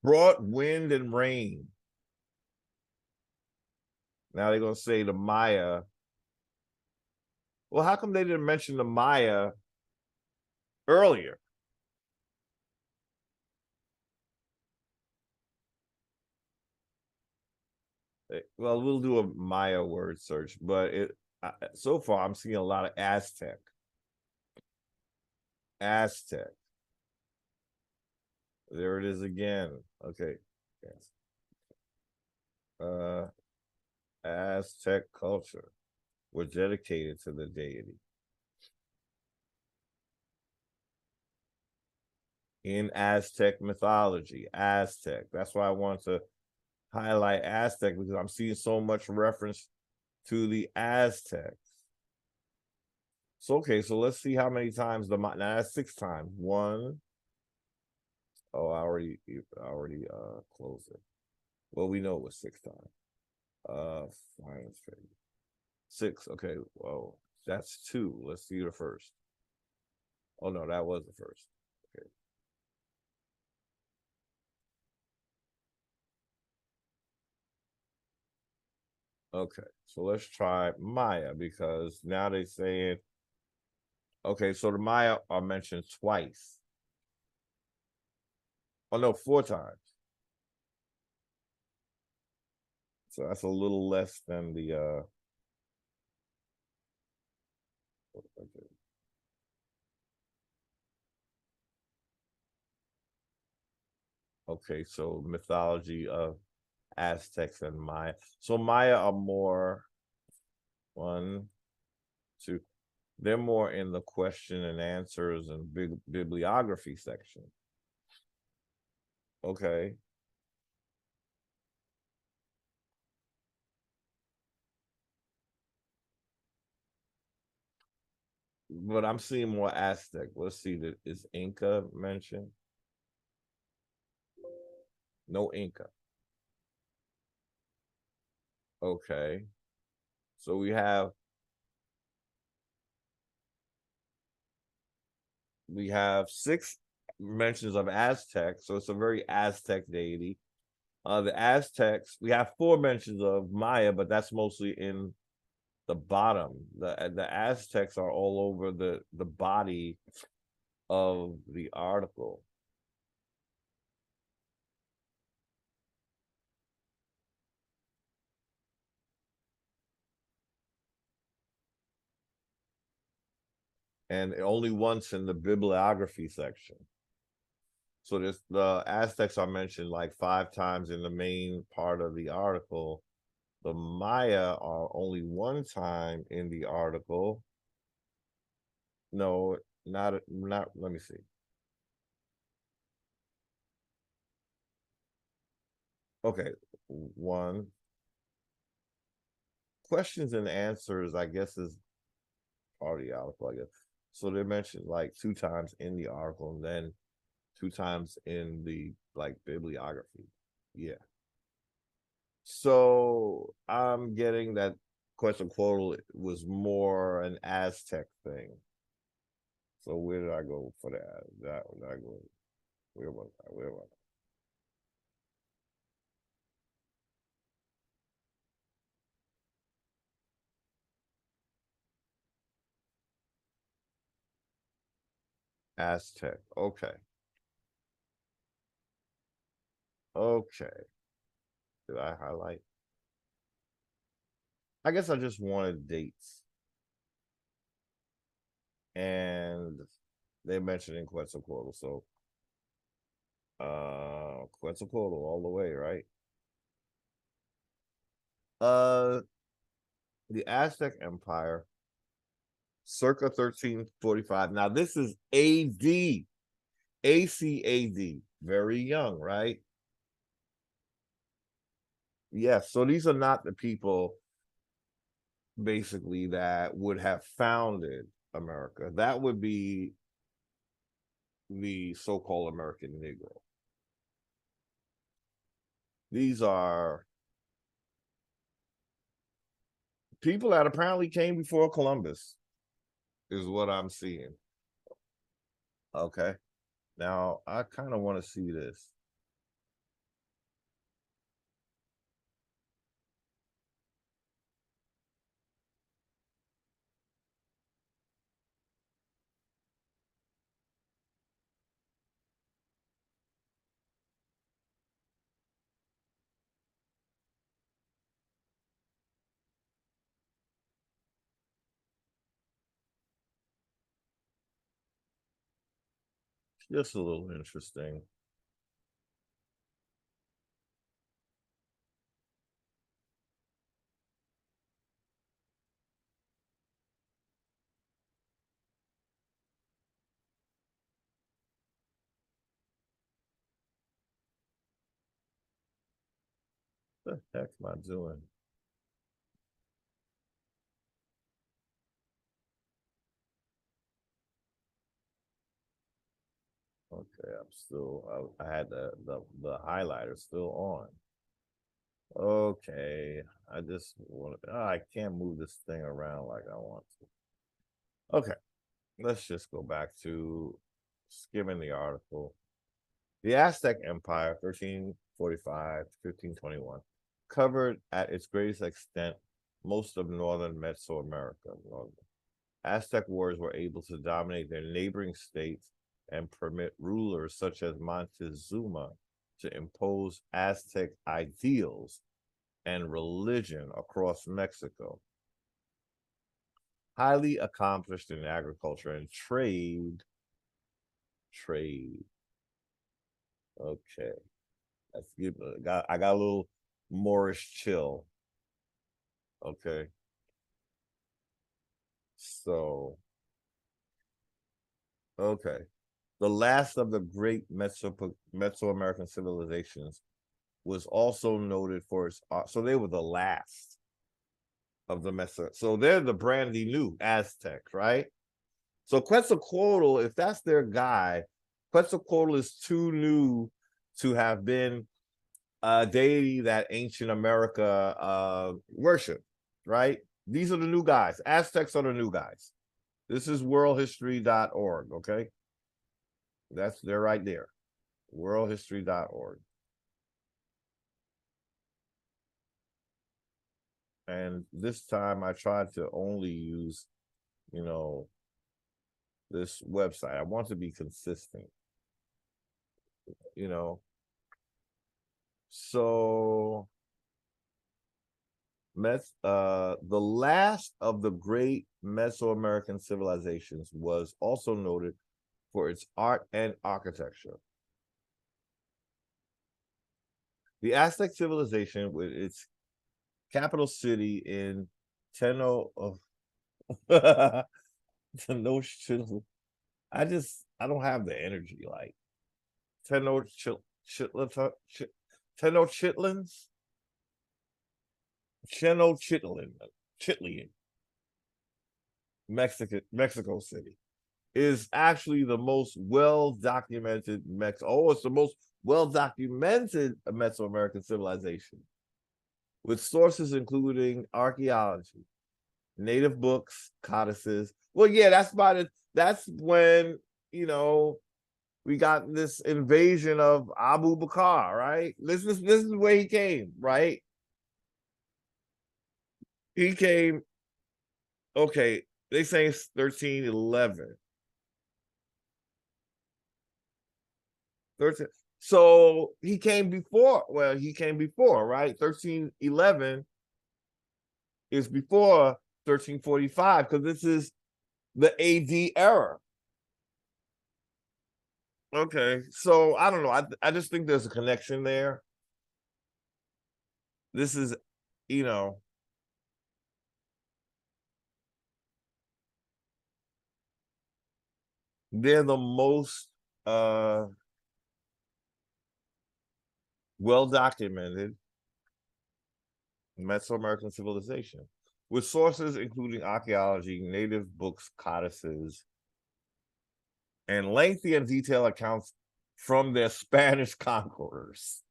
Brought wind and rain. Now they're gonna say the Maya. Well, how come they didn't mention the Maya earlier? Well, we'll do a Maya word search, but so far I'm seeing a lot of Aztec. Aztec. There it is again. Okay. Yes. Aztec culture were dedicated to the deity. In Aztec mythology, Aztec. That's why I want to highlight Aztec, because I'm seeing so much reference to the Aztecs. So, okay, so let's see how many times now that's 6 times. 1. Oh, I already closed it. Well, we know it was 6 times. 6. Okay, well, that's 2. Let's see the first. Oh no, that was the first. Okay. Okay, so let's try Maya, because now they're saying, okay, so the Maya are mentioned twice. Oh no, 4 times. So that's a little less than the Okay, so mythology of Aztecs and Maya. So Maya are more one, two. They're more in the question and answers and bibliography section. Okay. But I'm seeing more Aztec. Let's see, that is Inca mentioned? No Inca. Okay. So we have 6 mentions of Aztec, so it's a very Aztec deity. The Aztecs, we have 4 mentions of Maya, but that's mostly in the bottom. The Aztecs are all over the body of the article. And only once in the bibliography section. So the Aztecs are mentioned like 5 times in the main part of the article. The Maya are only 1 time in the article. No, not, let me see. Okay, 1. Questions and answers, I guess, is part of the article, I guess. So they're mentioned like 2 times in the article and then 2 times in the like bibliography. Yeah. So I'm getting that Quetzalcoatl was more an Aztec thing. So where did I go for that? Did I go? Where was I? Where was I? Aztec. Okay. Okay. Did I highlight? I guess I just wanted dates. And they mentioned in Quetzalcoatl. So Quetzalcoatl all the way, right? Uh the Aztec Empire, circa 1345. Now this is AD, ACAD, very young, right? Yes. So these are not the people basically that would have founded America. That would be the so-called American Negro. These are people that apparently came before Columbus, is what I'm seeing. Okay. Now I kind of want to see this. Just a little interesting. What the heck am I doing? Okay, I'm still. I had the highlighter still on. Okay, I just want. I can't move this thing around like I want to. Okay, let's just go back to skimming the article. The Aztec Empire, 1345 to 1521, covered at its greatest extent most of northern Mesoamerica. Aztec warriors were able to dominate their neighboring states and permit rulers such as Montezuma to impose Aztec ideals and religion across Mexico. Highly accomplished in agriculture and trade. Okay. I got a little Moorish chill. Okay. So, okay. The last of the great Mesoamerican civilizations was also noted for its art. So they were the last of the Meso. So they're the brandy new Aztecs, right? So Quetzalcoatl, if that's their guy, Quetzalcoatl is too new to have been a deity that ancient America worshiped, right? These are the new guys. Aztecs are the new guys. This is worldhistory.org, okay? They're right there. Worldhistory.org. And this time I tried to only use, this website. I want to be consistent, So the last of the great Mesoamerican civilizations was also noted for its art and architecture. The Aztec civilization, with its capital city in Tenochtitlan. I don't have the energy like Tenochtitlans, Chitlian, Mexico City is actually the most well-documented it's the most well-documented Mesoamerican civilization, with sources including archaeology, native books, codices. Well, yeah, that's when, we got this invasion of Abu Bakr, right? This is where he came, right? He came, okay, they say it's 1311. 13, so he came before, right? 1311 is before 1345, because this is the AD era. Okay, so I don't know. I just think there's a connection there. This is, they're the most well-documented Mesoamerican civilization, with sources including archaeology, native books, codices, and lengthy and detailed accounts from their Spanish conquerors.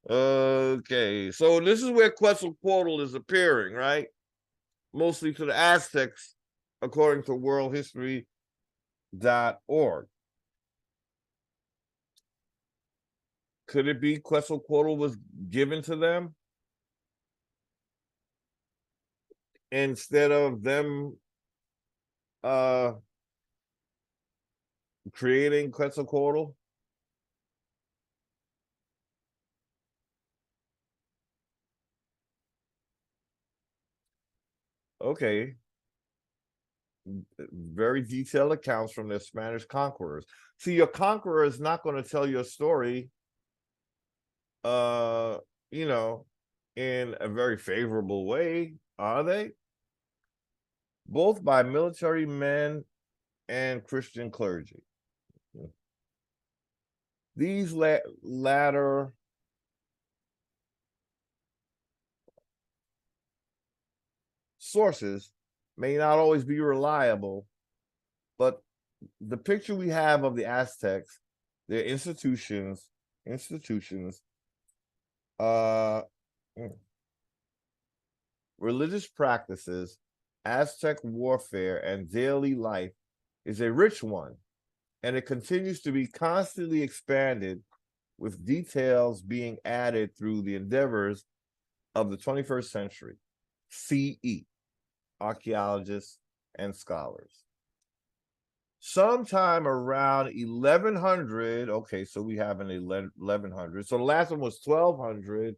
Okay, so this is where Quetzalcoatl is appearing, right? Mostly to the Aztecs, according to worldhistory.org. Could it be Quetzalcoatl was given to them instead of them creating Quetzalcoatl? Okay. Very detailed accounts from their Spanish conquerors. See, your conqueror is not going to tell your story, you know, in a very favorable way, are they? Both by military men and Christian clergy. These latter sources may not always be reliable, but the picture we have of the Aztecs, their institutions, religious practices, Aztec warfare, and daily life is a rich one, and it continues to be constantly expanded, with details being added through the endeavors of the 21st century CE, archaeologists and scholars. Sometime around 1100, okay, so we have an 1100. So the last one was 1200.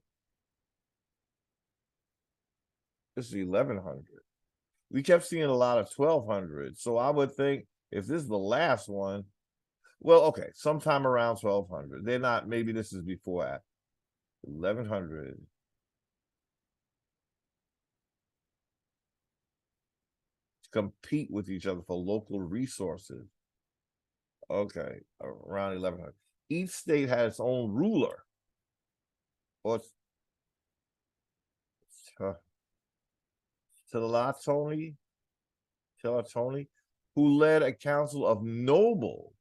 This is 1100. We kept seeing a lot of 1200. So I would think if this is the last one, Well, okay, sometime around 1200. They're not, maybe this is before that. 1100. To compete with each other for local resources. Okay, around 1100. Each state had its own ruler. Or Telatoni, who led a council of nobles.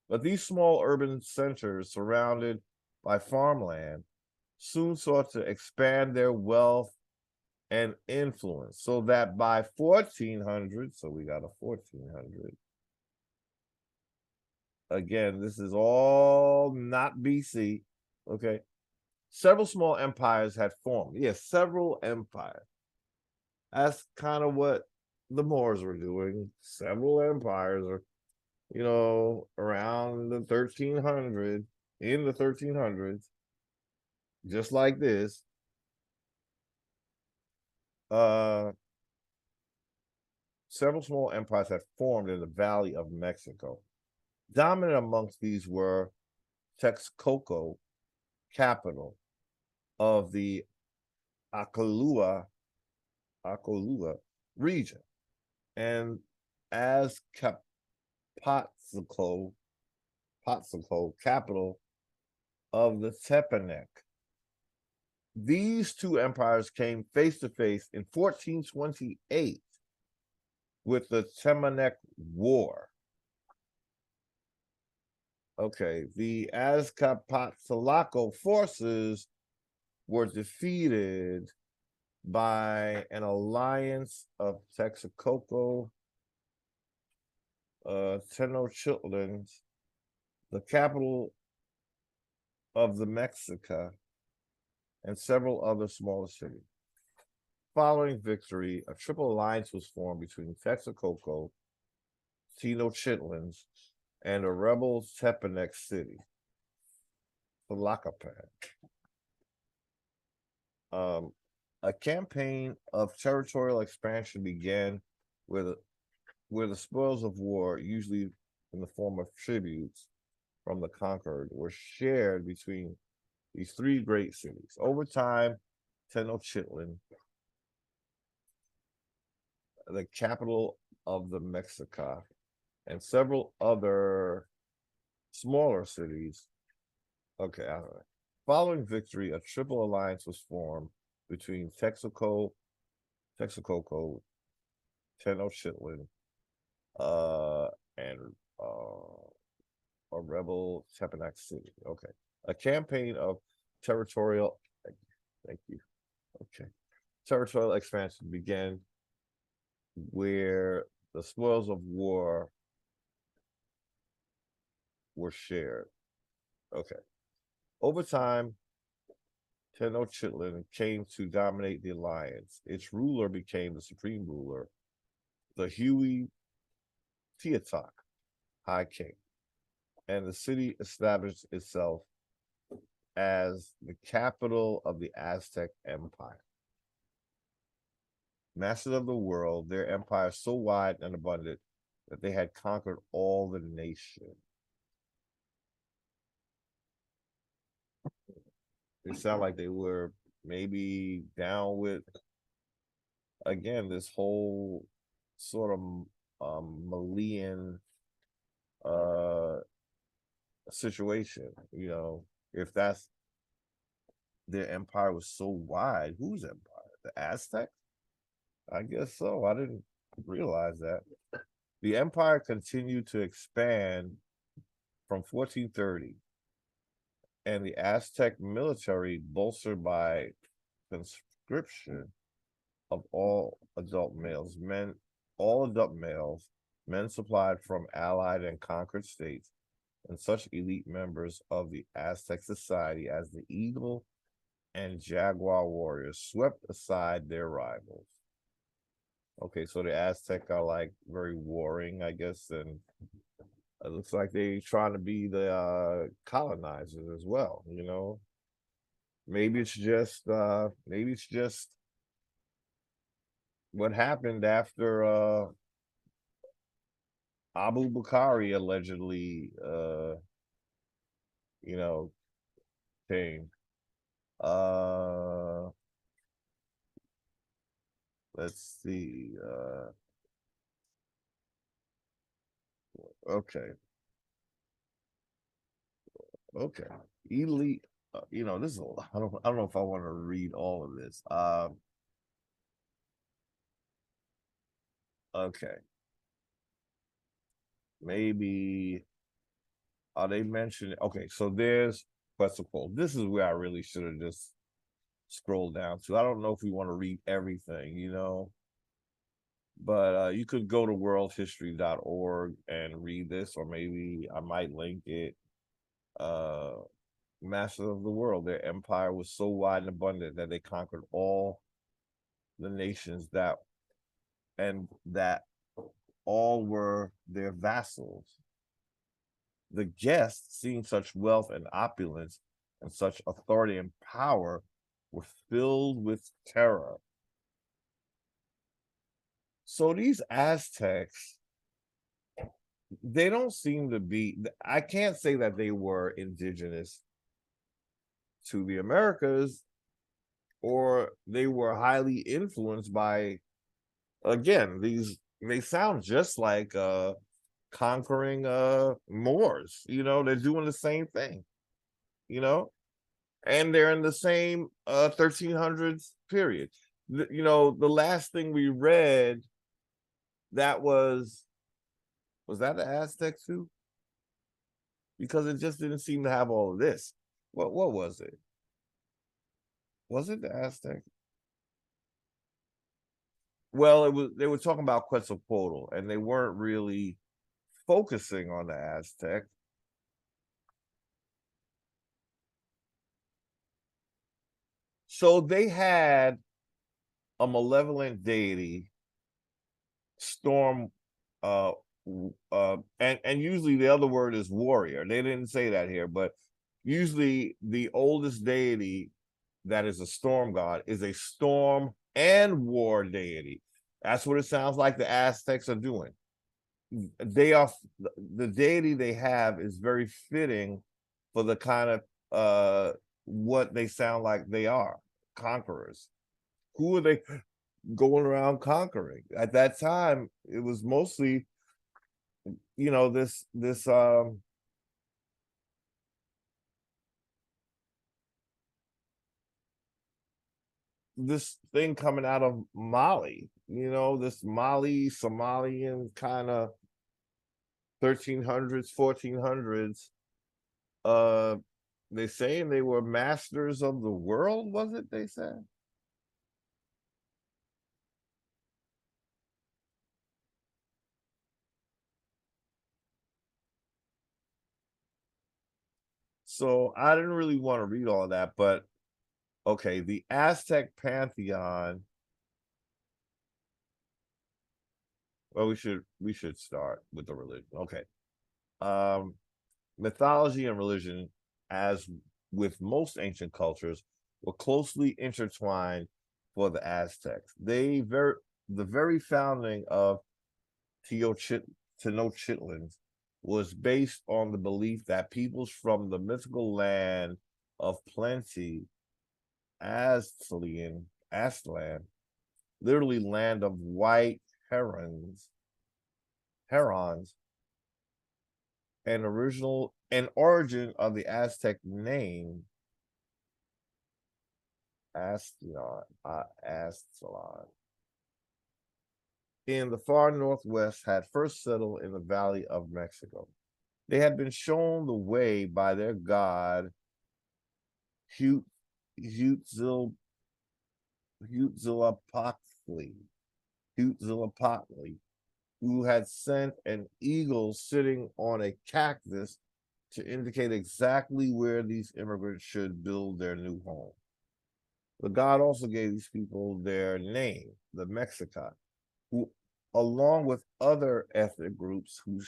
But these small urban centers surrounded by farmland soon sought to expand their wealth and influence, so that by 1400, so we got a 1400. Again, this is all not BC, okay? Several small empires had formed. Yes, several empires. That's kind of what the Moors were doing. Several empires are, around the 1300, in the 1300s, just like this. Several small empires had formed in the Valley of Mexico. Dominant amongst these were Texcoco, capital of the Acolua region, and Azcapotzalco, capital of the Tepanec. These two empires came face to face in 1428 with the Tepanec War. Okay, the Azcapotzalco forces were defeated by an alliance of Texcoco, Tenochtitlan, the capital of the Mexica, and several other smaller cities. Following victory, a triple alliance was formed between Texcoco, Tenochtitlan, and a rebel Tepanec city, Tlacopan. A campaign of territorial expansion began where the spoils of war, usually in the form of tributes from the conquered, were shared between these three great cities. Over time, Tenochtitlan, the capital of the Mexica, and several other smaller cities. Okay, all right. Following victory, a triple alliance was formed between Texcoco, Tenochtitlan, and a rebel Tepanec city. Okay, a campaign of territorial. Thank you. Okay, territorial expansion began where the spoils of war were shared. Okay. Over time, Tenochtitlan came to dominate the alliance. Its ruler became the supreme ruler, the Huey Teotihuac, High King, and the city established itself as the capital of the Aztec Empire. Masters of the world, their empire so wide and abundant that they had conquered all the nation. They sound like they were maybe down with, again, this whole sort of Malian situation. If that's their empire was so wide, whose empire? The Aztec? I guess so. I didn't realize that. The empire continued to expand from 1430, and the Aztec military, bolstered by conscription of all adult males, men supplied from allied and conquered states, and such elite members of the Aztec society as the Eagle and Jaguar warriors swept aside their rivals. Okay, so the Aztec are like very warring, I guess, and it looks like they trying to be the colonizers as well. Maybe it's just what happened after Abu Bakari allegedly, came. Uh, let's see. Okay. Okay. Elite. This is a lot. I don't know if I want to read all of this. Okay. Maybe are they mentioning? Okay, so there's Quetzalcoatl. This is where I really should have just scrolled down to. I don't know if we want to read everything, but you could go to worldhistory.org and read this, or maybe I might link it. Masters of the world, their empire was so wide and abundant that they conquered all the nations that all were their vassals. The guests, seeing such wealth and opulence and such authority and power, were filled with terror. So these Aztecs, they don't seem to be, I can't say that they were indigenous to the Americas, or they were highly influenced by, again, they sound just like conquering Moors. They're doing the same thing, and they're in the same 1300s period. The last thing we read, that was that the Aztecs too? Because it just didn't seem to have all of this. What was it? Was it the Aztec? Well, they were talking about Quetzalcoatl, and they weren't really focusing on the Aztec. So they had a malevolent deity, storm, and usually the other word is warrior. They didn't say that here, but usually the oldest deity that is a storm god is a storm and war deity. That's what it sounds like the Aztecs are doing. They are, the deity they have is very fitting for the kind of what they sound like they are, conquerors. Who are they going around conquering? At that time, it was mostly, this thing coming out of Mali, this Mali Somalian kind of 1300s, 1400s. They saying they were masters of the world, was it they said? So I didn't really want to read all of that, but okay, the Aztec pantheon. Well, we should start with the religion. Okay. Mythology and religion, as with most ancient cultures, were closely intertwined for the Aztecs. The very founding of Tenochtitlan was based on the belief that peoples from the mythical land of plenty, Aztlan, literally land of white herons, an origin of the Aztec name Aztlan, in the far northwest had first settled in the Valley of Mexico. They had been shown the way by their god Huitzilopochtli, who had sent an eagle sitting on a cactus to indicate exactly where these immigrants should build their new home. The god also gave these people their name, the Mexica, who, along with other ethnic groups who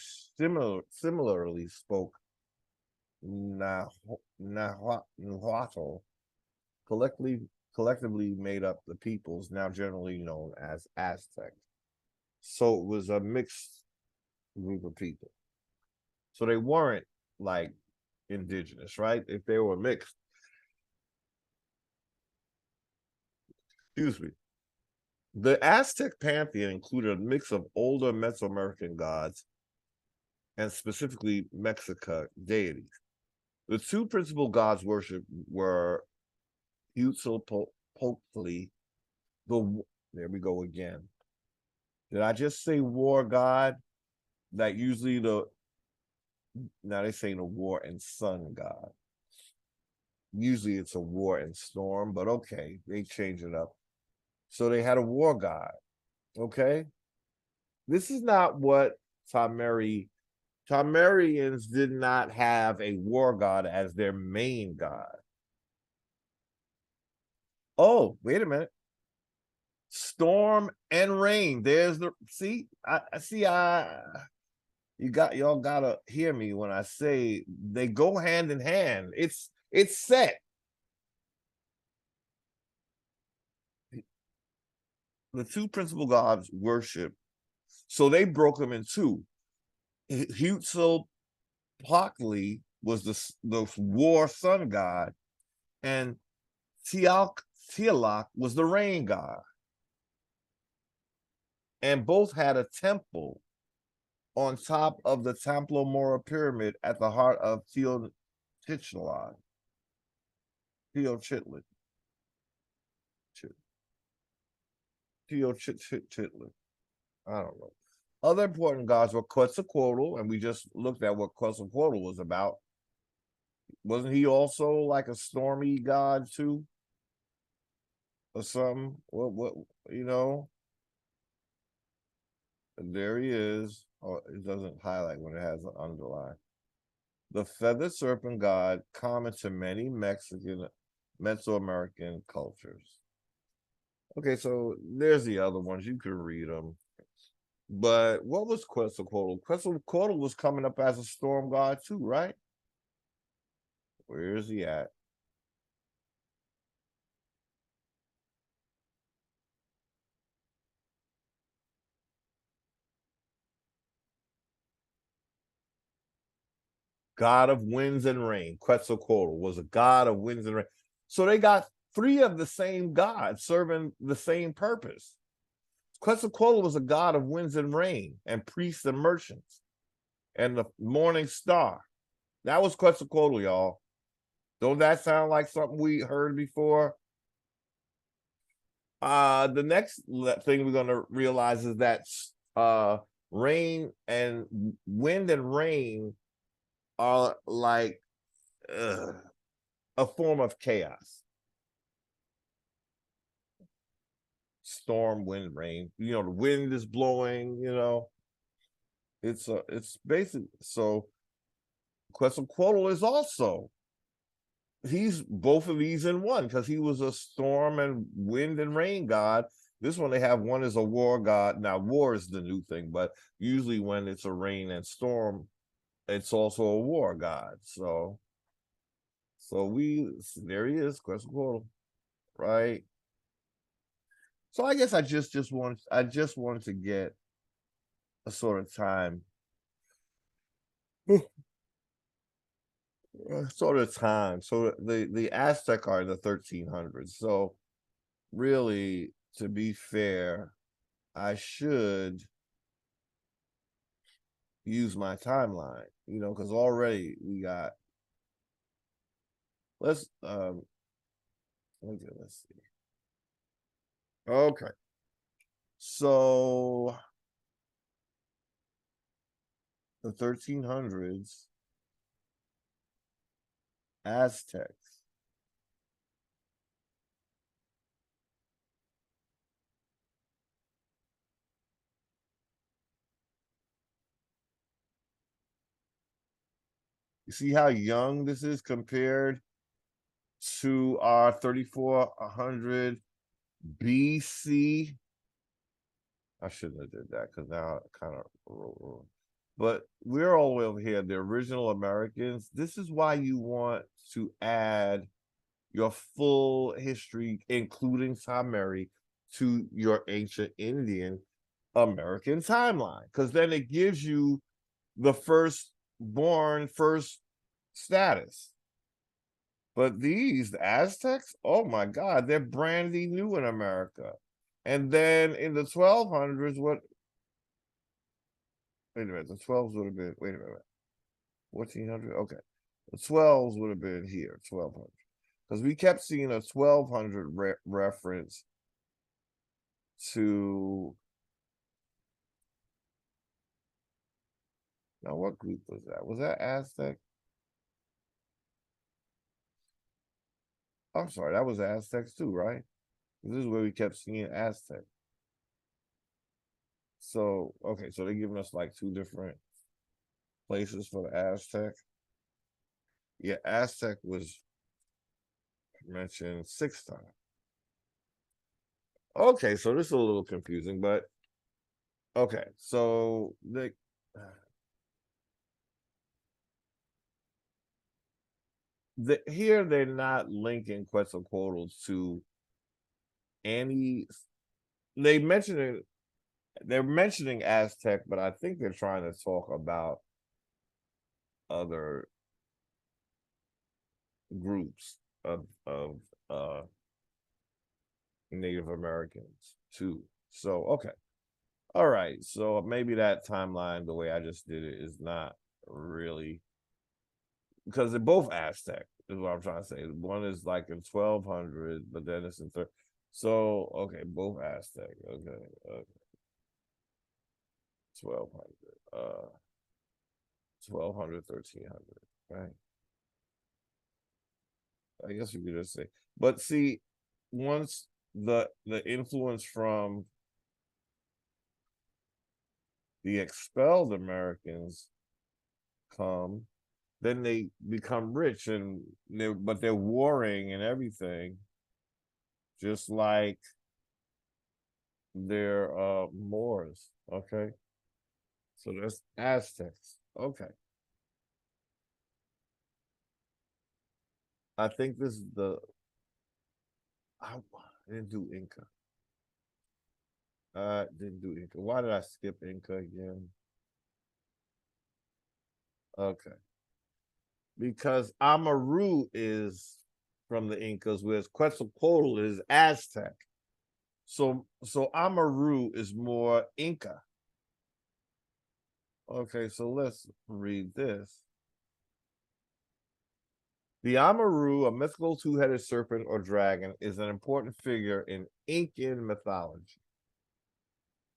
similarly spoke Nahuatl, collectively made up the peoples now generally known as Aztecs. So it was a mixed group of people. So they weren't like indigenous, right? If they were mixed. Excuse me. The Aztec pantheon included a mix of older Mesoamerican gods and specifically Mexica deities. The two principal gods worshipped were Huitzilopochtli, there we go again. Did I just say war god? That usually now they say the war and sun god. Usually it's a war and storm, but okay, they change it up. So they had a war god, okay? This is not what Tamerians did not have a war god as their main god. Oh, wait a minute. Storm and rain. There's the y'all gotta hear me when I say they go hand in hand. It's set. The two principal gods worship, so they broke them in two. Huitzilopochtli was the war sun god, and Tialak was the rain god. And both had a temple on top of the Templo Mora pyramid at the heart of Tenochtitlan. I don't know. Other important gods were Quetzalcoatl, and we just looked at what Quetzalcoatl was about. Wasn't he also like a stormy god too? Or something? What you know? And there he is. Oh, it doesn't highlight when it has an underline. The feathered serpent god, common to many Mesoamerican cultures. Okay, so there's the other ones. You can read them. But what was Quetzalcoatl? Quetzalcoatl was coming up as a storm god too, right? Where is he at? God of winds and rain. Quetzalcoatl was a god of winds and rain. So they got three of the same gods serving the same purpose. Quetzalcoatl was a god of winds and rain and priests and merchants and the morning star. That was Quetzalcoatl, y'all. Don't that sound like something we heard before? The next thing we're going to realize is that rain and wind and rain are like a form of chaos. Storm, wind, rain. You know, the wind is blowing, you know. It's basic. So Quetzalcoatl is also, he's both of these in one because he was a storm and wind and rain god. This one they have one is a war god. Now war is the new thing, but usually when it's a rain and storm, it's also a war god. So there he is, Quetzalcoatl, right? So I guess I just wanted to get a sort of time, sort of time. So the Aztec are in the 1300s. So really, to be fair, I should use my timeline, you know, because already we got. Let's see. Okay, so the 1300s, Aztecs. You see how young this is compared to our 3400 BC. I shouldn't have did that because now it kind of, but we're all the way over here, the original Americans. This is why you want to add your full history, including Sumeri, to your ancient Indian, American timeline, because then it gives you the firstborn first status. But these the Aztecs, oh my God, they're brandy new in America. And then in the 1200s, what? Wait a minute, the 12s would have been, wait a minute, 1400, okay. The 12s would have been here, 1200. Because we kept seeing a 1200 reference to, now what group was that? Was that Aztec? I'm sorry, that was Aztecs too, right? This is where we kept seeing Aztec. So, okay, so they're giving us like two different places for the Aztec. Yeah, Aztec was mentioned 6 times. Okay, so this is a little confusing, but okay, so here they're not linking Quetzalcoatl's to any. They mention it. They're mentioning Aztec, but I think they're trying to talk about other groups of Native Americans too. So okay, all right. So maybe that timeline, the way I just did it, is not really, because they're both Aztec. Is what I'm trying to say. One is like in 1200, but then it's in third. So okay, both Aztec. Okay, 1200, 1200, 1300, right? I guess you could just say, but see, once the influence from the expelled Americans come, then they become rich and they're warring and everything, just like they're Moors. Okay, so that's Aztecs. Okay, I think this is I didn't do Inca. Didn't do Inca. Why did I skip Inca again? Okay, because Amaru is from the Incas, whereas Quetzalcoatl is Aztec. So Amaru is more Inca. Okay, so let's read this. The Amaru, a mythical two-headed serpent or dragon, is an important figure in Incan mythology.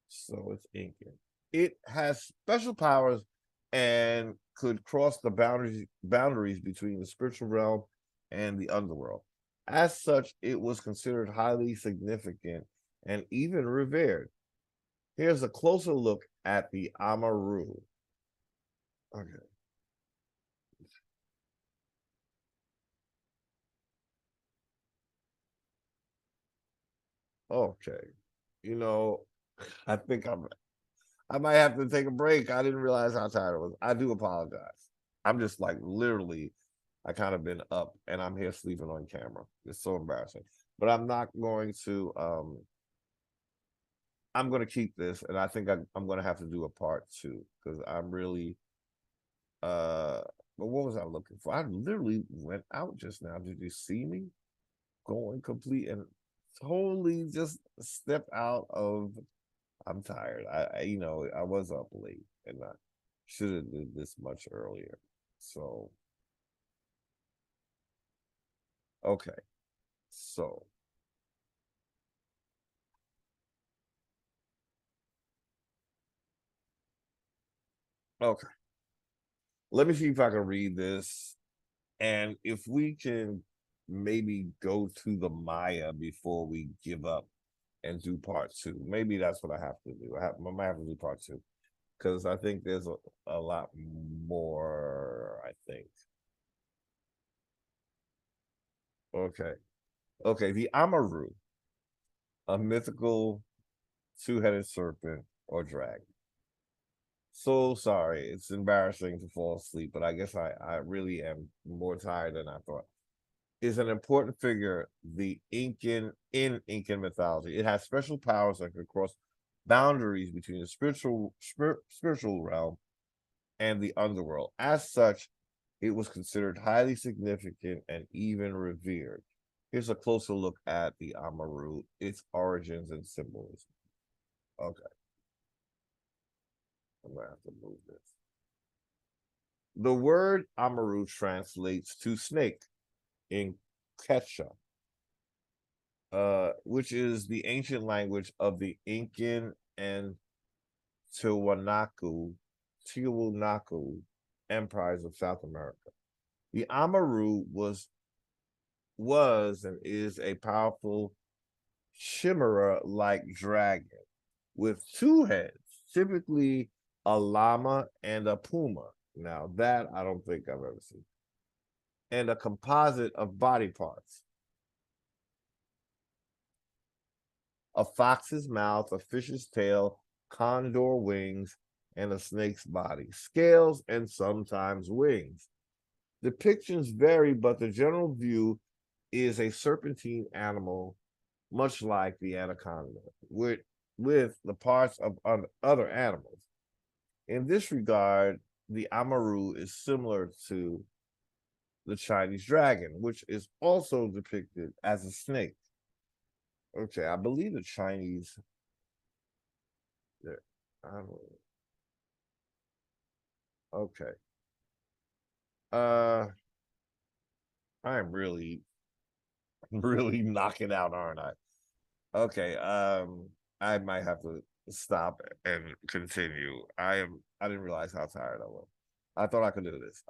So it's Incan. It has special powers and could cross the boundaries between the spiritual realm and the underworld. As such, it was considered highly significant and even revered. Here's a closer look at the Amaru. Okay. Okay. You know, I think I might have to take a break. I didn't realize how tired I was. I do apologize. I'm just like literally, I kind of been up and I'm here sleeping on camera. It's so embarrassing. But I'm not going to I'm gonna keep this, and I think I'm gonna have to do a part 2 because I'm really but what was I looking for? I literally went out just now. Did you see me going complete and totally just step out of? I'm tired. I was up late and I should have did this much earlier. So okay. So okay. Let me see if I can read this. And if we can maybe go to the Maya before we give up and do part 2. Maybe that's what I have to do. I might have to do part 2 because I think there's a lot more, I think. Okay. Okay. The Amaru, a mythical two-headed serpent or dragon. So sorry. It's embarrassing to fall asleep, but I guess I really am more tired than I thought. Is an important figure in Incan mythology. It has special powers that can cross boundaries between the spiritual realm and the underworld. As such, it was considered highly significant and even revered. Here's a closer look at the Amaru, its origins and symbolism. Okay, I'm gonna have to move this. The word Amaru translates to snake in Quechua, which is the ancient language of the Incan and Tiwanaku empires of South America. The Amaru was and is a powerful chimera-like dragon with two heads, typically a llama and a puma. Now that I don't think I've ever seen. And a composite of body parts. A fox's mouth, a fish's tail, condor wings, and a snake's body, scales, and sometimes wings. Depictions vary, but the general view is a serpentine animal, much like the anaconda, with the parts of other animals. In this regard, the Amaru is similar to the Chinese dragon, which is also depicted as a snake. Okay, I believe the Chinese. I don't know. Okay. I'm really knocking out, aren't I? Okay. I might have to stop and continue. I didn't realize how tired I was. I thought I could do this.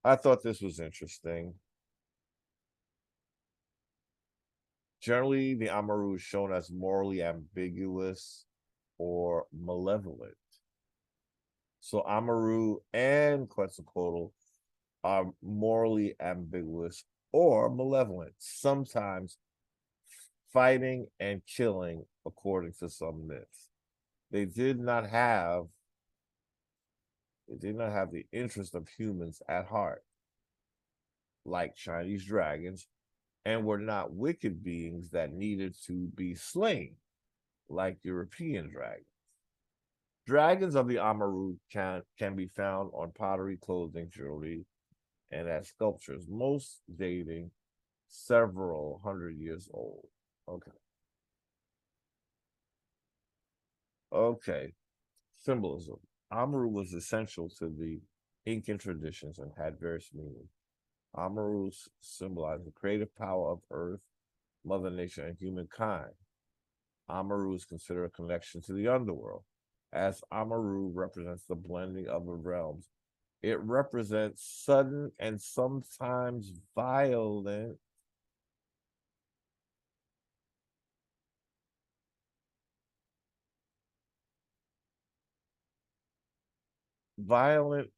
I thought this was interesting. Generally, the Amaru is shown as morally ambiguous or malevolent. So Amaru and Quetzalcoatl are morally ambiguous or malevolent, sometimes fighting and killing, according to some myths. They did not have the interest of humans at heart, like Chinese dragons, and were not wicked beings that needed to be slain, like European dragons. Dragons of the Amaru can be found on pottery, clothing, jewelry, and as sculptures, most dating several hundred years old. Okay. Okay. Symbolism. Amaru was essential to the Incan traditions and had various meanings. Amarus symbolize the creative power of Earth, Mother Nature, and humankind. Amaru is considered a connection to the underworld, as Amaru represents the blending of the realms. It represents sudden and sometimes violent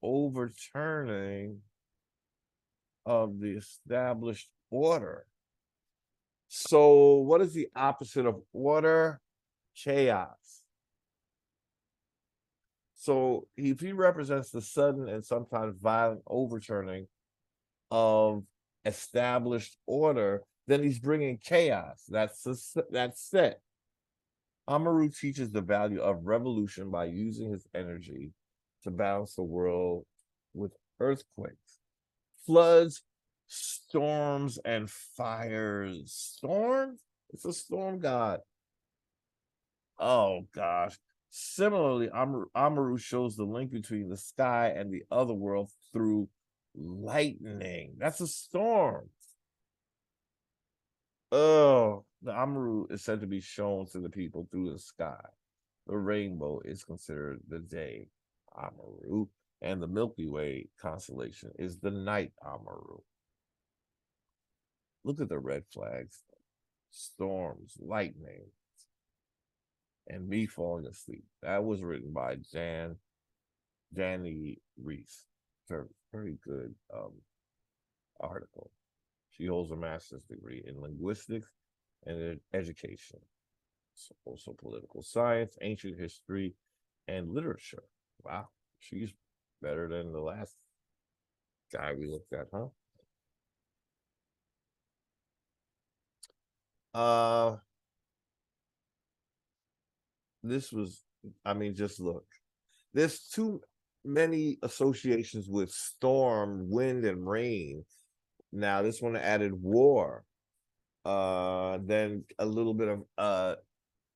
overturning of the established order. So, what is the opposite of order? Chaos. So, if he represents the sudden and sometimes violent overturning of established order, then he's bringing chaos. That's set. Amaru teaches the value of revolution by using his energy to balance the world with earthquakes, floods, storms, and fires. Storms? It's a storm god. Oh gosh. Similarly, Amaru shows the link between the sky and the other world through lightning. That's a storm. Oh, the Amaru is said to be shown to the people through the sky. The rainbow is considered the day Amaru, and the Milky Way constellation is the night Amaru. Look at the red flags, storms, lightning, and me falling asleep. That was written by Danny Reese. Very good article. She holds a master's degree in linguistics and education. Also political science, ancient history, and literature. Wow, she's better than the last guy we looked at, huh? This was, I mean, just look. There's too many associations with storm, wind, and rain. Now this one added war. Then a little bit of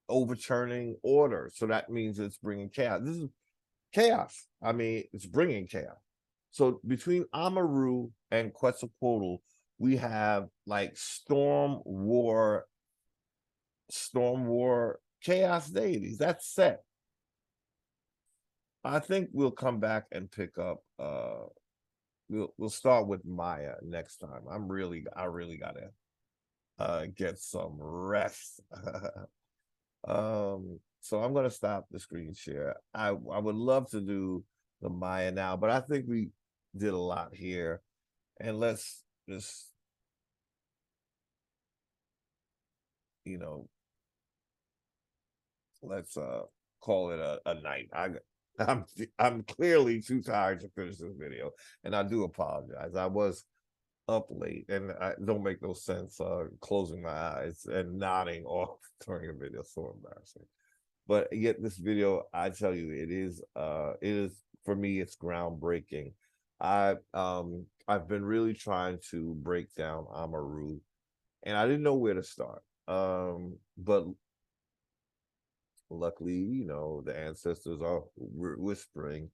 overturning order. So that means it's bringing chaos. This is chaos. I mean, it's bringing chaos. So between Amaru and Quetzalcoatl, we have like storm, war, chaos deities. That's set. I think we'll come back and pick up. We'll start with Maya next time. I really gotta get some rest. So I'm gonna stop the screen share. I would love to do the Maya now, but I think we did a lot here, and let's just, you know, let's call it a night. I'm clearly too tired to finish this video, and I do apologize. I was up late, and I don't make no sense closing my eyes and nodding off during a video. So embarrassing. But yet this video, I tell you, it is for me, it's groundbreaking. I've been really trying to break down Amaru, and I didn't know where to start. But luckily, you know, the ancestors are whispering,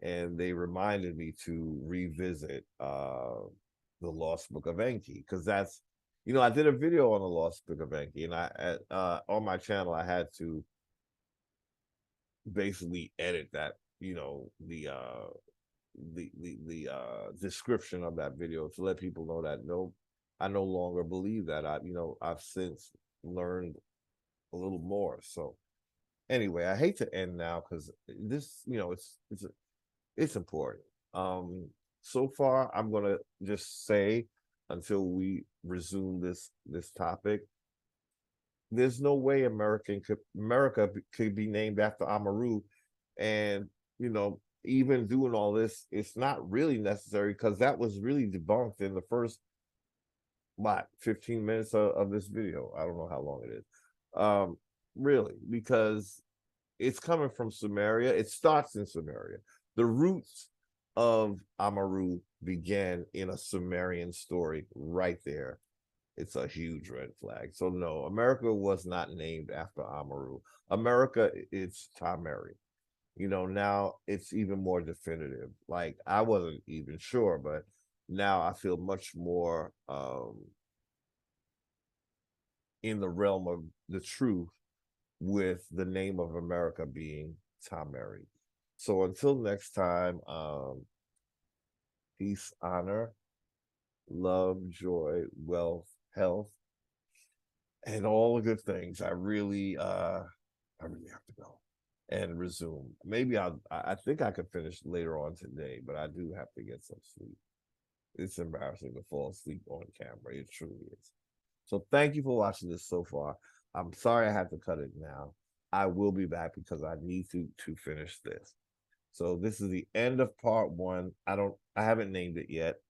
and they reminded me to revisit the Lost Book of Enki, because that's, you know, I did a video on the Lost Book of Enki, and I on my channel I had to basically edit that, you know, the description of that video to let people know that no, I no longer believe that. I've since learned a little more. So anyway, I hate to end now because this, you know, it's important. So far, I'm gonna just say, until we resume this topic, there's no way America could be named after Amaru, and you know, even doing all this, it's not really necessary, because that was really debunked in the first 15 minutes of this video. I don't know how long it is, really, because it's coming from Sumeria. It starts in Sumeria. The roots of Amaru began in a Sumerian story right there. It's a huge red flag. So no, America was not named after Amaru. America, it's Tameri. You know, now it's even more definitive. Like, I wasn't even sure, but now I feel much more in the realm of the truth, with the name of America being Tameri. So until next time, peace, honor, love, joy, wealth, health, and all the good things. I really have to go and resume. Maybe I think I could finish later on today, but I do have to get some sleep. It's embarrassing to fall asleep on camera. It truly is. So thank you for watching this so far. I'm sorry I had to cut it now. I will be back because I need to finish this. So this is the end of part one. I haven't named it yet,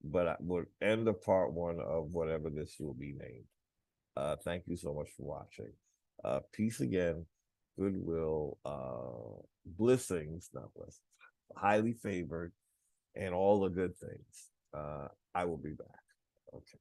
but I will end of part one of whatever this will be named. Thank you so much for watching. Peace again, goodwill, blessings, not blessings, highly favored, and all the good things. I will be back. Okay.